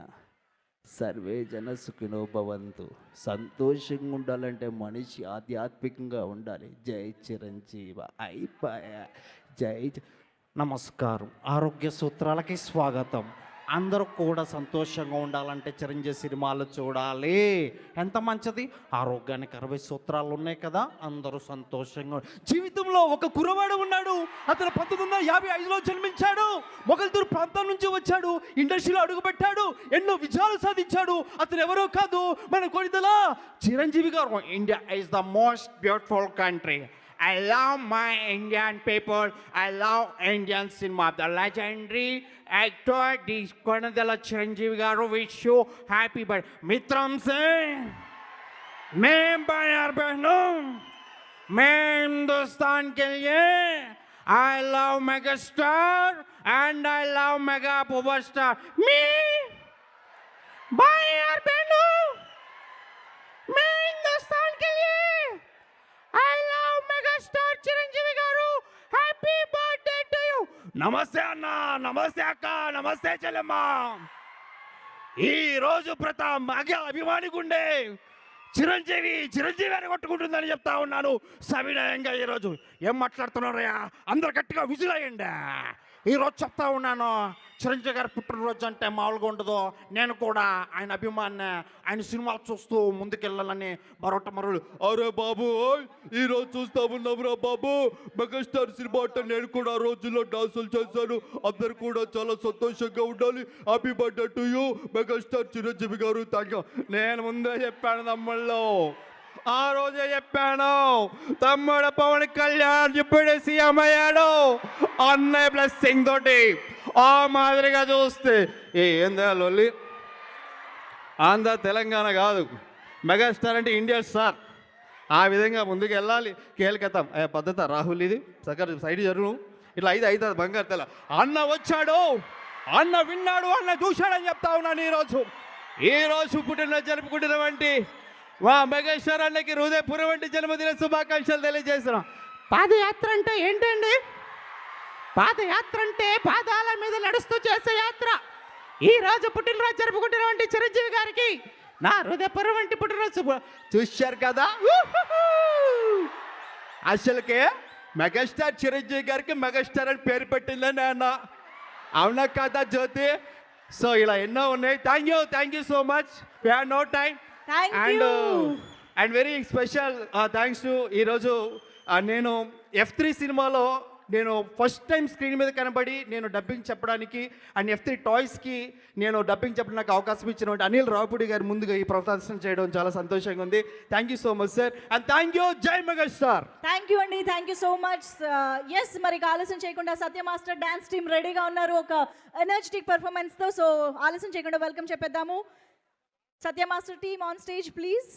సర్వే జన సుఖినో భవంతు. సంతోషంగా ఉండాలంటే మనిషి ఆధ్యాత్మికంగా ఉండాలి. జై చిరంజీవ. అయిపోయా. నమస్కారం. ఆరోగ్య సూత్రాలకి స్వాగతం. అందరూ కూడా సంతోషంగా ఉండాలంటే చిరంజీవి సినిమాలు చూడాలి. ఎంత మంచిది. ఆరోగ్యానికి 60 సూత్రాలు ఉన్నాయి కదా. అందరూ సంతోషంగా. జీవితంలో ఒక కుర్రవాడు ఉన్నాడు. అతను 1955లో జన్మించాడు. మొగల్తూరు ప్రాంతం నుంచి వచ్చాడు. ఇండస్ట్రీలో అడుగుపెట్టాడు. ఎన్నో విజయాలు సాధించాడు. అతను ఎవరో కాదు, మన కొనిదల చిరంజీవి గారు. India is the most beautiful country. I love my Indian people. I love Indian cinema. The legendary actor, this Konadala Chiranjeevi garu, wish you happy birthday. Mitram Singh, मैं बाहर बहनों, मैं हिंदुस्तान के लिए I love megastar and I love mega power star. Me, बाहर बहनों, मैं हिंदुस्तान के लिए I love megastar చిరంజీవి గారు. Happy birthday to you. నమస్తే అన్న, నమస్తే అక్క, నమస్తే చెల్లెమ్మ. ఈ రోజు ప్రతి అభిమాని గుండె చిరంజీవి అని కొట్టుకుంటుందని చెప్తా ఉన్నాను సవినయంగా. ఈరోజు ఏం మాట్లాడుతున్నారయ్యా, అందరు గట్టిగా విజిలయ్యండి. ఈరోజు చెప్తా ఉన్నాను, చిరంజీవి గారి పుట్టినరోజు అంటే మామూలుగా ఉండదు. నేను కూడా ఆయన అభిమాని, ఆయన సినిమాలు చూస్తూ ముందుకెళ్ళాలని మరొకటి అరే బాబు ఈరోజు చూస్తా ఉన్నావురా బాబు, మెగాస్టార్ సినిమా అంటే నేను కూడా ఆ రోజుల్లో డాన్సులు చేశాను. అందరు కూడా చాలా సంతోషంగా ఉండాలి. Happy birthday to you megastar Chiranjeevi గారు. Thank you. నేను ముందే చెప్పాను తమ్ముళ్ళు, ఆ రోజే చెప్పాను. తమ్ముడు పవన్ కళ్యాణ్ ఇప్పుడే సీఎం అయ్యాడు అన్నయ్య బ్లెస్సింగ్ తోటి. ఆ మాదిరిగా చూస్తే ఏందా లొల్లి. ఆంధ్ర తెలంగాణ కాదు, మెగాస్టార్ అంటే ఇండియా స్టార్. ఆ విధంగా ముందుకు వెళ్ళాలి. కేల్కతాం పద్ధత రాహుల్, ఇది సగర్ సైడ్ జరుగు. ఇట్లా అవుతుంది బంగారు తెల. అన్న వచ్చాడు, అన్న విన్నాడు, అన్న చూశాడని చెప్తా ఉన్నాను. ఈరోజు పుట్టిన జరుపుకుంటున్నటువంటి మా మెగాస్టార్ అన్నకి హృదయపూర్వక జన్మదిన శుభాకాంక్షలు తెలియజేస్తున్నాం. పాదయాత్ర అంటే ఏంటండి? పాదయాత్ర అంటే పాదాల మీద నడుస్తూ చేసే యాత్ర. ఈ రోజు పుట్టినరోజు జరుపుకుంటున్నటువంటి చిరంజీవి గారికి నా హృదయపూర్వక పుట్టినరోజు. చూశారు కదా, అసలుకే మెగాస్టార్ చిరంజీవి గారికి మెగాస్టార్ అని పేరు పెట్టిందని అన్న. అవునా కదా జ్యోతి? సో ఇలా ఎన్నో ఉన్నాయి. Thank you so much. We have no time. And very special thanks to ఈరోజు నేను F3 సినిమాలో నేను ఫస్ట్ టైం స్క్రీన్ మీద కనబడి నేను డబ్బింగ్ చెప్పడానికి అండ్ F3 టాయ్స్కి నేను డబ్బింగ్ చెప్పడానికి నాకు అవకాశం ఇచ్చినటువంటి అనిల్ రావుపూడి గారి ముందుగా ఈ ప్రదర్శన చేయడం చాలా సంతోషంగా ఉంది. Thank you so much sir. And thank you. జై మెగాస్టార్. థ్యాంక్ యూ అండి, thank you so much. Yes, మరి ఆలస్యం చేయకుండా సత్య మాస్టర్ డాన్స్ టీమ్ రెడీగా ఉన్నారు ఒక ఎనర్జెటిక్ పర్ఫార్మెన్స్తో. సో ఆలస్యం చేయకుండా వెల్కమ్ చెప్పేద్దాము. Satya master team on stage please.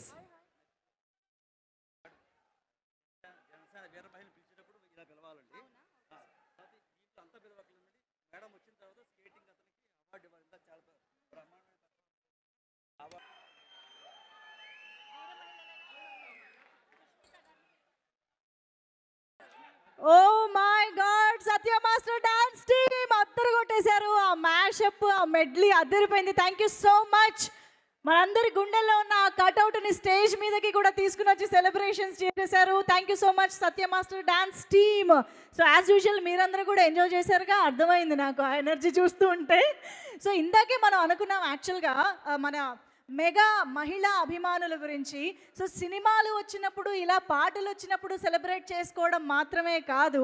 Oh my God, Satya master dance team అద్దరు కొట్టేశారు. ఆ మ్యాషప్, ఆ మెడ్లీ అద్దరిపోయింది. Thank you so much. మనందరి గుండెల్లో ఉన్న ఆ కట్అవుట్ని స్టేజ్ మీదకి కూడా తీసుకుని వచ్చి సెలబ్రేషన్స్ చేసేశారు. Thank you so much Satya master dance team. So as usual మీరందరూ కూడా ఎంజాయ్ చేశారుగా, అర్థమైంది నాకు ఆ ఎనర్జీ చూస్తూ ఉంటే. సో ఇందాకే మనం అనుకున్నాం యాక్చువల్గా మన మెగా మహిళా అభిమానుల గురించి. సో సినిమాలు వచ్చినప్పుడు, ఇలా పాటలు వచ్చినప్పుడు సెలబ్రేట్ చేసుకోవడం మాత్రమే కాదు,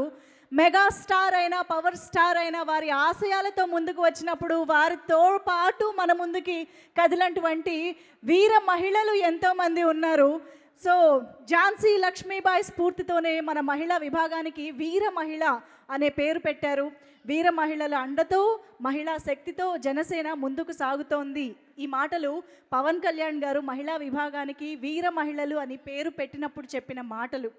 మెగా స్టార్ అయినా పవర్ స్టార్ అయినా వారి ఆశయాలతో ముందుకు వచ్చినప్పుడు వారితో పాటు మన ముందుకి కదిలినటువంటి వీర మహిళలు ఎంతోమంది ఉన్నారు. సో ఝాన్సీ లక్ష్మీబాయి స్ఫూర్తితోనే మన మహిళా విభాగానికి వీర మహిళ అనే పేరు పెట్టారు. వీర మహిళల అండతో, మహిళా శక్తితో జనసేన ముందుకు సాగుతోంది. ఈ మాటలు పవన్ కళ్యాణ్ గారు మహిళా విభాగానికి వీర మహిళలు అని పేరు పెట్టినప్పుడు చెప్పిన మాటలు.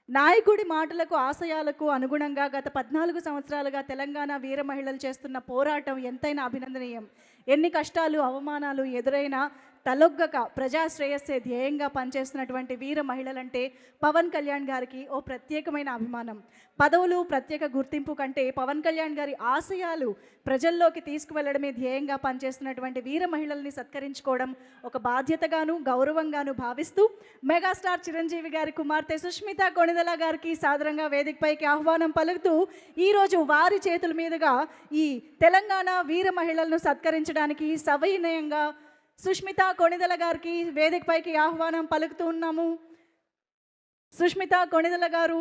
నాయకుడి మాటలకు, ఆశయాలకు అనుగుణంగా గత 14 సంవత్సరాలుగా తెలంగాణ వీర మహిళలు చేస్తున్న పోరాటం ఎంతైనా అభినందనీయం. ఎన్ని కష్టాలు, అవమానాలు ఎదురైనా తలొగ్గక ప్రజా శ్రేయస్సే ధ్యేయంగా పనిచేస్తున్నటువంటి వీర మహిళలంటే పవన్ కళ్యాణ్ గారికి ఓ ప్రత్యేకమైన అభిమానం. పదవులు, ప్రత్యేక గుర్తింపు కంటే పవన్ కళ్యాణ్ గారి ఆశయాలు ప్రజల్లోకి తీసుకువెళ్లడమే ధ్యేయంగా పనిచేస్తున్నటువంటి వీర మహిళల్ని సత్కరించుకోవడం ఒక బాధ్యతగాను, గౌరవంగాను భావిస్తూ మెగాస్టార్ చిరంజీవి గారి కుమార్తె సుష్మిత కొణిదెల గారికి సాదరంగా వేదికపైకి ఆహ్వానం పలుకుతూ ఈరోజు వారి చేతుల మీదుగా ఈ తెలంగాణ వీర మహిళలను సత్కరించడానికి సవినయంగా సుష్మిత కొణిదెల గారికి వేదికపైకి ఆహ్వానం పలుకుతూ ఉన్నాము. సుష్మిత కొణిదెల గారు,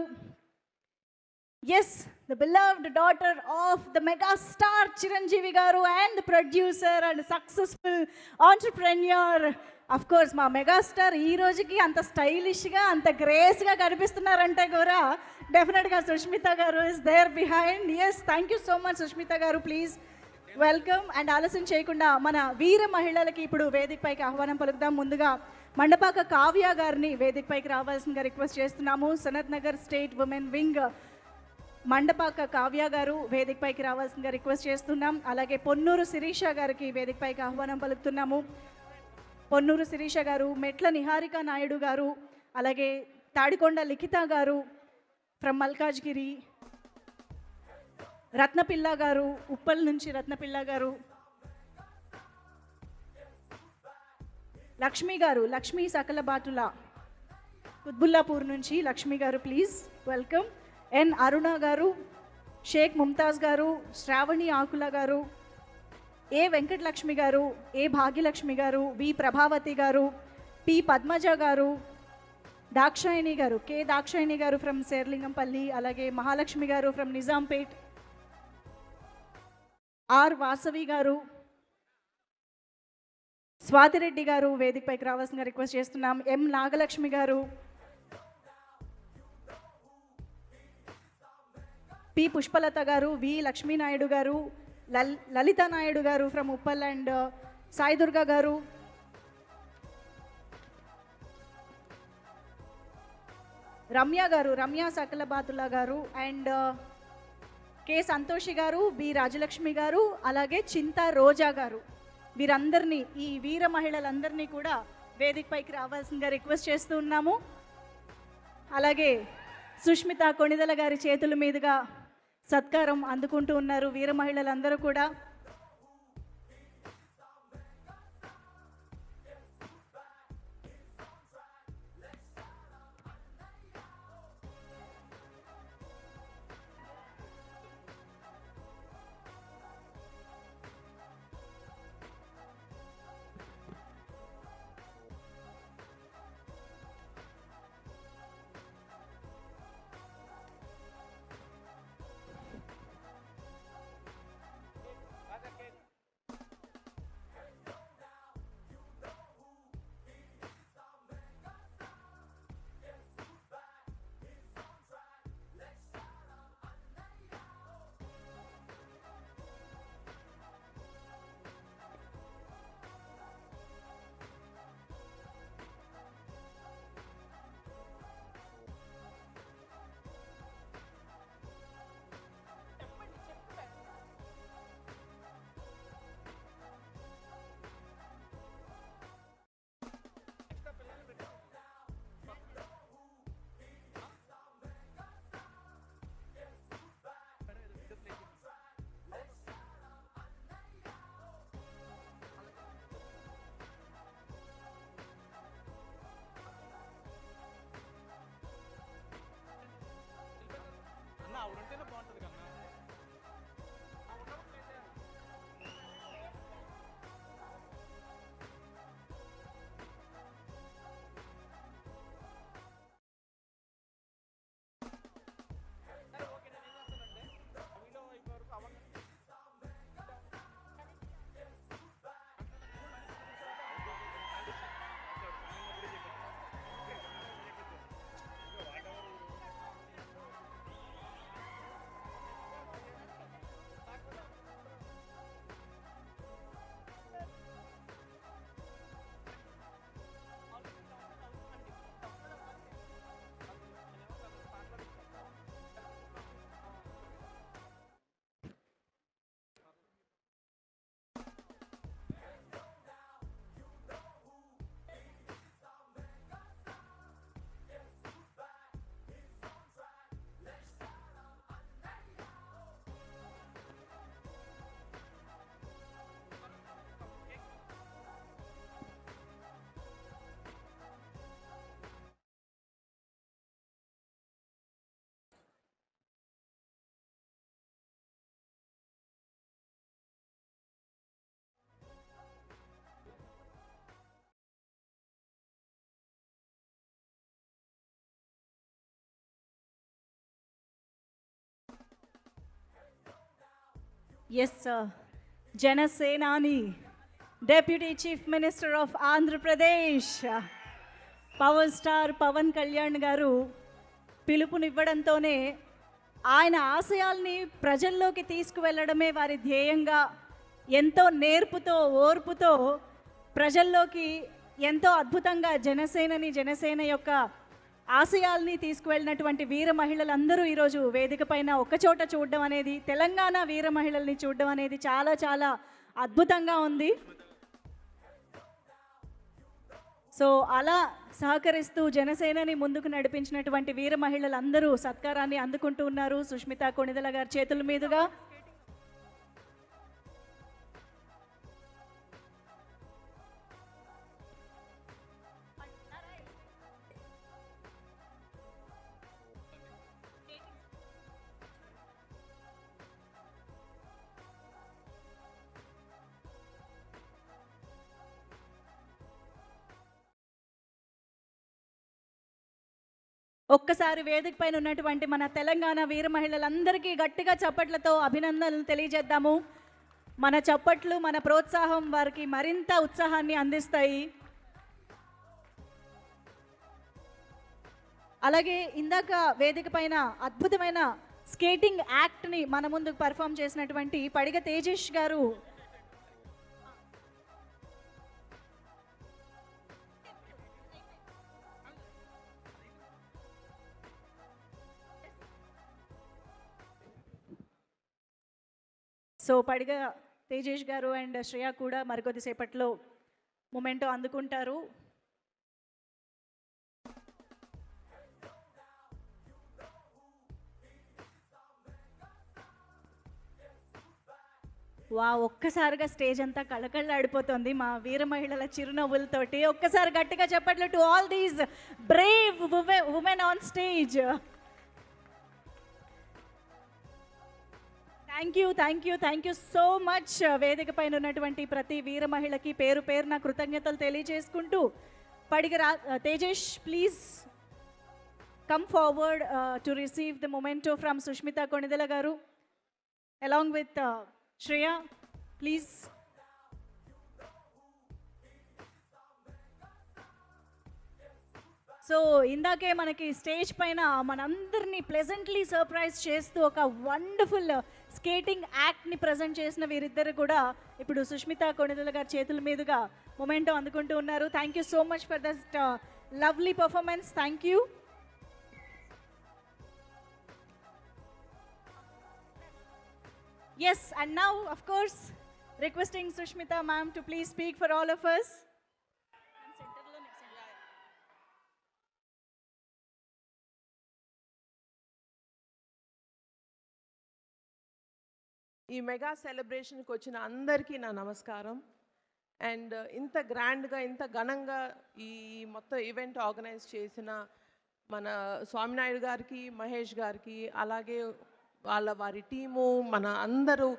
yes, the beloved daughter of the megastar Chiranjeevi గారు and the producer and successful entrepreneur. Of course మా మెగాస్టార్ ఈ రోజుకి అంత స్టైలిష్గా, అంత గ్రేస్గా కనిపిస్తున్నారంటే కూడా డెఫినెట్గా సుష్మిత గారు is there behind. Yes, thank you so much Sushmita గారు. Please welcome. అండ్ ఆలస్యం చేయకుండా మన వీర మహిళలకి ఇప్పుడు వేదికపైకి ఆహ్వానం పలుకుదాం. ముందుగా మండపాక కావ్య గారిని వేదికపైకి రావాల్సిందిగా రిక్వెస్ట్ చేస్తున్నాము. Sanath Nagar state women wing Mandapaka Kavya గారు వేదికపైకి రావాల్సిందిగా రిక్వెస్ట్ చేస్తున్నాం. అలాగే పొన్నూరు శిరీష గారికి వేదికపైకి ఆహ్వానం పలుకుతున్నాము. పొన్నూరు శిరీష గారు, మెట్ల నిహారిక నాయుడు గారు, అలాగే తాడికొండ లిఖిత గారు ఫ్రమ్ మల్కాజ్గిరి, రత్నపిల్ల గారు, ఉప్పల్ నుంచి రత్నపిల్ల గారు, లక్ష్మి గారు, లక్ష్మీ సకల బాటుల కుత్బుల్లాపూర్ నుంచి లక్ష్మి గారు, ప్లీజ్ వెల్కమ్. ఎన్ అరుణ గారు, షేక్ ముంతాజ్ గారు, శ్రావణి ఆకుల గారు, ఏ వెంకటలక్ష్మి గారు, ఏ భాగ్యలక్ష్మి గారు, వి ప్రభావతి గారు, పి పద్మజ గారు, దాక్షాయిని గారు, కె దాక్షాయిని గారు ఫ్రమ్ శేర్లింగంపల్లి, అలాగే మహాలక్ష్మి గారు ఫ్రమ్ నిజాంపేట్, ఆర్ వాసవి గారు, స్వాతిరెడ్డి గారు వేదికపైకి రావాల్సిందిగా రిక్వెస్ట్ చేస్తున్నాం. ఎం నాగలక్ష్మి గారు, పి పుష్పలత గారు, వి లక్ష్మీనాయుడు గారు, లలిత నాయుడు గారు ఫ్రమ్ ఉప్పల్ అండ్ సాయిదుర్గ గారు, రమ్య గారు, రమ్య సకలబాతుల గారు అండ్ కె సంతోషి గారు, బి రాజలక్ష్మి గారు, అలాగే చింతా రోజా గారు. వీరందరినీ, ఈ వీర మహిళలందరినీ కూడా వేదికపైకి రావాల్సిందిగా రిక్వెస్ట్ చేస్తూ ఉన్నాము. అలాగే సుష్మిత కొణిదెల గారి చేతుల మీదుగా సత్కారం అందుకుంటూ ఉన్నారు వీర మహిళలందరూ కూడా. Yes, sir. Janasenani, Deputy Chief Minister of Andhra Pradesh, power star Pawan Kalyan గారు పిలుపునివ్వడంతోనే ఆయన ఆశయాల్ని ప్రజల్లోకి తీసుకువెళ్ళడమే వారి ధ్యేయంగా ఎంతో నేర్పుతో ఓర్పుతో ప్రజల్లోకి ఎంతో అద్భుతంగా జనసేన యొక్క ఆశయాల్ని తీసుకువెళ్ళినటువంటి వీర మహిళలందరూ ఈరోజు వేదిక పైన ఒక్కచోట చూడడం అనేది, తెలంగాణ వీర మహిళల్ని చూడడం అనేది చాలా చాలా అద్భుతంగా ఉంది. సో అలా సహకరిస్తూ జనసేనని ముందుకు నడిపించినటువంటి వీర మహిళలందరూ సత్కారాన్ని అందుకుంటూ ఉన్నారు సుష్మిత కొణిదెల గారి చేతుల మీదుగా. ఒక్కసారి వేదిక పైన ఉన్నటువంటి మన తెలంగాణ వీర మహిళలందరికీ గట్టిగా చప్పట్లతో అభినందనలు తెలియజేద్దాము. మన చప్పట్లు, మన ప్రోత్సాహం వారికి మరింత ఉత్సాహాన్ని అందిస్తాయి. అలాగే ఇందాక వేదిక పైన అద్భుతమైన స్కేటింగ్ యాక్ట్ని మన ముందుకు పర్ఫామ్ చేసినటువంటి పడిగ తేజేష్ గారు సో పడిగ తేజేష్ గారు అండ్ శ్రేయ కూడా మరికొద్దిసేపట్లో మొమెంటో అందుకుంటారు. ఒక్కసారిగా స్టేజ్ అంతా కళకళలాడిపోతుంది మా వీర మహిళల చిరునవ్వులతోటి. ఒక్కసారి గట్టిగా చెప్పట్లు to all these brave women on stage. Thank you so much. వేదిక పైన ఉన్నటువంటి ప్రతి వీర మహిళకి పేరు పేరున కృతజ్ఞతలు తెలియజేసుకుంటూ Padiga Tejesh please come forward to receive the memento from Sushmita Konidela గారు along with Shreya please. So ఇందాకే మనకి స్టేజ్ పైన మనందరినీ ప్లెజెంట్లీ సర్ప్రైజ్ చేస్తూ ఒక వండర్ఫుల్ స్కేటింగ్ యాక్ట్ని ప్రజెంట్ చేసిన వీరిద్దరు కూడా ఇప్పుడు సుష్మిత కొణిదెల గారి చేతుల మీదుగా మొమెంటో అందుకుంటూ ఉన్నారు. Thank you so much for that lovely performance. Thank you. Yes, and now, of course, requesting Sushmita ma'am to please speak for all of us. ఈ మెగా సెలబ్రేషన్కి వచ్చిన అందరికీ నా నమస్కారం. అండ్ ఇంత గ్రాండ్గా ఇంత ఘనంగా ఈ మొత్తం ఈవెంట్ ఆర్గనైజ్ చేసిన మన స్వామినాయుడు గారికి, మహేష్ గారికి, అలాగే వారి టీము మన అందరూ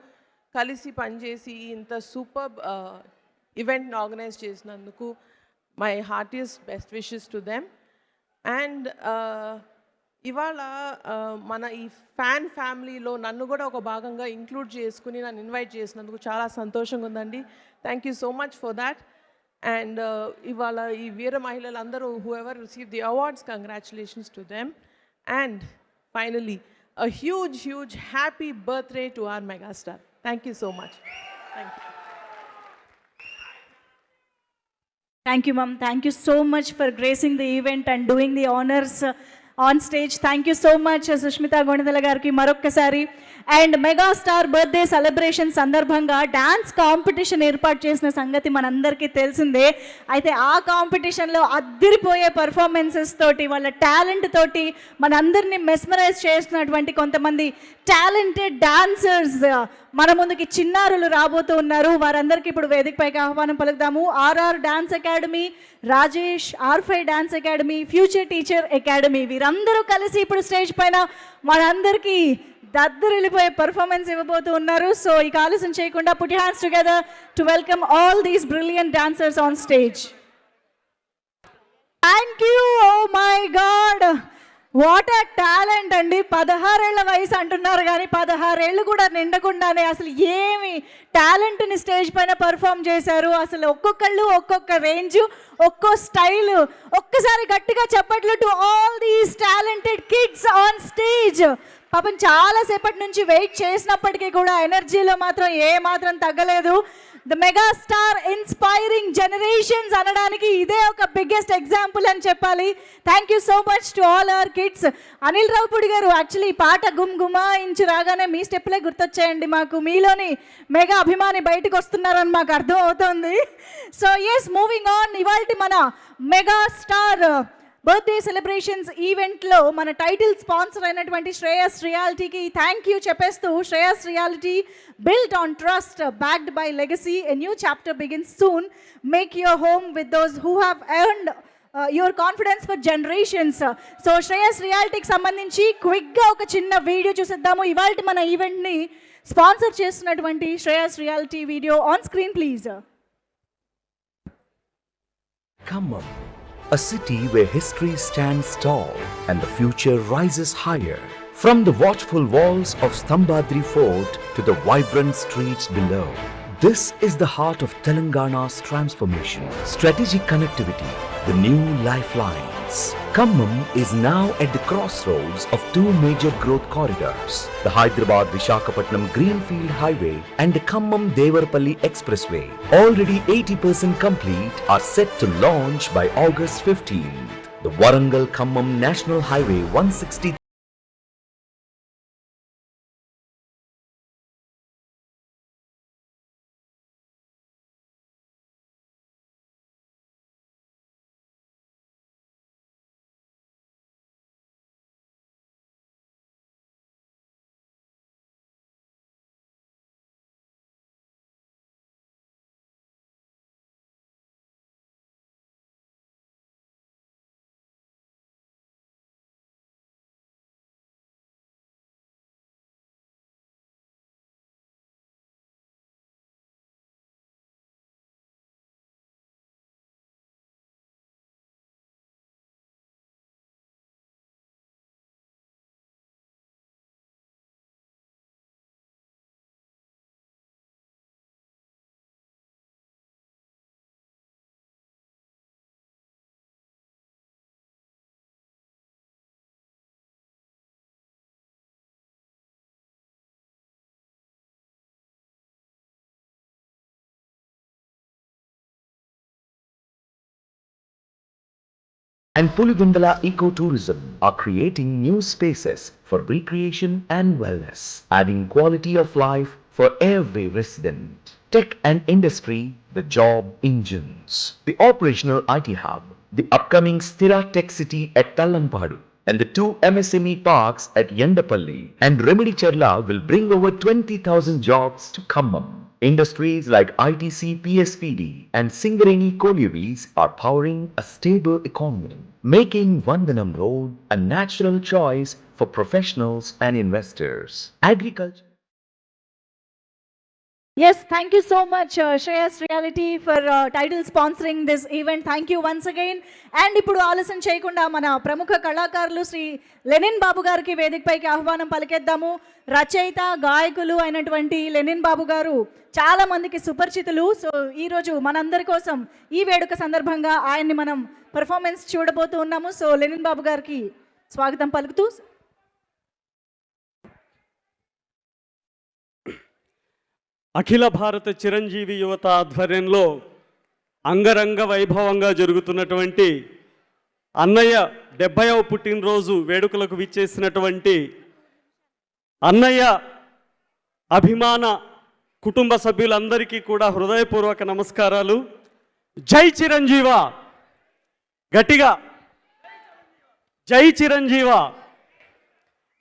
కలిసి పనిచేసి ఇంత సూపర్ ఈవెంట్ని ఆర్గనైజ్ చేసినందుకు my heartiest best wishes to them. And ఇవాళ మన ఈ ఫ్యాన్ ఫ్యామిలీలో నన్ను కూడా ఒక భాగంగా ఇంక్లూడ్ చేసుకుని నన్ను ఇన్వైట్ చేసినందుకు చాలా సంతోషంగా ఉందండి. Thank you so much for that. And ఇవాళ ఈ వీర మహిళలందరూ who ever receive the awards, congratulations to them. And finally a huge happy birthday to our megastar. Thank you so much. Thank you. Thank you, ma'am. Thank you so much for gracing the event and doing the honors on stage. Thank you so much, Sushmita Gonidala gariki marokkasari. And megastar birthday celebration సందర్భంగా dance competition ఏర్పాటు చేసిన సంగతి మనందరికీ తెలిసిందే. అయితే ఆ కాంపిటీషన్లో అద్దిరిపోయే performances తోటి, వాళ్ళ టాలెంట్ తోటి మనందరినీ మెస్మరైజ్ చేసినటువంటి కొంతమంది టాలెంటెడ్ డాన్సర్స్ మన ముందుకి చిన్నారులు రాబోతూ ఉన్నారు. వారందరికీ ఇప్పుడు వేదికపైకి ఆహ్వానం పలుకుదాము. RR dance academy, Rajesh, R5 dance academy, future teacher academy, వీరందరూ కలిసి ఇప్పుడు స్టేజ్ పైన మనందరికీ దద్దరిల్లిపోయే పర్ఫార్మెన్స్ ఇవ్వబోతూ ఉన్నారు. సో ఇక ఆలస్యం చేయకుండా put your hands together to welcome all these brilliant dancers on stage. Thank you. Oh my god, what a talent అండి. 16 ఏళ్ల వయసు అంటున్నారు కానీ 16 ఏళ్ళు కూడా నిండకుండానే అసలు ఏమి టాలెంట్ని స్టేజ్ పైన పర్ఫామ్ చేశారు. అసలు ఒక్కొక్కళ్ళు ఒక్కొక్క రేంజ్, ఒక్కో స్టైల్. ఒక్కసారి గట్టిగా చెప్పట్లు to all these talented kids on stage. పాపం చాలాసేపటి నుంచి వెయిట్ చేసినప్పటికీ కూడా ఎనర్జీలో మాత్రం ఏ మాత్రం తగ్గలేదు. ద మెగాస్టార్ ఇన్స్పైరింగ్ జనరేషన్స్ అనడానికి ఇదే ఒక బిగ్గెస్ట్ ఎగ్జాంపుల్ అని చెప్పాలి. Thank you so much to all our kids. Anil Ravupudi గారు, యాక్చువల్లీ ఈ పాట గుమ్గుమాయించి రాగానే మీ స్టెప్లే గుర్తొచ్చాయండి మాకు. మీలోని మెగా అభిమాని బయటకు వస్తున్నారని మాకు అర్థం అవుతుంది. So yes, moving on. ఇవాల్టి మన మెగాస్టార్ బర్త్డే సెలబ్రేషన్స్ ఈవెంట్లో మన టైటిల్ స్పాన్సర్ అయినటువంటి శ్రేయస్ రియాలిటీకి థ్యాంక్ యూ చెప్పేస్తూ, Shreyas reality built on trust, backed by legacy, a new chapter begins soon. Make your home with those who have earned your confidence for generations. So Shreyas రియాలిటీకి సంబంధించి క్విక్గా ఒక చిన్న వీడియో చూసేద్దాము. ఇవాళ మన ఈవెంట్ని స్పాన్సర్ చేస్తున్నటువంటి Shreyas reality video on screen please. Khammam, a city where history stands tall and the future rises higher. From the watchful walls of Stambhadri Fort to the vibrant streets below, this is the heart of Telangana's transformation. Strategic connectivity, the new lifelines. Khammam is now at the crossroads of two major growth corridors, the Hyderabad-Visakhapatnam Greenfield Highway and the Khammam-Devarapalli Expressway. Already 80% complete, are set to launch by August 15th. The Warangal-Khammam National Highway 160 and Pulivindala Ecotourism are creating new spaces for recreation and wellness, adding quality of life for every resident. Tech and industry, the job engines. The operational IT hub, the upcoming Stira Tech City at Tallampadu, and the two MSME parks at Yendapalli and Remedicherla will bring over 20,000 jobs to Khammam. Industries like ITC, PSPD and Singareni Collieries are powering a stable economy, making Vandanam Road a natural choice for professionals and investors. Agriculture. Yes, thank you so much, Shreyas Reality, for title sponsoring this event. Thank you once again. And ఇప్పుడు ఆలస్యం చేయకుండా మన ప్రముఖ కళాకారులు Shri Lenin బాబు గారికి వేదికపైకి ఆహ్వానం పలికేద్దాము. రచయిత గాయకులు అయినటువంటి లెనిన్ బాబు గారు చాలా మందికి సుపరిచితులు. సో ఈరోజు మనందరి కోసం ఈ వేడుక సందర్భంగా ఆయన్ని మనం పర్ఫార్మెన్స్ చూడబోతూ ఉన్నాము. సో లెనిన్ బాబు గారికి స్వాగతం పలుకుతూ అఖిల భారత చిరంజీవి యువత ఆధ్వర్యంలో అంగరంగ వైభవంగా జరుగుతున్నటువంటి అన్నయ్య 70వ పుట్టినరోజు వేడుకలకు విచ్చేసినటువంటి అన్నయ్య అభిమాన కుటుంబ సభ్యులందరికీ కూడా హృదయపూర్వక నమస్కారాలు. జై చిరంజీవ, గట్టిగా జై చిరంజీవ.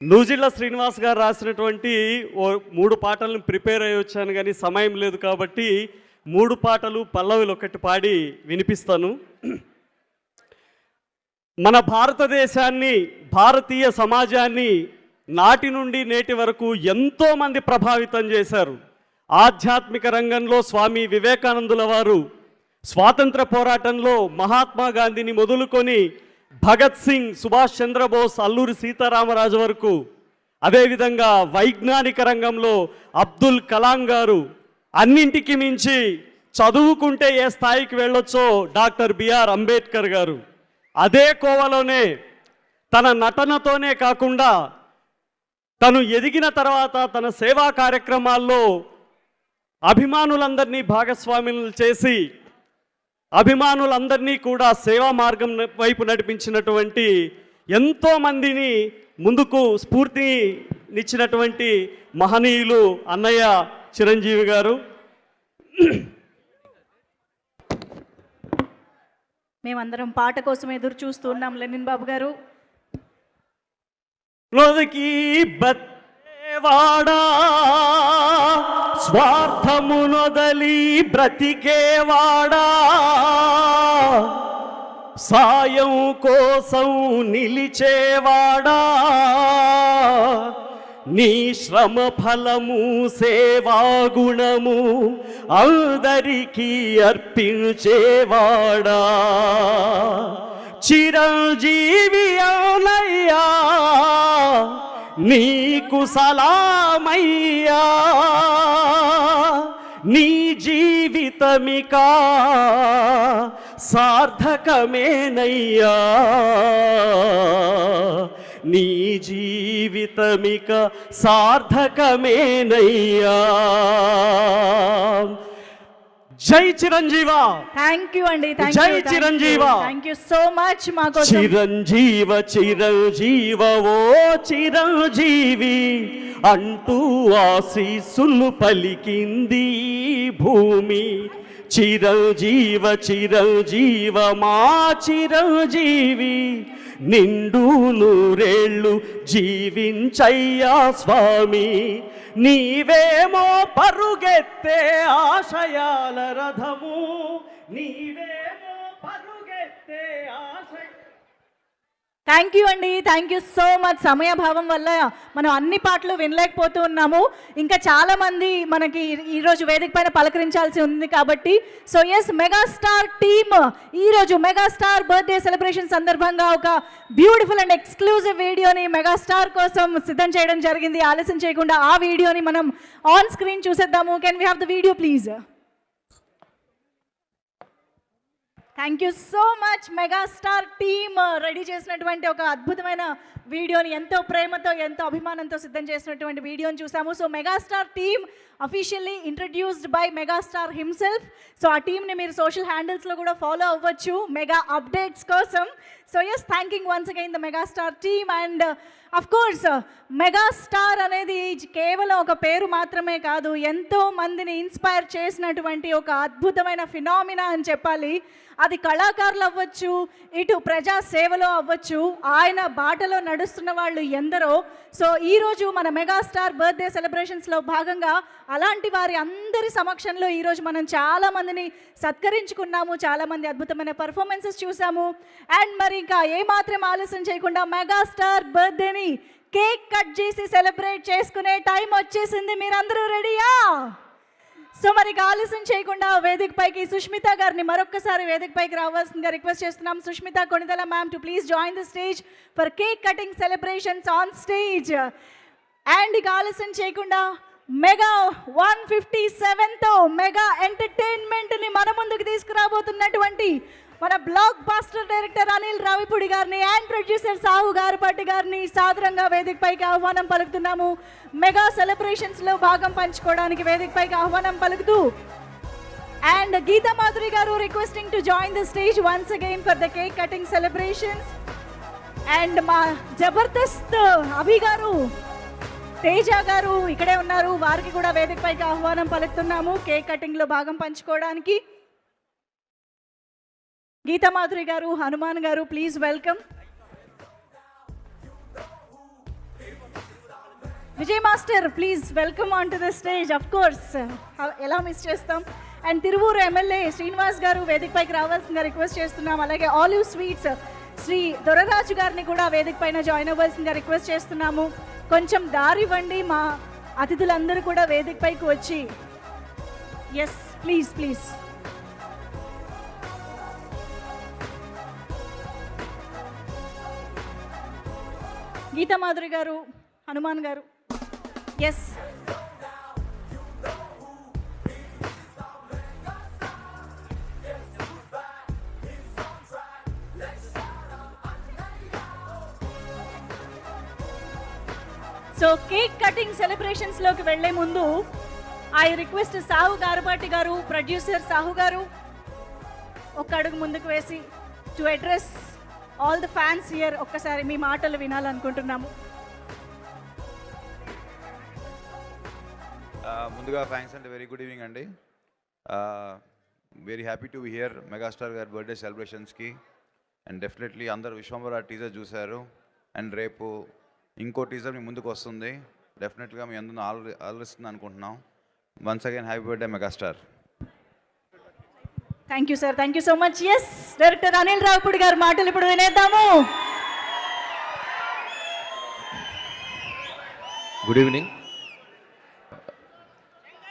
నూజిళ్ళ శ్రీనివాస్ గారు రాసినటువంటి 3 పాటలను ప్రిపేర్ అయ్యి వచ్చాను, కానీ సమయం లేదు కాబట్టి 3 పాటలు పల్లవిలు ఒకటి పాడి వినిపిస్తాను. మన భారతదేశాన్ని, భారతీయ సమాజాన్ని నాటి నుండి నేటి వరకు ఎంతోమంది ప్రభావితం చేశారు. ఆధ్యాత్మిక రంగంలో స్వామి వివేకానందుల వారు, స్వాతంత్ర పోరాటంలో మహాత్మా గాంధీని మొదలుకొని భగత్ సింగ్, సుభాష్ చంద్రబోస్, అల్లూరి సీతారామరాజు వరకు, అదేవిధంగా వైజ్ఞానిక రంగంలో అబ్దుల్ కలాం గారు, అన్నింటికి మించి చదువుకుంటే ఏ స్థాయికి వెళ్ళొచ్చో డాక్టర్ బిఆర్ అంబేద్కర్ గారు. అదే కోవలోనే తన నటనతోనే కాకుండా తను ఎదిగిన తర్వాత తన సేవా కార్యక్రమాల్లో అభిమానులందరినీ భాగస్వాములు చేసి అభిమానులందరినీ కూడా సేవా మార్గం వైపు నడిపించినటువంటి ఎంతోమందిని ముందుకు స్ఫూర్తినిచ్చినటువంటి మహనీయులు అన్నయ్య చిరంజీవి గారు. మేమందరం పాట కోసం ఎదురు చూస్తున్నాం. లెనిన్ బాబు గారు. వాడా స్వార్థమునొదలి బ్రతికేవాడా, సాయం కోసం నిలిచేవాడా, నీ శ్రమ ఫలము సేవాగుణము అందరికీ అర్పించేవాడా, చిరంజీవి అవునయ్యా నీకు సలామయ్యా, నీ జీవితమికా సార్థకమేనయ్యా, నీ జీవితమిక సార్థకమేనయ్యా. జై చిరంజీవ. థ్యాంక్ యూ అండి. జై Chiranjeeva. Thank you so much. మా కోసం చిరంజీవ చిరంజీవ ఓ చిరంజీవి అంటూ ఆశీస్సులు పలికింది భూమి. చిరంజీవ చిరంజీవ మా చిరంజీవి నిండు నూరేళ్ళు జీవించయ్యా స్వామి. నీవేమో పరుగెత్తే ఆశయాల రథము, నీవేమో పరుగెత్తే ఆశయ. థ్యాంక్ యూ అండి. Thank you so much. సమయభావం వల్ల మనం అన్ని పాటలు వినలేకపోతూ ఉన్నాము. ఇంకా చాలామంది మనకి ఈరోజు వేదిక పైన పలకరించాల్సి ఉంది కాబట్టి సో ఎస్, మెగాస్టార్ టీమ్ ఈరోజు మెగాస్టార్ బర్త్డే సెలబ్రేషన్ సందర్భంగా ఒక బ్యూటిఫుల్ అండ్ ఎక్స్క్లూజివ్ వీడియోని మెగాస్టార్ కోసం సిద్ధం చేయడం జరిగింది. ఆలస్యం చేయకుండా ఆ వీడియోని మనం ఆన్ స్క్రీన్ చూసేద్దాము. Can we have the video please? Thank you so much. Megastar team ready చేసినటువంటి ఒక అద్భుతమైన వీడియోని ఎంతో ప్రేమతో ఎంతో అభిమానంతో సిద్ధం చేసినటువంటి వీడియోని చూసాము. So megastar team officially introduced by megastar himself. So ఆ టీమ్ని మీరు సోషల్ హ్యాండిల్స్లో కూడా ఫాలో అవ్వచ్చు మెగా అప్డేట్స్ కోసం. So yes, thanking once again the megastar team. And of course megastar అనేది కేవలం ఒక పేరు మాత్రమే కాదు, ఎంతో మందిని ఇన్స్పైర్ చేసినటువంటి ఒక అద్భుతమైన ఫినామినా అని చెప్పాలి. అది కళాకారులు అవ్వచ్చు, ఇటు ప్రజా సేవలో అవ్వచ్చు, ఆయన బాటలో నడుస్తున్న వాళ్ళు ఎందరో. సో ఈరోజు మన మెగాస్టార్ బర్త్డే సెలబ్రేషన్స్లో భాగంగా అలాంటి వారి అందరి సమక్షంలో ఈరోజు మనం చాలామందిని సత్కరించుకున్నాము, చాలామంది అద్భుతమైన పర్ఫార్మెన్సెస్ చూసాము. అండ్ మరి ఇంకా ఏమాత్రం ఆలస్యం చేయకుండా మెగాస్టార్ బర్త్డేని కేక్ కట్ చేసి సెలబ్రేట్ చేసుకునే టైం వచ్చేసింది. మీరందరూ రెడీయా? సో మరి ఆలస్యం చేయకుండా వేదిక పైకి సుష్మిత గారిని మరొక్కసారి వేదిక పైకి రావాల్సిందిగా రిక్వెస్ట్ చేస్తున్నాం. Sushmita Konidela ma'am to please join the stage for cake cutting celebrations on stage. And ఇక ఆలస్యం చేయకుండా మెగా 157తో మెగా ఎంటర్టైన్మెంట్ని మన ముందుకు తీసుకురాబోతున్నటువంటి మన blockbuster director Anil Ravipudi గారిని అండ్ ప్రొడ్యూసర్ సాహు గారపాటి గారిని సాదరంగా వేదిక పైకి ఆహ్వానం పలుకుతున్నాము. మెగా సెలబ్రేషన్స్లో భాగం పంచుకోవడానికి వేదిక పైకి ఆహ్వానం పలుకుతూ అండ్ గీతా మాధురి గారు requesting to join the stage once again for the cake cutting celebrations. And మా జబర్దస్త్ అభి గారు, తేజ గారు ఇక్కడే ఉన్నారు, వారికి కూడా వేదిక పైకి ఆహ్వానం పలుకుతున్నాము కేక్ కటింగ్లో భాగం పంచుకోవడానికి. గీతా మాధురి గారు, హనుమాన్ గారు, please welcome. Vijay master please welcome on to the stage. Of course ఎలా మిస్ చేస్తాం. అండ్ తిరువూరు ఎమ్మెల్యే శ్రీనివాస్ గారు వేదిక పైకి రావాల్సిందిగా రిక్వెస్ట్ చేస్తున్నాం. అలాగే ఆలివ్ స్వీట్స్ శ్రీ దొరరాజు గారిని కూడా వేదిక పైన జాయిన్ అవ్వాల్సిందిగా రిక్వెస్ట్ చేస్తున్నాము. కొంచెం దారి ఇవ్వండి, మా అతిథులందరూ కూడా వేదిక పైకి వచ్చి. Yes please please. Geetha Madhuri గారు, హనుమాన్ గారు, ఎస్. సో కేక్ కటింగ్ సెలబ్రేషన్స్లోకి వెళ్లే ముందు ఐ రిక్వెస్ట్ సాహు గారపాటి గారు, ప్రొడ్యూసర్ సాహు గారు ఒక అడుగు ముందుకు వేసి to address all the fans here. ఒక్కసారి మీ మాటలు వినాలనుకుంటున్నాము. ముందుగా థ్యాంక్స్ అండి, వెరీ గుడ్ ఈవినింగ్ అండి. Very happy to be here megastar గారి బర్త్డే సెలబ్రేషన్స్కి. అండ్ డెఫినెట్లీ అందరు విశ్వంబర టీజర్ చూశారు. అండ్ రేపు ఇంకో టీజర్ మీ ముందుకు వస్తుంది. డెఫినెట్గా మీ అందరూ ఆలోచిస్తుంది అనుకుంటున్నాం. Once again happy birthday megastar. Thank you sir, thank you so much. Yes, director Anil Ravipudi గారి మాటలు ఇప్పుడు వినేద్దాము. Good evening.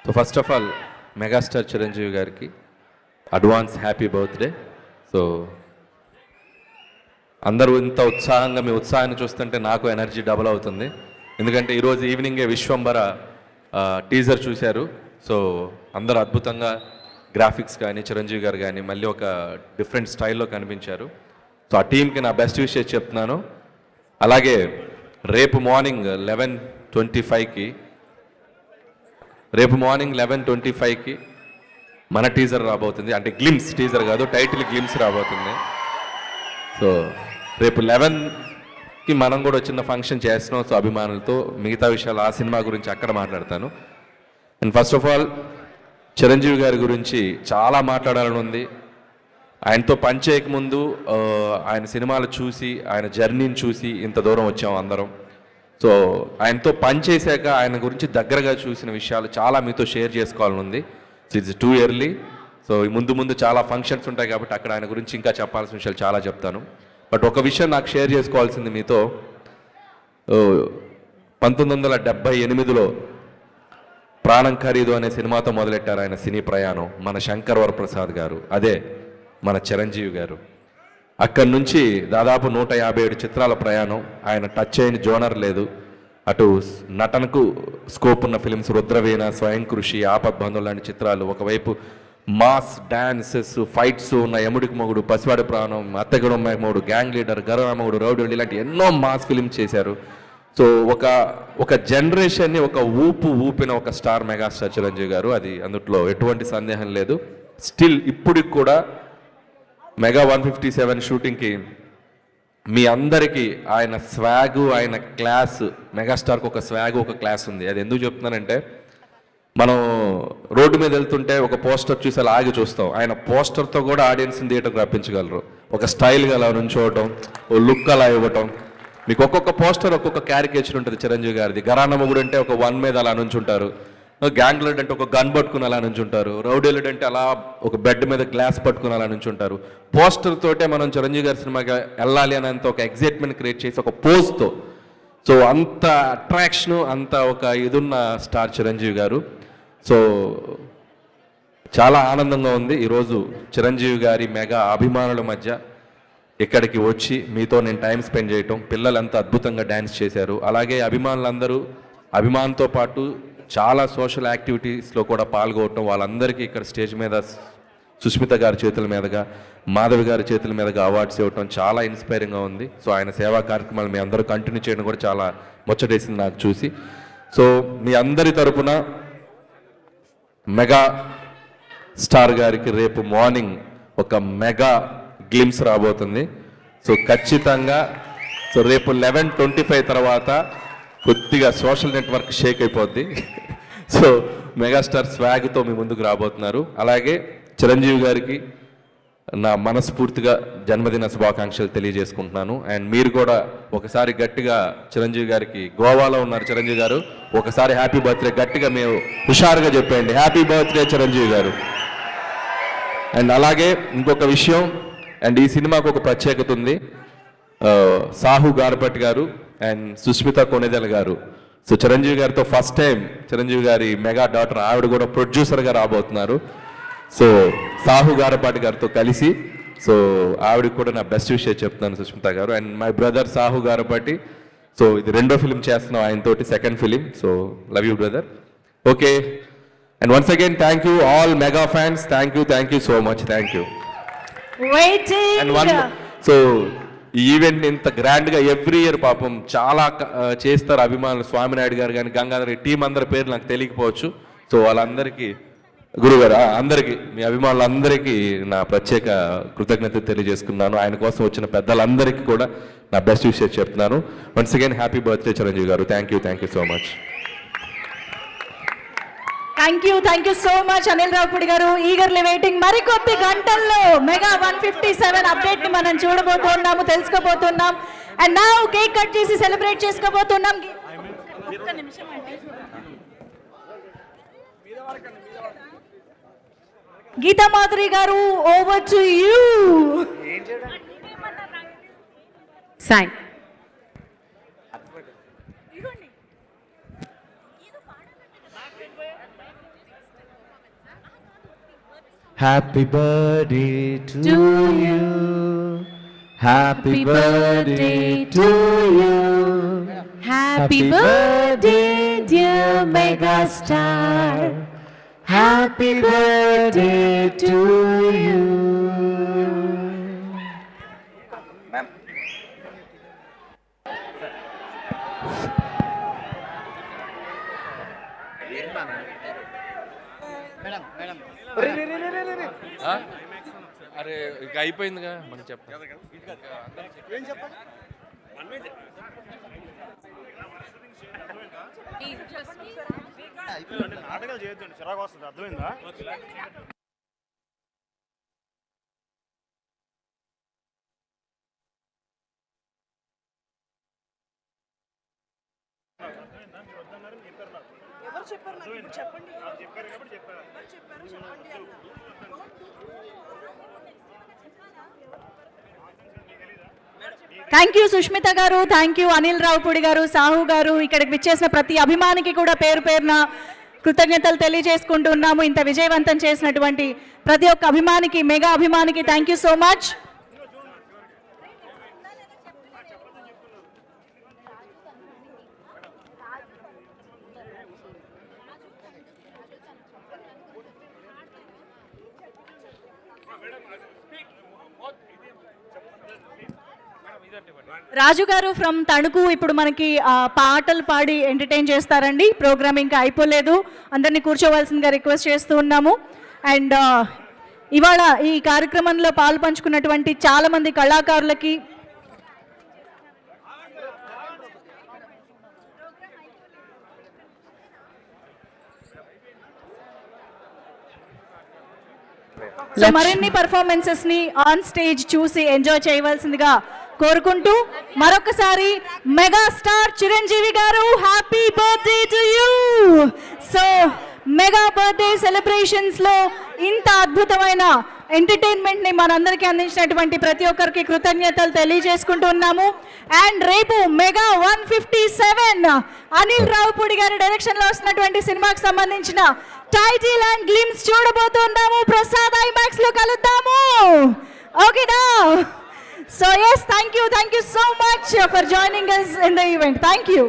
So first of all megastar Chiranjeevi గారికి అడ్వాన్స్ హ్యాపీ బర్త్డే. సో అందరూ ఇంత ఉత్సాహంగా మీ ఉత్సాహాన్ని చూస్తుంటే నాకు ఎనర్జీ డబుల్ అవుతుంది. ఎందుకంటే ఈరోజు ఈవినింగే విశ్వంబర టీజర్ చూశారు. సో అందరూ అద్భుతంగా గ్రాఫిక్స్ కానీ చిరంజీవి గారు కానీ మళ్ళీ ఒక డిఫరెంట్ స్టైల్లో కనిపించారు. సో ఆ టీంకి నా బెస్ట్ విషెస్ చెప్తున్నాను. అలాగే రేపు మార్నింగ్ 11:25కి మన టీజర్ రాబోతుంది. అంటే గ్లిమ్స్ టీజర్ కాదు, టైటిల్ గ్లిమ్స్ రాబోతుంది. సో రేపు 11కి మనం కూడా చిన్న ఫంక్షన్ చేస్తున్నాం. సో అభిమానులతో మిగతా విషయాలు ఆ సినిమా గురించి అక్కడ మాట్లాడతాను. And first of all Chiranjeevi గారి గురించి చాలా మాట్లాడాలని ఉంది. ఆయనతో పనిచేయక ముందు ఆయన సినిమాలు చూసి, ఆయన జర్నీని చూసి ఇంత దూరం వచ్చాం అందరం. సో ఆయనతో పనిచేశాక ఆయన గురించి దగ్గరగా చూసిన విషయాలు చాలా మీతో షేర్ చేసుకోవాలని ఉంది. So it's too early. So ముందు చాలా ఫంక్షన్స్ ఉంటాయి కాబట్టి అక్కడ ఆయన గురించి ఇంకా చెప్పాల్సిన విషయాలు చాలా చెప్తాను. బట్ ఒక విషయం నాకు షేర్ చేసుకోవాల్సింది మీతో. 1978లో ప్రాణం ఖరీదు అనే సినిమాతో మొదలెట్టారు ఆయన సినీ ప్రయాణం మన శంకర్ వరప్రసాద్ గారు, అదే మన చిరంజీవి గారు. అక్కడి నుంచి దాదాపు 157 చిత్రాల ప్రయాణం. ఆయన టచ్ చేయని జోనర్ లేదు. అటు నటనకు స్కోప్ ఉన్న ఫిలిమ్స్ రుద్రవీణ, స్వయం కృషి, ఆపద్బంధువు లాంటి చిత్రాలు. ఒకవైపు మాస్ డాన్సెస్, ఫైట్స్ ఉన్న యముడికి మొగుడు, పసివాడి ప్రాణం, అత్తగడం మొగుడు, గ్యాంగ్ లీడర్, గరరామగుడు, రౌడీ ఇలాంటి ఎన్నో మాస్ ఫిలిమ్స్ చేశారు. సో ఒక జనరేషన్ని ఒక ఊపిన ఒక స్టార్ మెగాస్టార్ చిరంజీవి గారు. అది అందుట్లో ఎటువంటి సందేహం లేదు. స్టిల్ ఇప్పటికి కూడా మెగా 157 షూటింగ్కి మీ అందరికీ ఆయన స్వాగు, ఆయన క్లాస్, మెగాస్టార్కి ఒక స్వాగు, ఒక క్లాస్ ఉంది. అది ఎందుకు చెప్తున్నానంటే, మనం రోడ్డు మీద వెళ్తుంటే ఒక పోస్టర్ చూసి అలా ఆగి చూస్తాం. ఆయన పోస్టర్తో కూడా ఆడియన్స్ని థియేటర్కి రప్పించగలరు. ఒక స్టైల్గా అలా నుంచోవటం, ఓ లుక్ అలా ఇవ్వటం. మీకు ఒక్కొక్క పోస్టర్ ఒక్కొక్క క్యారికేచర్ ఉంటుంది చిరంజీవి గారిది. గరానమ్మగుడు అంటే ఒక 1 మీద అలా నుంచుంటారు, గ్యాంగ్ లీడర్ అంటే ఒక గన్ పట్టుకుని అలా నుంచుంటారు, రౌడీ లీడర్ అంటే అలా ఒక బెడ్ మీద గ్లాస్ పట్టుకుని అలా నుంచుంటారు. పోస్టర్ తోటే మనం చిరంజీవి గారి సినిమాకి వెళ్ళాలి అనేంత ఒక ఎగ్జైట్మెంట్ క్రియేట్ చేసి ఒక పోజ్తో. సో అంత అట్రాక్షను, అంత ఒక ఇదున్న స్టార్ చిరంజీవి గారు. సో చాలా ఆనందంగా ఉంది ఈరోజు చిరంజీవి గారి మెగా అభిమానుల మధ్య ఇక్కడికి వచ్చి మీతో నేను టైం స్పెండ్ చేయటం. పిల్లలు ఎంత అద్భుతంగా డ్యాన్స్ చేశారు. అలాగే అభిమానులందరూ అభిమానంతో పాటు చాలా సోషల్ యాక్టివిటీస్లో కూడా పాల్గొనటం, వాళ్ళందరికీ ఇక్కడ స్టేజ్ మీద సుష్మిత గారి చేతుల మీదుగా, మాధవి గారి చేతుల మీదుగా అవార్డ్స్ ఇవ్వటం చాలా ఇన్స్పైరింగ్గా ఉంది. సో ఆయన సేవా కార్యక్రమాలు మీ అందరూ కంటిన్యూ చేయడం కూడా చాలా ముచ్చటేసింది నాకు చూసి. సో మీ అందరి తరపున మెగా స్టార్ గారికి రేపు మార్నింగ్ ఒక మెగా గ్లిమ్స్ రాబోతుంది. సో ఖచ్చితంగా సో రేపు 11:25 తర్వాత కొద్దిగా సోషల్ నెట్వర్క్ షేక్ అయిపోద్ది. సో మెగాస్టార్ స్వాగ్తో మీ ముందుకు రాబోతున్నారు. అలాగే చిరంజీవి గారికి నా మనస్ఫూర్తిగా జన్మదిన శుభాకాంక్షలు తెలియజేసుకుంటున్నాను. అండ్ మీరు కూడా ఒకసారి గట్టిగా చిరంజీవి గారికి, గోవాలో ఉన్నారు చిరంజీవి గారు, ఒకసారి హ్యాపీ బర్త్డే గట్టిగా మేము హుషారుగా చెప్పండి, హ్యాపీ బర్త్డే చిరంజీవి గారు. అండ్ అలాగే ఇంకొక విషయం, అండ్ ఈ సినిమాకు ఒక ప్రత్యేకత ఉంది. సాహు గారపట్టి గారు అండ్ సుష్మిత కొణిదెల గారు, సో చిరంజీవి గారితో ఫస్ట్ టైం చిరంజీవి గారి మెగా డాటర్ ఆవిడ కూడా ప్రొడ్యూసర్గా రాబోతున్నారు. సో సాహు గారపాటి గారితో కలిసి, సో ఆవిడకి కూడా నా బెస్ట్ విషయం చెప్తున్నాను సుష్మిత గారు. And my brother Sahu Garapati, so ఇది 2వ ఫిలిం చేస్తున్నాం ఆయనతోటి, 2nd film. So love you brother. Okay, and once again thank you all mega fans, thank you so much, thank you. And so ఈ ఈవెంట్ ఇంత గ్రాండ్గా ఎవ్రీ ఇయర్ పాపం చాలా చేస్తారు అభిమానులు. స్వామినాయుడు గారు కానీ గంగాధర్ టీం అందరి పేరు నాకు తెలియకపోవచ్చు. సో వాళ్ళందరికీ గురుగారు అందరికీ, మీ అభిమానులందరికీ నా ప్రత్యేక కృతజ్ఞత తెలియజేసుకున్నాను. ఆయన కోసం వచ్చిన పెద్దలందరికీ కూడా నా బెస్ట్ విషయం చెప్తున్నాను. Once again happy birthday Chiranjeevi గారు. Thank you so much. Thank you so much Anil Ravupudi గారు. Eagerly waiting. మరికొద్ది గంటల్లో మెగా 157 అప్డేట్ ని మనం చూడబోతున్నాము, తెలుసుకోబోతున్నాం. అండ్ నౌ కేక్ కట్ చేసి సెలబ్రేట్ చేసుకోబోతున్నాం. గీతా మాధురి గారు, over to you. Sai Happy birthday to you. Happy birthday to you. Happy birthday dear megastar. Happy birthday to you. అరే ఇక అయిపోయిందిగా మనం చెప్పాలి. నాటకాలు చేయొద్దండి, చిరాకు వస్తుంది, అర్థమైందా? థ్యాంక్ యూ సుష్మిత గారు, థ్యాంక్ యూ అనిల్ రావుపూడి గారు, సాహు గారు. ఇక్కడికి విచ్చేసిన ప్రతి అభిమానికి కూడా పేరు పేరున కృతజ్ఞతలు తెలియజేసుకుంటున్నాము. ఇంత విజయవంతం చేసినటువంటి ప్రతి ఒక్క అభిమానికి, మెగా అభిమానికి thank you so much. Raju గారు ఫ్రమ్ తణుకు ఇప్పుడు మనకి పాటలు పాడి ఎంటర్టైన్ చేస్తారండి. ప్రోగ్రామ్ ఇంకా అయిపోలేదు, అందరినీ కూర్చోవలసిందిగా రిక్వెస్ట్ చేస్తూ ఉన్నాము. అండ్ ఇవాళ ఈ కార్యక్రమంలో పాలు పంచుకున్నటువంటి చాలామంది కళాకారులకి సో మరిన్ని పర్ఫార్మెన్సెస్ ని ఆన్ స్టేజ్ చూసి ఎంజాయ్ చేయవలసిందిగా కోరుకుంటూ మరొకసారి మెగాస్టార్ చిరంజీవి గారు happy birthday to you. So mega birthday celebrations లో ఇంత అద్భుతమైన ఎంటర్టైన్మెంట్ని మనందరికీ అందించినటువంటి ప్రతి ఒక్కరికి కృతజ్ఞతలు తెలియజేసుకుంటున్నాము. అండ్ రేపు మెగా 157 అనిల్ రావుపూడి గారి డైరెక్షన్లో వస్తున్నటువంటి సినిమాకి సంబంధించిన టైటిల్ అండ్ గ్లిమ్స్ చూడబోతున్నాము. ప్రసాద్ ఐమాక్స్లో కలుద్దాము. ఓకేనా? So yes, thank you so much for joining us in the event. Thank you.